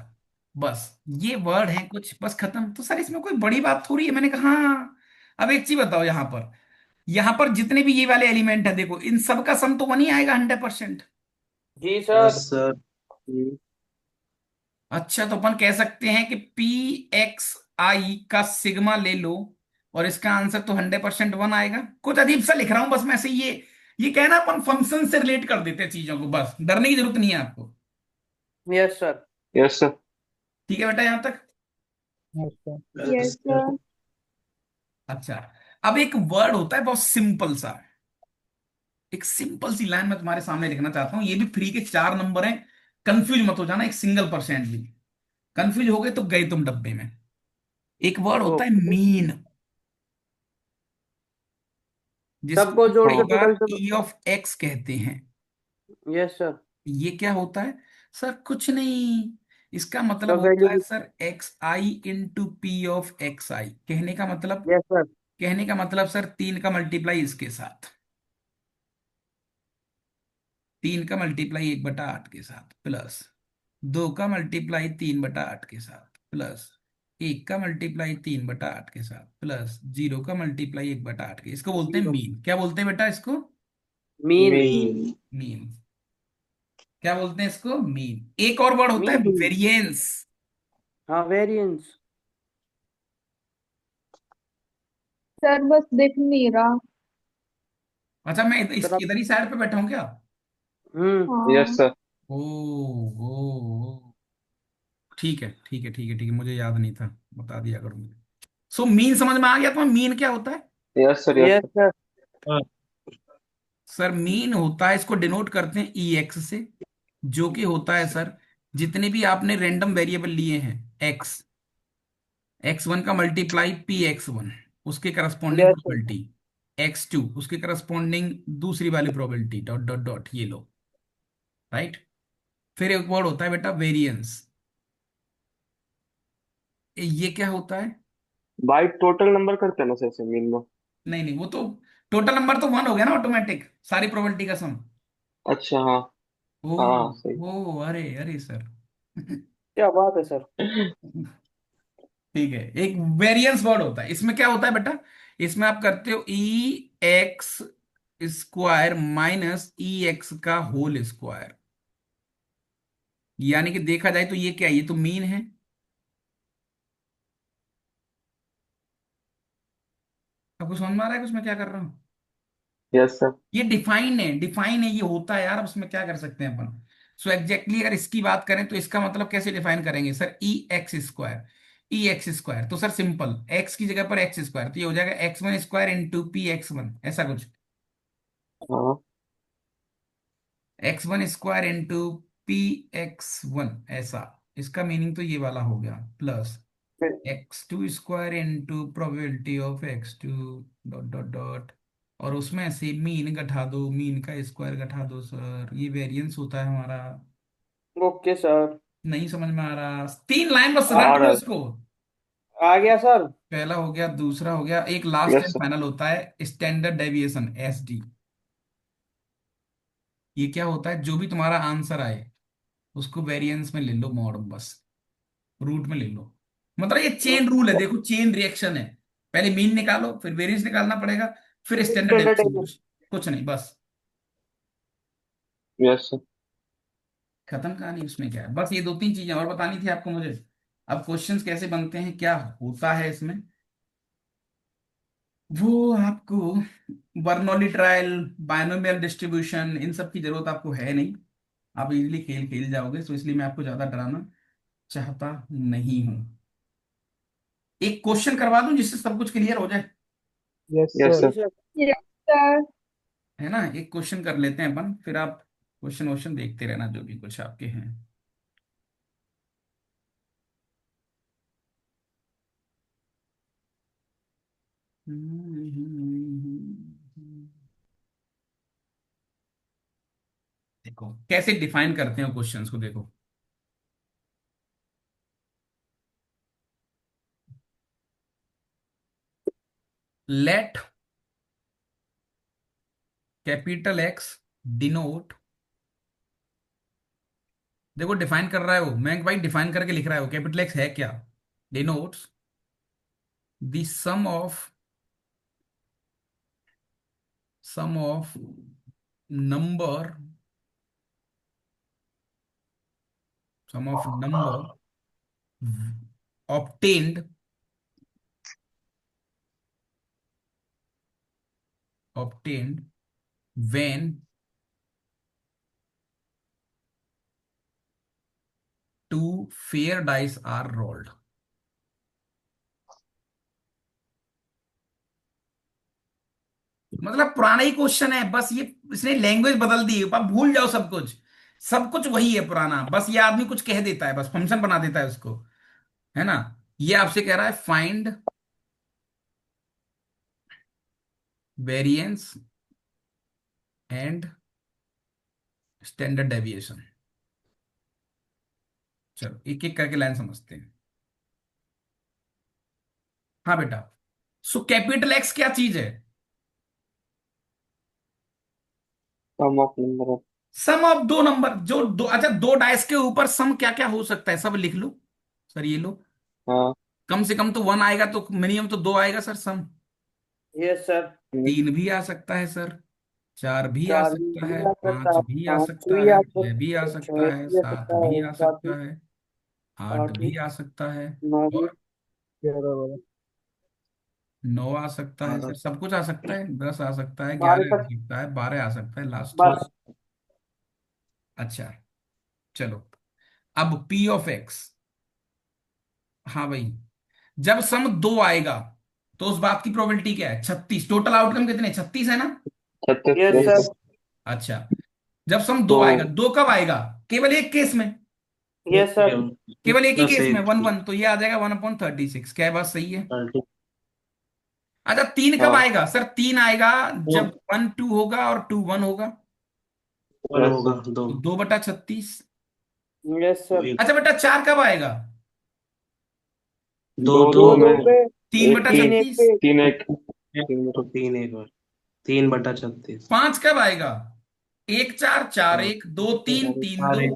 A: बस ये वर्ड है कुछ, बस खत्म। तो सर इसमें कोई बड़ी बात थोड़ी है, मैंने कहा हाँ। अब एक चीज बताओ, यहां पर जितने भी ये वाले एलिमेंट है, देखो इन सब का सम तो 1 ही आएगा, 100%।
B: जी
D: यस
B: सर।
D: सर।
F: हम्म।
A: अच्छा, तो अपन कह सकते हैं कि पी एक्स आई का सिग्मा ले लो, और इसका आंसर तो 100% 1 आएगा। कुछ अजीब सा लिख रहा हूं बस मैं से, ये कहना, अपन फंक्शन से रिलेट कर देते हैं चीजों को, बस डरने की जरूरत नहीं है आपको।
B: Yes sir.
F: Yes sir.
A: ठीक है बेटा यहां तक?
C: अच्छा।
D: Yes
E: yes
D: sir.
E: सर।
A: अच्छा, अब एक वर्ड होता है बहुत सिंपल सा, एक सिंपल सी लाइन मैं तुम्हारे सामने लिखना चाहता हूं। ये भी फ्री के 4 नंबर हैं, कंफ्यूज मत हो जाना एक सिंगल परसेंट भी। कंफ्यूज हो गए तो गए तुम डब्बे में। एक वर्ड होता है
B: ओके।
A: मीन, जिसको
B: सबको
A: हम
B: जोड़
A: कई
B: के
F: हाँ
A: बार
B: टोटल सब।
A: ई ऑफ एक्स कहते हैं।
B: Yes sir.
A: ये क्या होता है सर? कुछ नहीं, इसका मतलब
B: सब
A: होता है
B: value.
A: Sir x I into P of x I.
B: Yes sir.
A: कहने का मतलब सर 3 का मल्टीप्लाई इसके साथ, 3 का मल्टीप्लाई 1/8 के साथ, प्लस 2 का मल्टीप्लाई 3/8 के साथ, प्लस 1 का मल्टीप्लाई 3/8 के साथ, प्लस 0 का मल्टीप्लाई 1/8 के। इसको बोलते हैं
B: जीरो।
A: मीन। क्या बोलते हैं बेटा इसको?
B: मीन।
F: मीन।
A: मीन। क्या बोलते हैं इसको? मीन। एक और वर्ड होता है
B: मीन।
A: वेरिएंस।
B: हाँ, वेरिएंस।
E: सर बस दिख नहीं रहा।
A: अच्छा, मैं
B: सर आप।
A: इधर ही साइड पे बैठा हूँ क्या?
B: हम्म।
F: यस
E: हाँ
F: सर।
A: ओ, ठीक है ठीक है ठीक है ठीक है, मुझे याद नहीं था, बता दिया करूँ मुझे। सो मीन समझ में आ गया? तो मीन क्या होता है
F: yes sir. Yes
B: yes
F: sir.
B: Sir.
A: Sir? Mean होता है, इसको डिनोट करते हैं ई एक्स से, जो कि होता है सर जितने भी आपने रैंडम वेरिएबल लिए हैं, एक्स, x1 का मल्टीप्लाई पी x1, उसके corresponding
B: yes sir.
A: Probability, x2 उसके करस्पॉन्डिंग दूसरी वाली प्रोबेबिलिटी, डॉट डॉट डॉट, ये लो, राइट। फिर एक वर्ड होता है बेटा वेरिएंस। ये क्या होता है?
F: बाई टोटल नंबर करते हैं ना सर से मीन में।
A: नहीं नहीं, वो तो टोटल नंबर तो 1 हो गया ना ऑटोमेटिक, सारी प्रोबेबिलिटी का सम।
F: अच्छा हाँ।
A: ओ,
F: हाँ सही।
A: ओ, अरे अरे सर।
B: क्या बात है सर।
A: ठीक है, एक वेरिएंस वर्ड होता है। इसमें क्या होता है बेटा? इसमें आप करते हो ई एक्स स्क्वायर माइनस ई एक्स का होल स्क्वायर। यानी कि देखा जाए तो ये क्या है? ये तो मीन है। आपको समझ में आ रहा है कि उसमें क्या कर रहा हूं?
F: Yes sir.
A: ये डिफाइन है, डिफाइन है, ये होता है यार, अब उसमें क्या कर सकते हैं अपन। सो एग्जैक्टली अगर इसकी बात करें तो इसका मतलब कैसे डिफाइन करेंगे सर? ई एक्स स्क्वायर तो सर सिंपल, एक्स की जगह पर एक्स स्क्वायर, तो ये हो जाएगा x1 square into P x1, ऐसा कुछ।
F: हाँ
A: x1 square into P x1, ऐसा। इसका मीनिंग तो ये वाला हो गया, plus x2 square into probability of x2, dot dot dot, और उसमें से मीन घटा दो, मीन का स्क्वायर घटा दो सर, ये वेरिएंस होता है हमारा।
B: Okay sir.
A: नहीं समझ में आ रहा? 3 लाइन बस
F: आ
A: रट लो
F: रहा है।
A: इसको।
B: आ गया सर।
A: पहला हो गया, दूसरा हो गया, एक last
F: yes
A: and
F: sir.
A: Final होता है स्टैंडर्ड डेविएशन, एसडी। ये क्या होता है? जो भी तुम्हारा आंसर आए उसको वेरिएंस में ले लो, मॉड बस, रूट में ले लो। मतलब ये चेन रूल है, देखो चेन रिएक्शन है। पहले मीन निकालो, फिर वेरिएंस निकालना पड़ेगा, फिर स्टैंडर्ड
B: स्टैंडर्ड।
A: डेविएशन। कुछ नहीं, बस
F: यस सर।
A: खत्म कहानी। उसमें क्या है, बस ये 2-3 चीजें और बतानी थी आपको मुझे। अब क्वेश्चंस कैसे बनते हैं, क्या होता है इसमें, वो आपको बर्नौली ट्रायल, बायनोमियल डिस्ट्रीब्यूशन, इन सब की जरूरत आपको है नहीं। आप इजीली खेल खेल जाओगे, तो इसलिए मैं आपको ज्यादा डराना चाहता नहीं हूं। एक क्वेश्चन करवा दूं जिससे सब कुछ क्लियर हो जाए,
C: यस
F: यस
C: सर।
F: सर।
B: जी सर।
E: Yes sir.
A: है ना? एक क्वेश्चन कर लेते हैं अपन, फिर आप क्वेश्चन वोश्चन देखते रहना जो भी कुछ आपके हैं। देखो कैसे डिफाइन करते हैं क्वेश्चंस को, देखो। लेट कैपिटल एक्स डिनोट, देखो डिफाइन कर रहा है वो, मैं भाई डिफाइन करके लिख रहा है वो, कैपिटल एक्स है क्या? Denotes the sum of number, sum of number obtained obtained when two fair dice are rolled। मतलब पुराना ही क्वेश्चन है, बस ये इसने लैंग्वेज बदल दी, अब भूल जाओ सब कुछ। सब कुछ वही है पुराना, बस ये आदमी कुछ कह देता है, बस फंक्शन बना देता है उसको, है ना? ये आपसे कह रहा है find variance and standard deviation. चलो एक एक करके लाइन समझते हैं। हाँ बेटा, सो कैपिटल एक्स क्या चीज है?
F: Sum of number of
A: sum of दो नंबर, जो दो, अच्छा दो डाइस के ऊपर सम क्या क्या हो सकता है सब लिख लो सर, ये लो।
F: हाँ।
A: कम से कम तो वन आएगा, तो मिनिमम तो दो आएगा सर सम।
B: Yes sir.
A: तीन भी आ सकता है सर, चार भी आ
B: चार
A: सकता
B: भी
A: है,
B: आ सकता
A: पांच
B: है,
A: भी आ
B: पाँच
A: सकता
B: भी
A: है,
B: आ
A: छह भी आ
B: सकता है,
A: सकता
B: छह
A: है,
B: भी आ
A: सात
B: सकता
A: भी
B: है,
A: आ
B: सात
A: सकता
B: भी,
A: है, आठ
B: आठ भी,
A: भी आ सकता है,
B: नौ भी।
A: और
C: 11
A: नौ आ सकता है सर,
D: बारह।
A: सब कुछ आ सकता है, 10 आ सकता है,
B: बारह
A: 11 आ
B: तक
A: सकता है, 12 आ सकता है लास्ट।
B: बस।
A: अच्छा चलो, अब पी ऑफ एक्स। हाँ भाई, जब सम दो आएगा तो उस बात की प्रोबेबिलिटी क्या है? 36। टोटल आउटकम कितने? 36 है ना?
F: 36।
B: Yes
F: yes
B: sir.
F: सर।
A: अच्छा, जब सम दो
F: तो
A: आएगा, दो कब आएगा? केवल एक केस में,
B: यस सर।
A: केवल एक ही
D: प्लस
A: केस में,
D: एक।
A: 1 1, तो ये आ जाएगा 1/36। क्या बात सही है?
D: 30।
A: अच्छा तीन कब
F: हाँ।
A: आएगा सर? तीन आएगा
D: दो।
A: जब 1 2 होगा और 2 1 होगा,
D: वन
F: यस
D: होगा
F: सर।
D: दो।
A: तो 2/36।
B: यस
D: तो
B: सर।
D: एक।
A: अच्छा बेटा चार कब आएगा?
D: दो
F: दो
D: दो
B: दो
F: दो
B: दो
F: में
B: पे,
A: तीन
F: एक
A: बटा
F: तीन।
B: तीन एक
A: छत्तीस
B: पे।
F: तीन एक।
D: तो तीन एक बार। 3/36।
A: पांच कब आएगा? एक चार, चार
D: हाँ,
A: एक, दो तीन, तीन
D: चार
A: दो,
D: एक।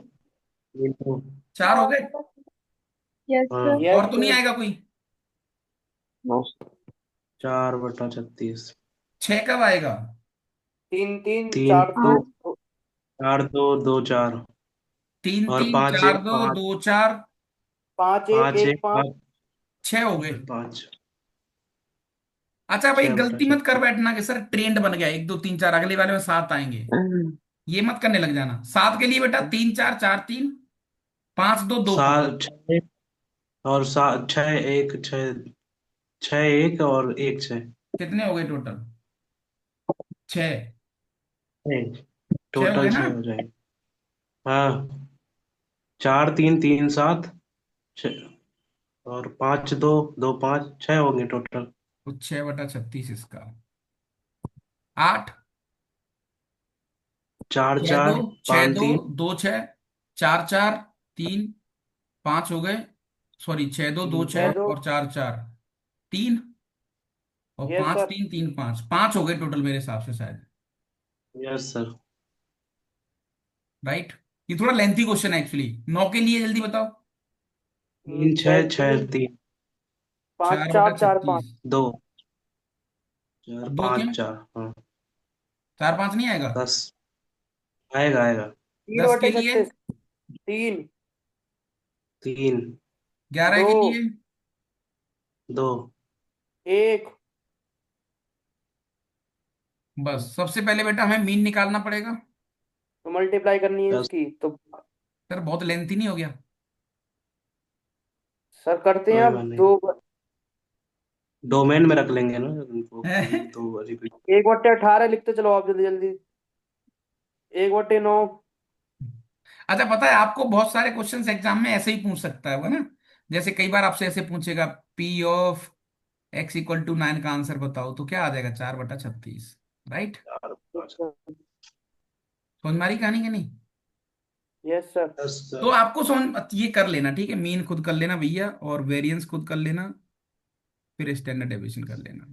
D: तीन दो।
A: चार हो गए।
E: यस
D: हाँ,
E: सर।
B: यस
A: और तो नहीं
B: सर।
A: आएगा कोई?
D: 4/36।
A: छह कब आएगा?
B: तीन तीन
D: तीन
B: चार दो।
E: पाँच।
D: 4 2 2 4।
A: तीन
D: और
A: तीन,
D: 5
A: चार
D: 1
A: दो,
D: 5।
A: दो चार,
B: 5 1
D: 5
B: 1
D: 1
B: 5।
D: 5।
A: छह हो गए।
D: 5।
A: अच्छा भाई
D: छह बटा
A: गलती मत कर
D: छत्तीस
A: बैठना कि सर ट्रेंड बन गया, एक दो तीन चार, अगले वाले में सात आएंगे। ये मत करने लग जाना। सात के लिए बेटा 3 4 4 3, 5 2 2 5।
D: 6 और 7 6 1 6। 6 1 और 1 6।
A: कितने हो गए टोटल? छह। छह हो
D: टोटल
A: गए ना?
D: 6 हो जाएंगे। हाँ। 4 3 3 7। और 5 2 2 5 6 होंगे टोटल।
A: तो 6/36 इसका। आठ,
D: 4
A: छह दो,
D: 4
A: छह
D: 5
A: दो,
D: 3।
A: 2 6, 4 4 3, 5 हो गए। सॉरी, 6 2 2 6
B: छह दो।
A: और 4 4 3, और
B: यस
A: पांच
B: सर।
A: तीन तीन पांच, पांच हो गए टोटल मेरे हिसाब से शायद।
D: Yes sir.
A: राइट। ये थोड़ा लेंथी क्वेश्चन है एक्चुअली। नौ के लिए जल्दी बताओ।
D: 3
B: छह
D: 6 6
B: तीन
D: 3।
B: पाँच
A: चार बटा
B: चार चार पाँच।
A: छत्तीस
D: 2 4
A: दो
D: 5
A: क्यों?
D: 4। हाँ।
A: 4 5 नहीं आएगा?
D: 10 आएगा आएगा।
B: तीन
A: 10
B: बटे
A: के लिए?
B: छत्तीस। तीन
D: 3
A: 11
B: दो
A: के लिए?
D: 2।
B: एक।
A: बस सबसे पहले बेटा हमें मीन निकालना पड़ेगा।
B: तो मल्टीप्लाई करनी है
D: 10।
B: इसकी तो।
A: सर बहुत लेंथी नहीं हो गया?
B: सर करते हैं
D: कोई
B: अब
D: बात नहीं।
B: दो।
D: डोमेन में रख लेंगे ना उनको, दो रिपीट।
B: 1/18 लिखते चलो आप जल्दी जल्दी। 1/9।
A: अच्छा पता है आपको बहुत सारे क्वेश्चंस एग्जाम में ऐसे ही पूछ सकता है वो ना, जैसे कई बार आपसे ऐसे पूछेगा पी ऑफ x = 9 का आंसर बताओ, तो क्या आ जाएगा? 4/36। राइट।
D: 4 5।
A: समझ मारी कहानी कि नहीं?
B: Yes sir.
D: 10
A: तो
D: सर।
A: आपको समझ ये कर लेना, ठीक है, मीन खुद कर लेना भैया, और वेरिएंस खुद कर लेना, फिर स्टैंडर्ड डेविएशन कर लेना।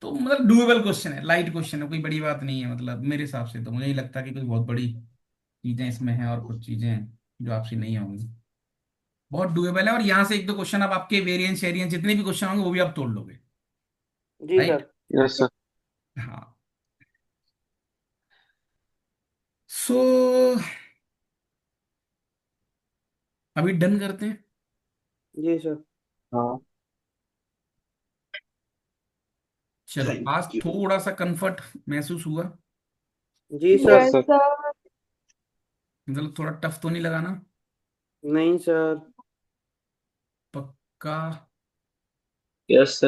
A: तो मतलब डूएबल क्वेश्चन है, लाइट क्वेश्चन है, कोई बड़ी बात नहीं है, मतलब मेरे हिसाब से तो मुझे नहीं लगता कि कोई बहुत बड़ी चीजें इसमें हैं, और कुछ चीजें हैं जो आपसे नहीं होंगी। बहुत डूएबल है, और यहाँ से एक दो क्वेश्चन अब आपके वेरिएंस एरियंस जितने भी क्वेश्चन होंगे वो भी आप तोड़ लोगे।
B: जी
A: राइट।
B: सर।
F: Yes sir.
A: हाँ। सो अभी डन करते हैं।
B: जी सर।
F: हाँ।
A: चलो आज
D: थैंक यू।
A: थोड़ा सा कंफर्ट महसूस हुआ?
B: जी sir.
F: Yes
E: yes
F: sir.
E: Sir.
A: मतलब थोड़ा टफ तो नहीं लगाना?
B: नहीं सर।
A: पक्का?
F: Yes sir.